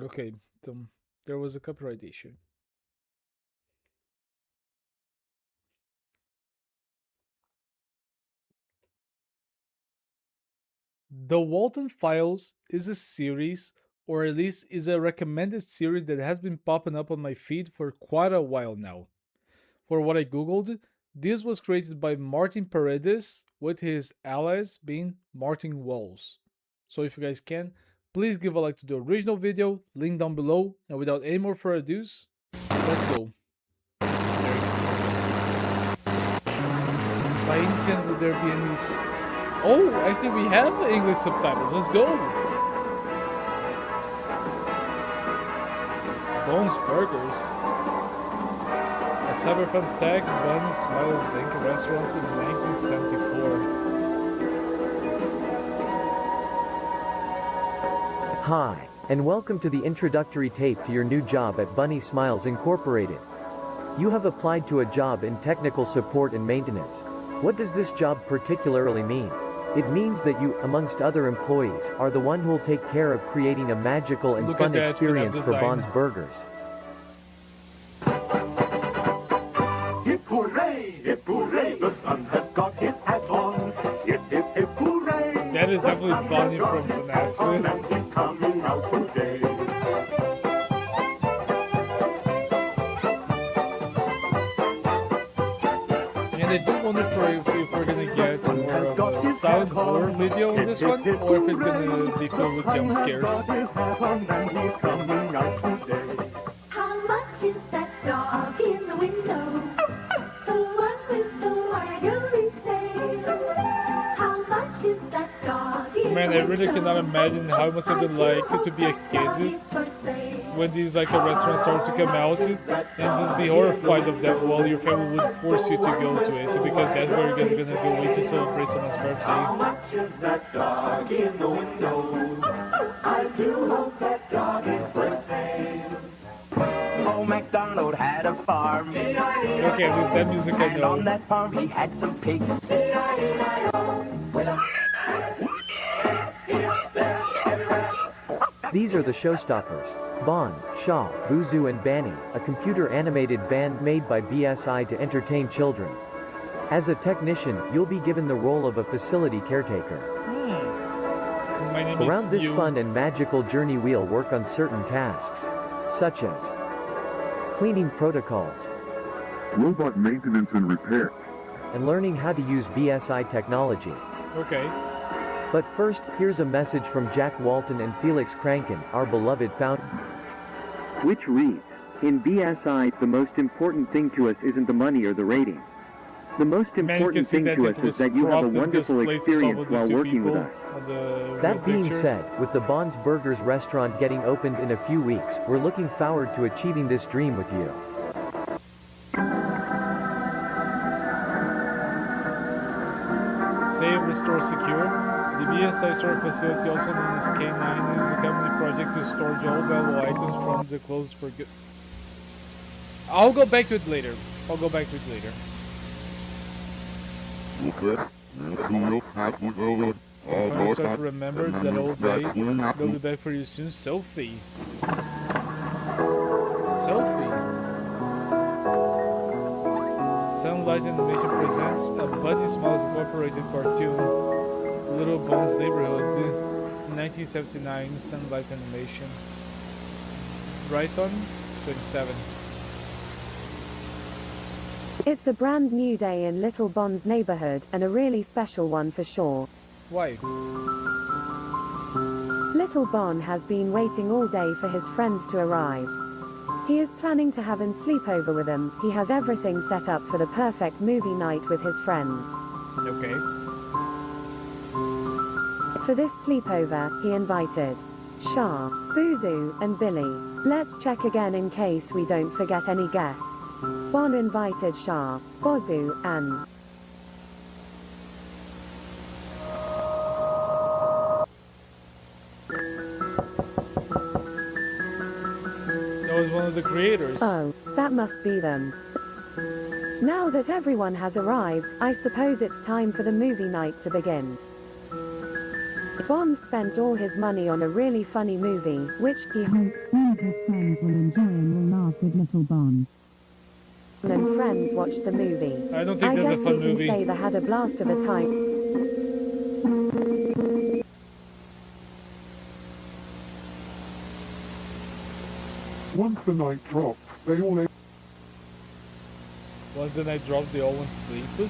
Okay. So there was a copyright issue. The Walton Files is a series, or at least is a recommended series that has been popping up on my feed for quite a while now. For what I googled, this was created by Martin Paredes with his allies being Martin Walls. So if you guys can, please give a like to the original video, link down below, and without any more further ado, let's go. There you go, let's go. By any chance would there be any... Oh, actually we have English subtitles, let's go! Bones Burgers. A cyberpunk tech Bunny Smiles Inc. restaurant in 1974. Hi, and welcome to the introductory tape to your new job at Bunny Smiles Incorporated. You have applied to a job in technical support and maintenance. What does this job particularly mean? It means that you, amongst other employees, are the one who will take care of creating a magical and Look fun at that experience for design. Bon's Burgers. Hip hooray, the sun has got his hat on. Hip, hip, hip, hooray. That is definitely Bonnie from FNAF. And he's coming out today. And I do wonder if we're gonna get more of a silent horror video in this one, or if it's gonna be filled with jump scares. His hat on and he's coming out today. How much is that dog in the window? The one with the wiry tail. How much is that dog in Man, I really cannot imagine how it must have been like to be a kid when these like a restaurants start to come out and just be horrified of that while your family would force you to go to it because that's where you guys are gonna go wait to celebrate someone's How birthday. much is that dog in the window? I do hope that dog is for sale. Old MacDonald had a farm. Okay, at least that music I And on know. that farm he had some pigs. These are the showstoppers. Bon, Shaw, Buzu and Banny, a computer-animated band made by BSI to entertain children. As a technician, you'll be given the role of a facility caretaker. My name Around is this you. fun and magical journey we'll work on certain tasks, such as cleaning protocols, Robot maintenance and repair. and learning how to use BSI technology. Okay. But first, here's a message from Jack Walton and Felix Kranken, our beloved founder. Which reads, in BSI, the most important thing to us isn't the money or the rating. The most Man, you can important see thing that to it us was is that you have a cropped and just wonderful placed on top experience of these while two working with people us. on the That real being picture. said, with the Bon's Burgers restaurant getting opened in a few weeks, we're looking forward to achieving this dream with you. Save, restore, secure. The BSI storage facility, also known as K9, is a company project to store all valuable items from the closed for good. I'll go back to it later. I'll go back to it later. If I start to remember that old day, we'll be back for you soon. Sophie. Sophie. Sunlight Animation presents a Bunny Smiles Incorporated cartoon, Little Bones Neighborhood, 1979, Sunlight Animation. Brighton, 27. It's a brand new day in Little Bon's neighborhood, and a really special one for sure. Why? Little Bon has been waiting all day for his friends to arrive. He is planning to have an sleepover with them. He has everything set up for the perfect movie night with his friends. Okay. For this sleepover, he invited Shah, Buzu, and Billy. Let's check again in case we don't forget any guests. Bon invited Shah, Bozu, and That was one of the creators. oh, that must be them. Now that everyone has arrived, I suppose it's time for the movie night to begin. Bond spent all his money on a really funny movie, which he hopes all of his friends will enjoy and will laugh with little Bond. And friends watched the movie. I don't think there's a guess fun we movie. can say they had a blast of a time. Once the night dropped, they all ate. Once the night dropped, they all went to sleep.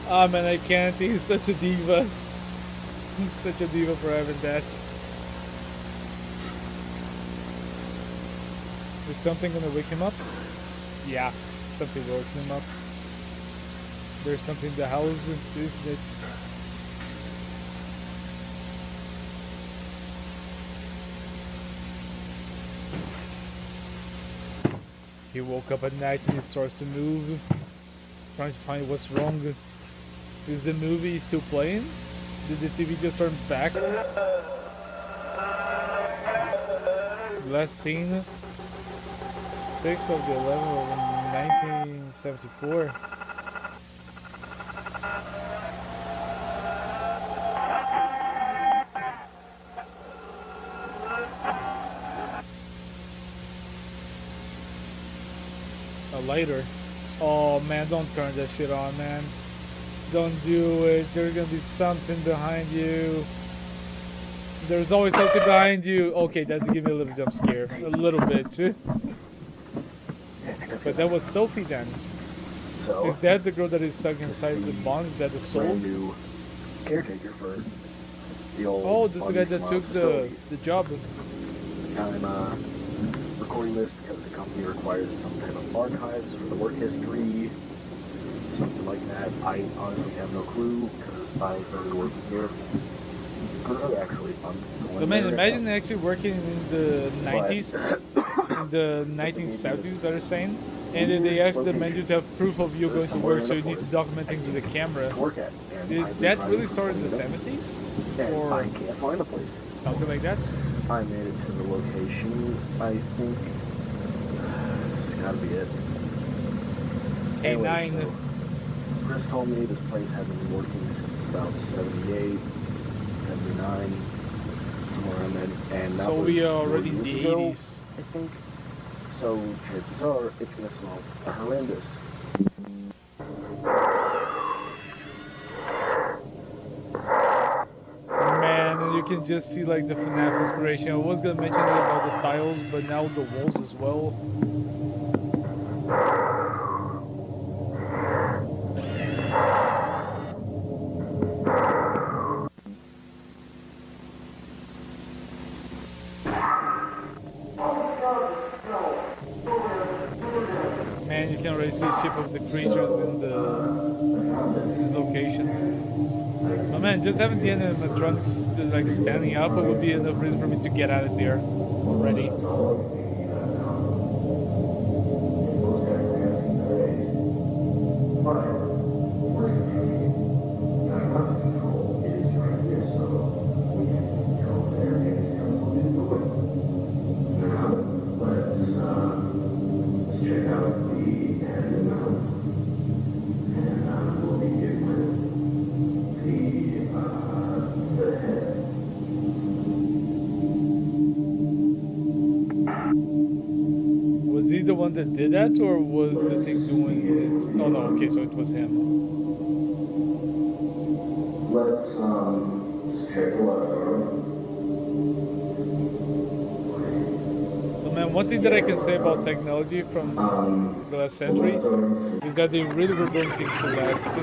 Ah man, I can't. He's such a diva. He's such a diva for having that. Is something gonna wake him up? Yeah, something will wake him up. There's something in the house, isn't it? He woke up at night and he starts to move. He's trying to find what's wrong. Is the movie still playing? Did the TV just turn back? Last scene, 6 of the 11 of 1974. A lighter. Oh man, don't turn that shit on, man. Don't do it. There's gonna be something behind you. There's always something behind you. Okay, that gave me a little jump scare. A little bit. But that was Sophie then. So, Is that the girl that is stuck inside the Bond? Is that the soul? brand new caretaker for the old. Oh, this is the guy that Smiles took facility. the job. I'm recording this because the company requires some type of archives for the work history, something like that. I honestly have no clue because I started working here. It's really actually fun. But man, imagine actually working in the 90s, in the 1970s, better saying, and then they actually demand you to have proof of you going to work, so you need to document things with a camera. Did that really start in the 70s? Or I can't find the place. something like that? I made it to the location. I think it's gotta be it. K9. So, Chris told me this place hasn't been working since about 78, 79, somewhere around then. And that So was we are 4 already in years the ago, 80s. I think. So chances are it's gonna smell horrendous. Man, and you can just see like the FNAF inspiration. I was gonna mention it about the tiles, but now the walls as well. Man, you can already see the shape of the creatures in this location. Oh man, just having the animatronics like standing up would be enough reason for me to get out of there already. Was he the one that did that, or was the thing doing it? Oh no, okay, so it was him. Let's check the weather. But man, one thing that I can say about technology from the last century is that they really were doing things to last.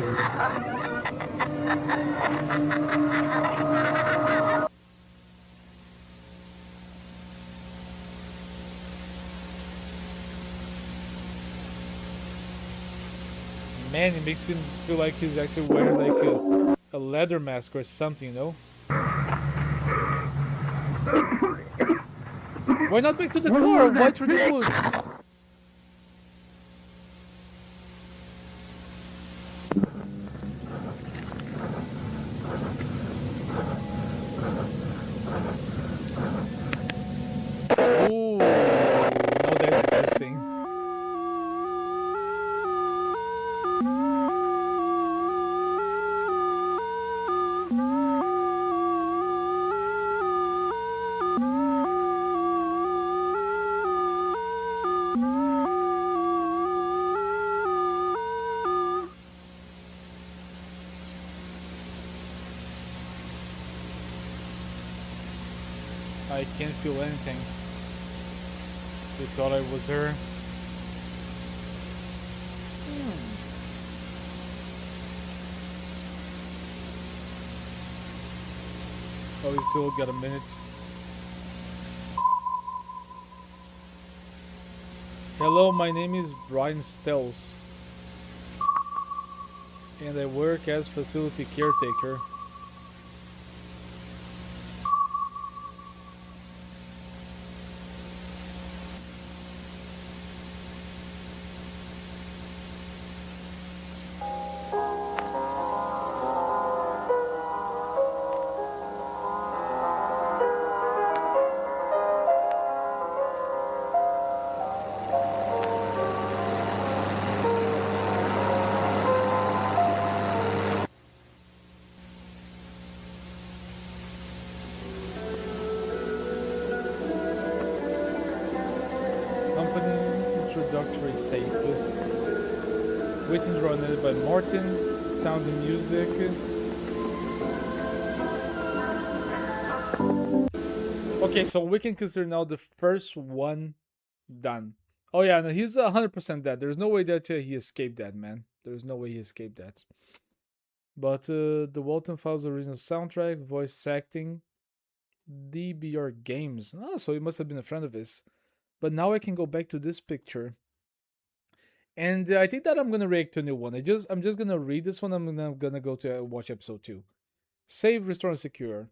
Man, it makes him feel like he's actually wearing like a leather mask or something, you know? Why not back to the car? Why through the woods? Ooh, now that's interesting. I can't feel anything. They thought I was her. Oh, we still got a minute. Hello, my name is Brian Stelz, and I work as facility caretaker. Introductory tape. Written and edited by Martin. Sound and music. Okay, so we can consider now the first one done. Oh yeah, no, he's 100% dead. There's no way that he escaped that, man. There's no way he escaped that. But the Walton Files original soundtrack, voice acting, DBR Games. Oh, so he must have been a friend of his. But now I can go back to this picture. And I think that I'm gonna react to a new one. I'm just gonna read this one. I'm gonna go to watch episode 2. Save, restore, and secure.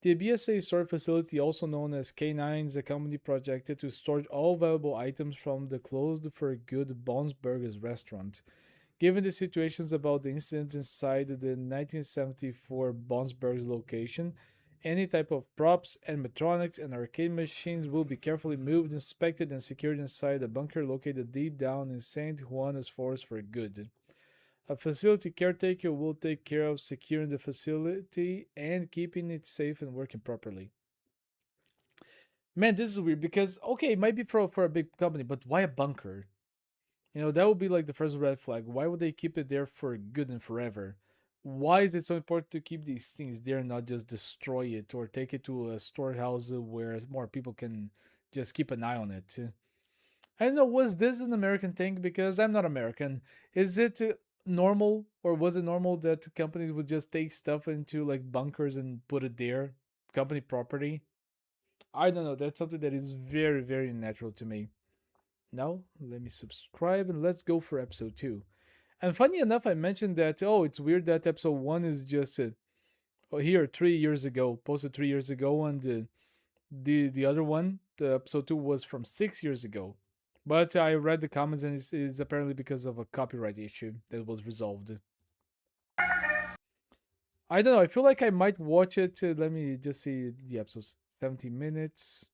The BSA storage facility, also known as K9, is a company projected to store all valuable items from the closed for good Bonsberger's restaurant. Given the situations about the incident inside the 1974 Bonsberger's location, any type of props, animatronics, and arcade machines will be carefully moved, inspected, and secured inside a bunker located deep down in St. Juana's forest for good. A facility caretaker will take care of securing the facility and keeping it safe and working properly. Man, this is weird because, okay, it might be for a big company, but why a bunker? You know, that would be like the first red flag. Why would they keep it there for good and forever? Why is it so important to keep these things there and not just destroy it or take it to a storehouse where more people can just keep an eye on it? I don't know, was this an American thing? Because I'm not American. Is it normal, or was it normal that companies would just take stuff into like bunkers and put it there? Company property? I don't know. That's something that is very, very natural to me. Now, let me subscribe and let's go for episode 2. And funny enough, I mentioned that, oh, it's weird that episode 1 is just here 3 years ago, posted 3 years ago, and the other one, the episode 2, was from 6 years ago. But I read the comments and it's apparently because of a copyright issue that was resolved. I don't know, I feel like I might watch it. Let me just see the episodes. 17 minutes.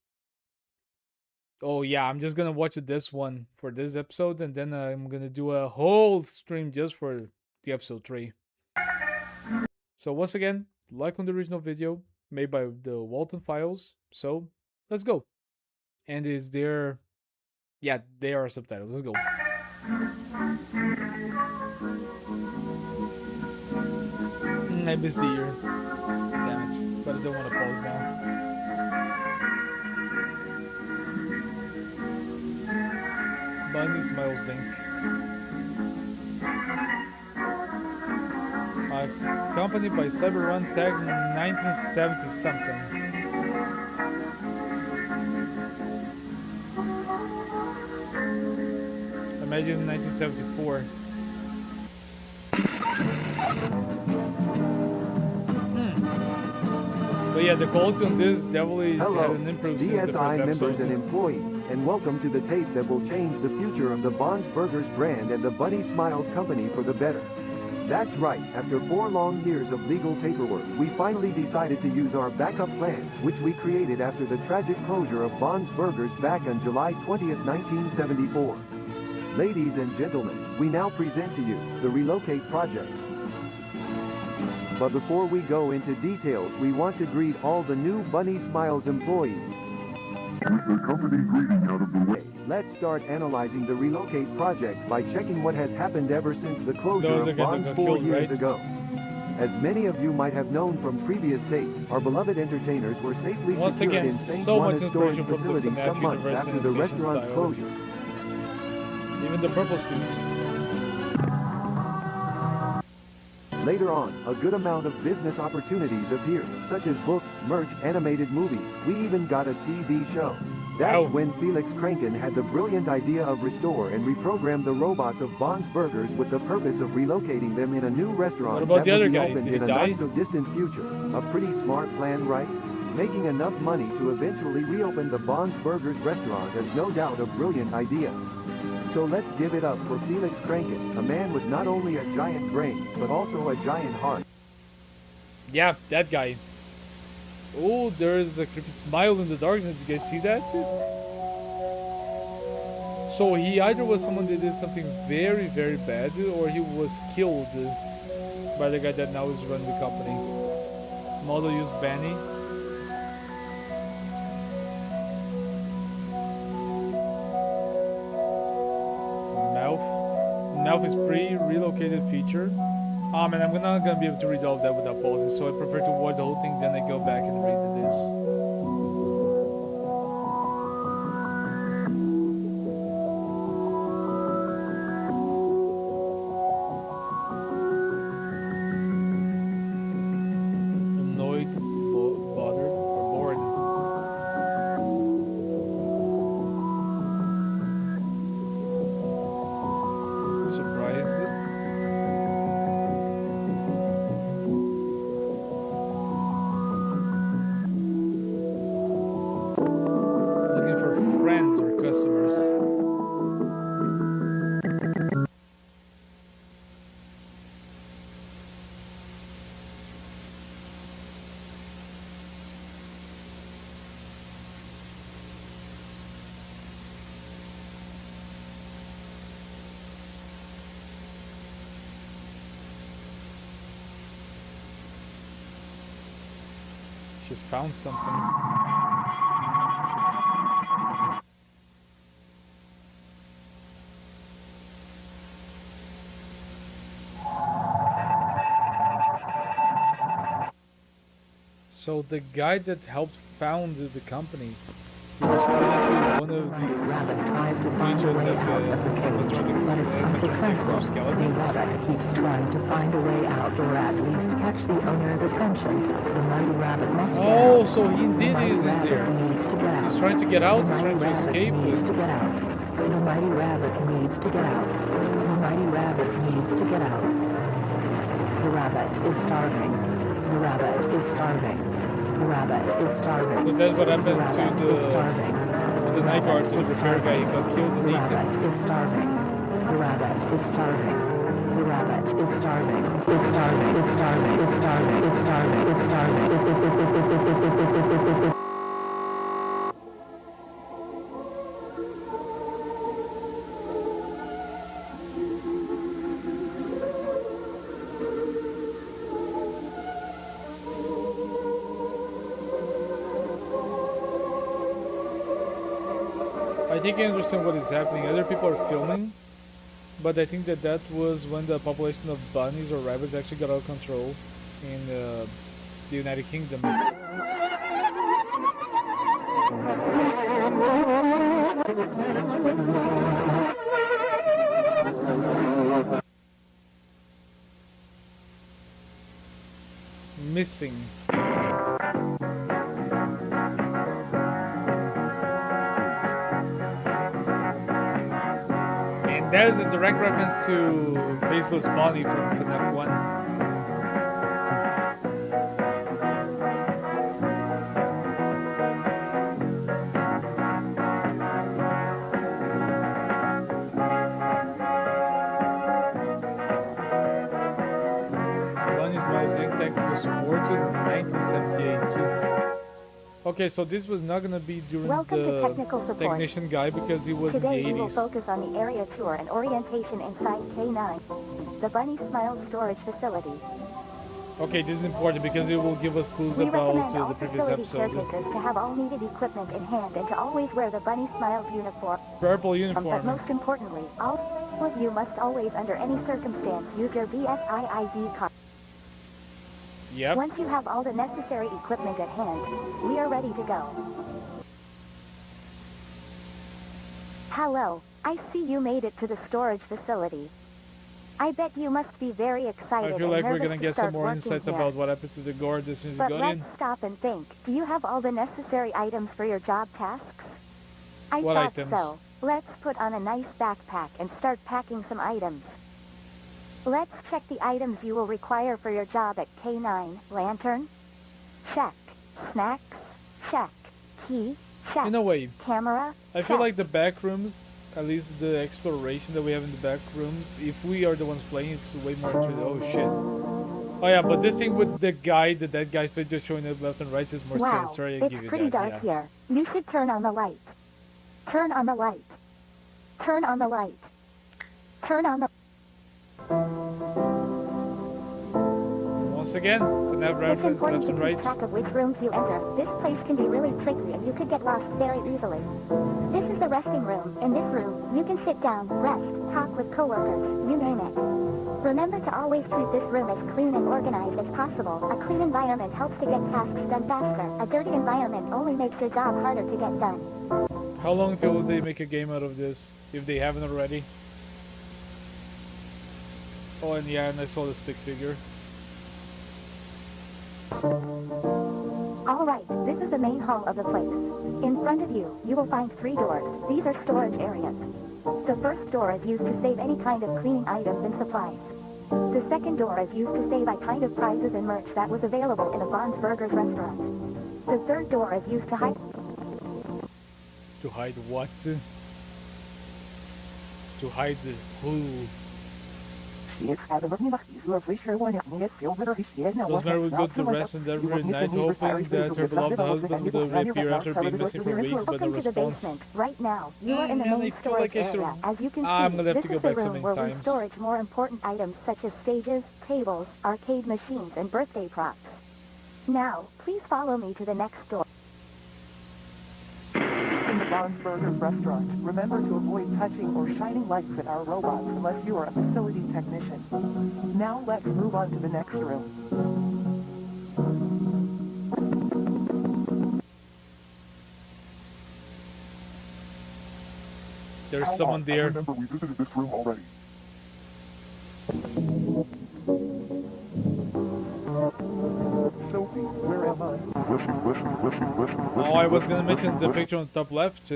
Oh yeah, I'm just gonna watch this one for this episode, and then I'm gonna do a whole stream just for the episode 3. So once again, like on the original video made by the Walton Files. So let's go. And is there? Yeah, there are subtitles. Let's go. I missed the ear. Damn it! But I don't want to pause now. Bunny Smiles Inc. Accompanied by Cyberrun tag 1970 something. Imagine 1974. But yeah, the quality on this definitely had an improvement since the first DSI episode. members and employees, and welcome to the tape that will change the future of the Bonsberger's brand and the Bunny Smiles Company for the better. That's right, after 4 long years of legal paperwork, we finally decided to use our backup plan, which we created after the tragic closure of Bond's Burgers back on July 20th, 1974. Ladies and gentlemen, we now present to you the Relocate Project. But before we go into details, we want to greet all the new Bunny Smiles employees. With the company greeting out of the way. Let's start analyzing the Relocate Project by checking what has happened ever since the closure Those of are gonna Bonds get 4 killed, years right? ago. As many of you might have known from previous tapes, our beloved entertainers were safely Once secured again, in St. so much Juana's storage inspiration from the facility FNAF some months universe after the animation restaurant's style. closure. Even the purple suits. Later on, a good amount of business opportunities appeared, such as books, merch, animated movies. We even got a TV show. That's Wow. when Felix Kranken had the brilliant idea of restore and reprogram the robots of Bond's Burgers with the purpose of relocating them in a new restaurant What about that the would other be guy? opened Did in he a die? not-so-distant future. A pretty smart plan, right? Making enough money to eventually reopen the Bond's Burgers restaurant is no doubt a brilliant idea. So let's give it up for Felix Kranken, a man with not only a giant brain, but also a giant heart. Yeah, that guy. Oh, there is a creepy smile in the darkness. Did you guys see that? So he either was someone that did something very, very bad, or he was killed by the guy that now is running the company. Model used Benny. Mouth is pre-relocated feature. Ah man, I'm not gonna be able to read all of that without pausing, so I prefer to watch the whole thing, then I go back and read this. Annoyed, bothered, or bored. Surprised. Looking for friends or customers. She found something. So the guy that helped found the company, he was put into one of these Rabbit tries to find a way out of the cage, but it's unsuccessful. The skeletons. rabbit keeps trying to find a way out, or at least catch the owner's attention. The mighty rabbit must get Oh, out. so he indeed The is mighty in rabbit there. needs to get out. He's trying to get out, The he's trying to mighty escape. rabbit needs to get out. The mighty rabbit needs to get out. The mighty rabbit needs to get out. The rabbit is starving. The rabbit is starving. The rabbit is starving. So that's what happened The rabbit is starving. to the night guard, to the repair guy. He got killed and The eaten. rabbit is starving. The rabbit is starving. The rabbit is starving. Is starving. Is starving. Is starving. Is starving. Is starving. Is. I think I understand what is happening. Other people are filming, but I think that was when the population of bunnies or rabbits actually got out of control in the United Kingdom. Missing. And that is a direct reference to Faceless Bonnie from FNAF 1. support in 1978. Okay, so this was not gonna be during Welcome to the technical support. technician guy because he was Today in we the will 80s. focus on the area tour and orientation inside K9, the Bunny Smile storage facility. Okay, this is important because it will give us clues We about recommend all the previous facility episode. caretakers to have all needed equipment in hand and to always wear the Bunny Smiles uniform. Purple But uniform. most importantly, all of you must always, under any circumstance, use your BSI ID card. Yep. Once you have all the necessary equipment at hand, we are ready to go. Hello, I see you made it to the storage facility. I bet you must be very excited I feel like and we're nervous gonna to get some start more working insight here. about what happened to the guard as soon as he But got let's in. stop and think. Do you have all the necessary items for your job tasks? I What thought items? so. Let's put on a nice backpack and start packing some items. Let's check the items you will require for your job at K9. Lantern? Check. Snacks? Check. Key? Check. In a way, Camera? I feel Check. like the back rooms, at least the exploration that we have in the back rooms, if we are the ones playing, it's way more interesting. Oh shit. Oh yeah, but this thing with the guy, the dead guy's face just showing up left and right is more Wow, sinister. I it's give you pretty that, dark yeah. here. You should turn on the light. Turn on the light. Turn on the light. Turn on the... Once again, can have It's reference important left and to right. keep track of which rooms you enter. This place can be really tricky and you could get lost very easily. This is the resting room. In this room, you can sit down, rest, talk with coworkers, you name it. Remember to always keep this room as clean and organized as possible. A clean environment helps to get tasks done faster. A dirty environment only makes your job harder to get done. How long till they make a game out of this, if they haven't already? Oh, and yeah, and I saw the stick figure. Alright, this is the main hall of the place. In front of you, you will find 3 doors. These are storage areas. The first door is used to save any kind of cleaning items and supplies. The second door is used to save a kind of prizes and merch that was available in a Bon's Burgers restaurant. The third door is used to hide... To hide what? To hide who? Rosemary would go to rest and every night hoping that her beloved husband would reappear after being missing for weeks, but no Welcome to the response. basement. Right now, you are in the Man, I main feel like storage I should- area. As you can I'm see, gonna have this to go is the back so room many where we times. storage more important items such as stages, tables, arcade machines, and birthday props. Now, please follow me to the next door. In the Bon's Burgers restaurant, remember to avoid touching or shining lights at our robots unless you are a facility technician. Now let's move on to the next room. There's someone I there. remember we visited this room already. Sophie, where am I? Oh, I was gonna mention the picture on the top left.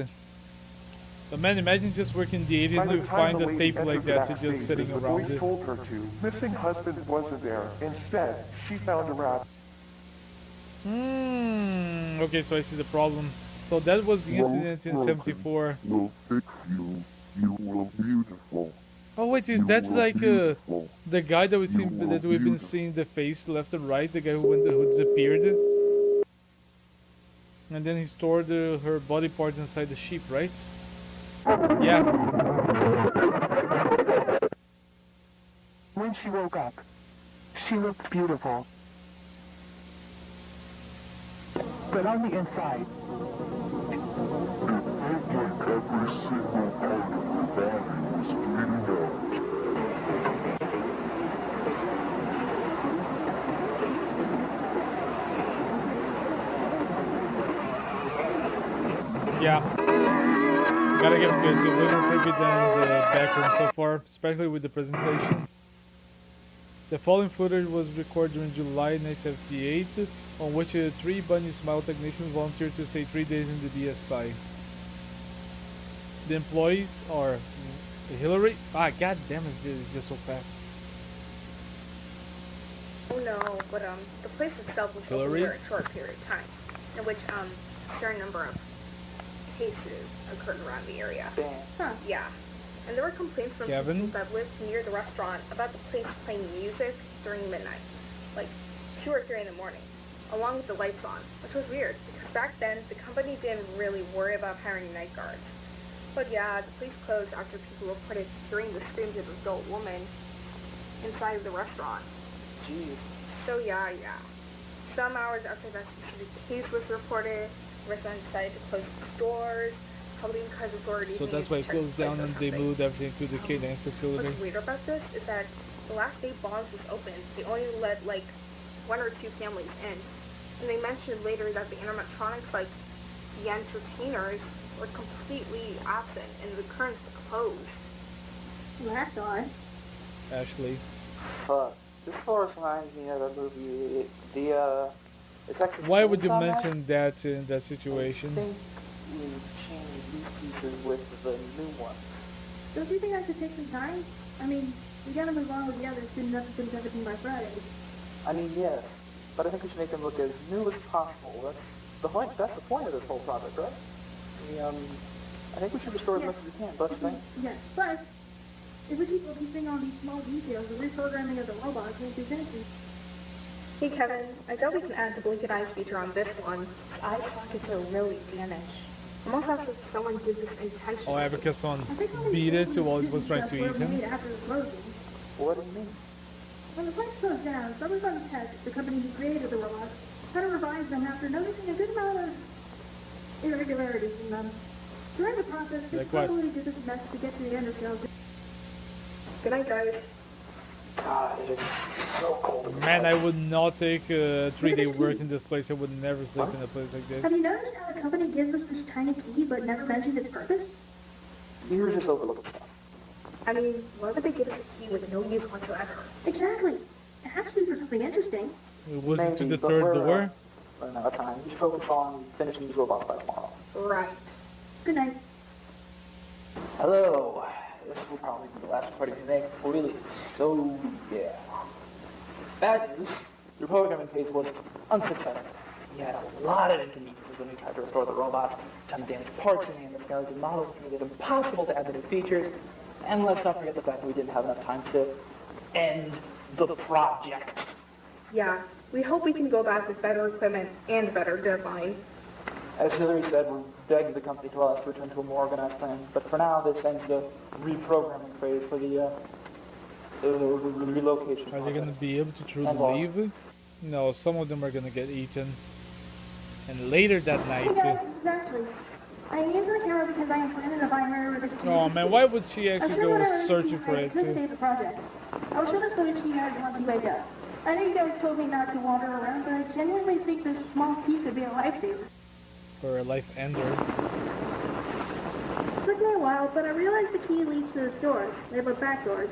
But man, imagine just working in the 80s and you find a tape like that just sitting around The it. voice told her to. Missing husband wasn't there. Instead, she found a rabbit. Okay, so I see the problem. So that was the incident in 74. Will fix you. You will beautiful. Oh wait, is that like the guy that we've been seeing the face left and right, the guy who disappeared, and then he stored her body parts inside the sheep, right? Yeah. When she woke up, she looked beautiful. But on the inside, Every single part of her body was bleeding out. Yeah. Gotta give it good. It's a way more creepy than the background so far, especially with the presentation. The following footage was recorded in July 1978, on which 3 Bunny Smile technicians volunteered to stay 3 days in the BSI. The employees are Hillary. Ah, god damn it, it's just so fast. Oh no, but the place itself was open for a short period of time, in which a certain number of cases occurred around the area. Huh. Yeah. And there were complaints from people that lived near the restaurant about the place playing music during midnight. Like 2 or 3 in the morning, along with the lights on, which was weird, because back then, the company didn't really worry about hiring night guards. But yeah, the place closed after people reported hearing the screams of an adult woman inside of the restaurant. Jeez. So yeah. Some hours after that specific case was reported, residents decided to close the stores, probably because authorities So that's needed why to it check closed the down place and or they something. moved everything to the K-9 facility. What's weird about this is that the last day Bonds was open, they only let like 1 or 2 families in. And they mentioned later that the animatronics, like the entertainers, were completely absent and the curtains were closed. Well, that's odd. Ashley. This force reminds me of a movie. It's actually. Why would you on that? mention that in that situation? I think we changed these pieces with the new one. Don't you think that could take some time? I mean, we gotta move on with the others, soon enough to finish everything by Friday. I mean, yes, but I think we should make them look as new as possible. That's the point. That's the point of this whole project, right? I think we should restore as much as we can. Don't you think? Yes, but if we keep focusing on these small details, the reprogramming of the robots won't be finished. Hey Kevin, I bet we can add the blinking eyes feature on this one. Eye sockets are really damaged. Almost as if someone did this intentionally. Oh, Abacus beat it while it was trying to eat him. What do you mean? When the place closed down, someone on the tech, the company who created the robots, had to revise them after noticing a good amount of irregularities in them. During the process, they Like what? probably did this mess to get to the end of sales. Good night, guys. God, it is so cold. Man, I would not take a 3-day work in this place. I would never sleep in a place like Have this. you noticed how the company gives us this tiny key but never mentioned its purpose? You're just overlooking stuff. I mean, why would they give us a key with no use whatsoever? Exactly. It has to be for something interesting. Was it to Maybe, the but 3rd door? Running out of time. We should focus on finishing these robots by tomorrow. Right. Good night. Hello. This will probably be the last party we make before we leave. So, yeah. Bad news. Your programming phase was unsuccessful. We had a lot of inconveniences when we tried to restore the robots. Tons of damaged parts and the skeleton models made it impossible to add the new features. And let's not forget the fact that we didn't have enough time to end the project. Yeah, we hope we can go back with better equipment and a better deadline. As Hillary said, we're begging the company to allow us to return to a more organized plan. But for now, this ends the reprogramming phase for the relocation. Are they going to be able to truly leave? No, some of them are going to get eaten. And later that night... Hey guys, this is Ashley. I am using the camera because I am planning to buy her this key. Oh man, why would she actually go searching for it? Could save the project. I'll show this footage to you guys once you wake up. I know you guys told me not to wander around, but I genuinely think this small key could be a lifesaver. For a life ender. It took me a while, but I realized the key leads to this door. They have back doors.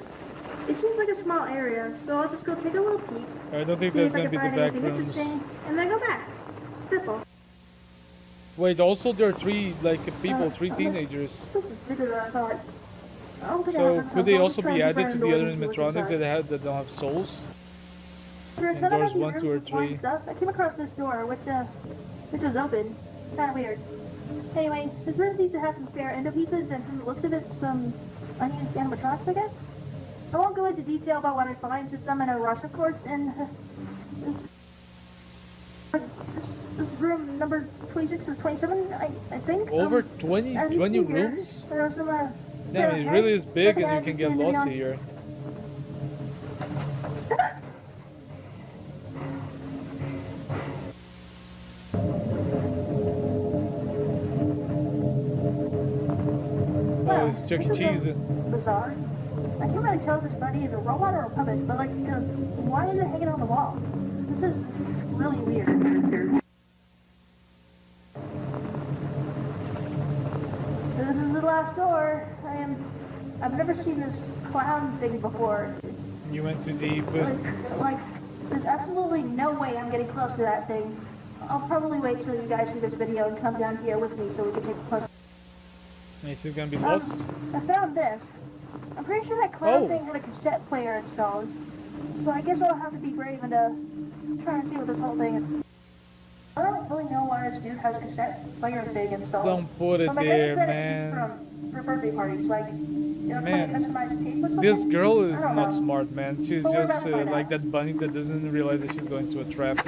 It seems like a small area, so I'll just go take a little peek. I don't think see there's if I going to be can the find back anything rooms. interesting, and then go back. Simple. Wait, also there are 3 people, 3 teenagers. This is bigger than I thought. I don't think I So have could they enough. also be added to the other I'll just try and animatronics that don't have souls? There are a And ton of doors empty 1, 2, or rooms with fine 3. stuff. I came across this door, which was open. Kind of weird. Anyway, this room seems to have some spare endo pieces, and from the looks of it, some unused animatronics, I guess. I won't go into detail about what I find, since I'm in a rush, of course, and this room number 26 or 27, I think. Over 20 rooms? There are some, Yeah, it really is big and you can get lost here. Oh, it's Chuck E. Cheese. Bizarre. I can't really tell if this buddy is a robot or a puppet, but like, why is it hanging on the wall? This is really weird. This is the last door. I've never seen this clown thing before. You went too deep. Like, there's absolutely no way I'm getting close to that thing. I'll probably wait till you guys see this video and come down here with me so we can take a close. And she's gonna be lost. I found this. I'm pretty sure that clown thing had a cassette player installed. So I guess I'll have to be brave and try and see what this whole thing is. I don't really know why this dude has cassette player thing installed. Don't put it But I guess there, that man. it's used for birthday parties. Like, Man, this girl is not smart, man. She's just like that bunny that doesn't realize that she's going to a trap.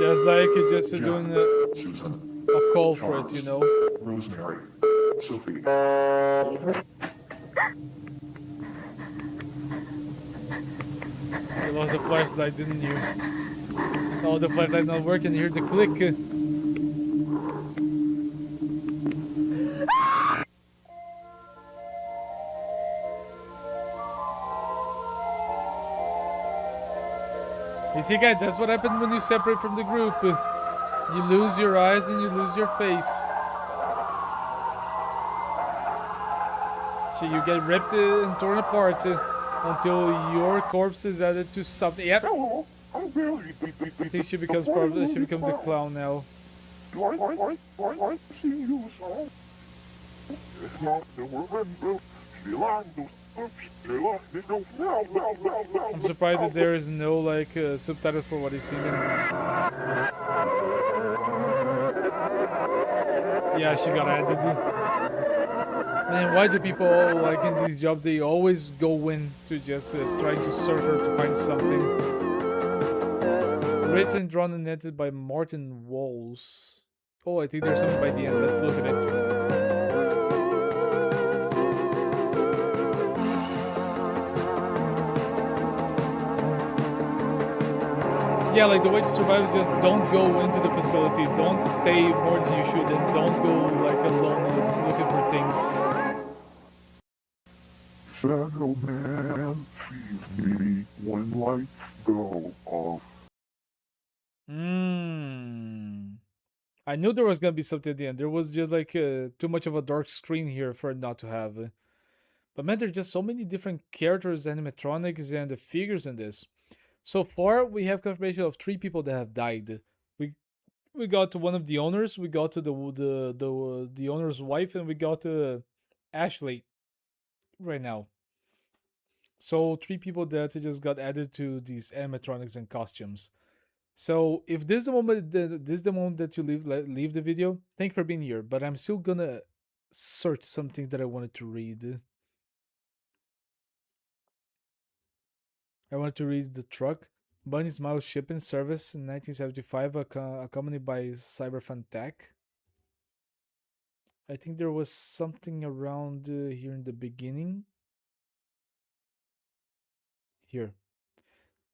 Just like just doing a call for it, you know. Rosemary, Sophie. You lost the flashlight, didn't you? Oh, the flashlight not working. Hear the click. You see, guys, that's what happens when you separate from the group. You lose your eyes and you lose your face. So you get ripped and torn apart until your corpse is added to something. Yep. I think she becomes the clown now. I'm surprised that there is no like subtitles for what he's singing. Yeah, she got added. Man, why do people like in this job? They always go in to just try to search or to find something. Written, drawn, and edited by Martin Walls. Oh, I think there's something by the end. Let's look at it. Yeah, like the way to survive is just don't go into the facility, don't stay more than you should, and don't go like alone looking for things. Shadow Man sees me when lights go off. I knew there was gonna be something at the end. There was just like too much of a dark screen here for it not to have. But man, there's just so many different characters, animatronics, and the figures in this. So far, we have confirmation of 3 people that have died. We got to one of the owners, we got to the owner's wife, and we got to Ashley right now. So 3 people that just got added to these animatronics and costumes. So if this is the moment that you leave the video, thank you for being here. But I'm still gonna search something that I wanted to read. I wanted to read the truck. Bunny Smile shipping service in 1975, accompanied by Cyberfun Tech. I think there was something around here in the beginning. Here.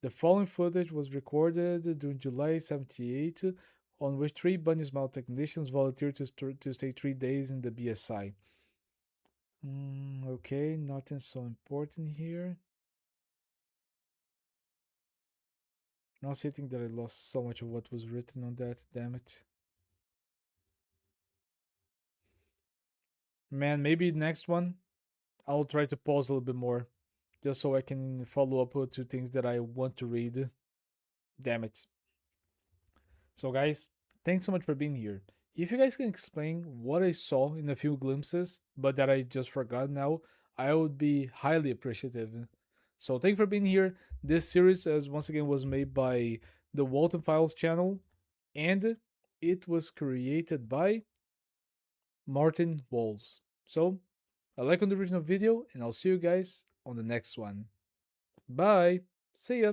The following footage was recorded during July 78, on which 3 Bunny Smile technicians volunteered to stay 3 days in the BSI. Okay, nothing so important here. Now I think that I lost so much of what was written on that, damn it. Man, maybe next one I'll try to pause a little bit more, just so I can follow up to things that I want to read. Damn it. So guys, thanks so much for being here. If you guys can explain what I saw in a few glimpses, but that I just forgot now, I would be highly appreciative. So thanks for being here. This series, as once again, was made by the Walton Files channel, and it was created by Martin Walls. So, I like on the original video, and I'll see you guys on the next one. Bye. See ya.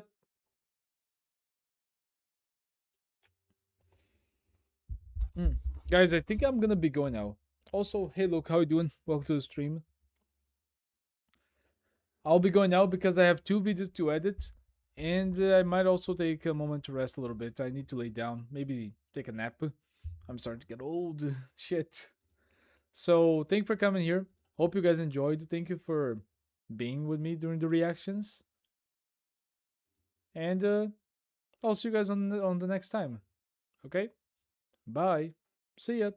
Guys, I think I'm gonna be going now. Also, hey Luke, how you doing? Welcome to the stream. I'll be going out because I have 2 videos to edit, and I might also take a moment to rest a little bit. I need to lay down, maybe take a nap. I'm starting to get old. Shit. So, thank you for coming here. Hope you guys enjoyed. Thank you for being with me during the reactions. And I'll see you guys on the next time. Okay? Bye. See ya.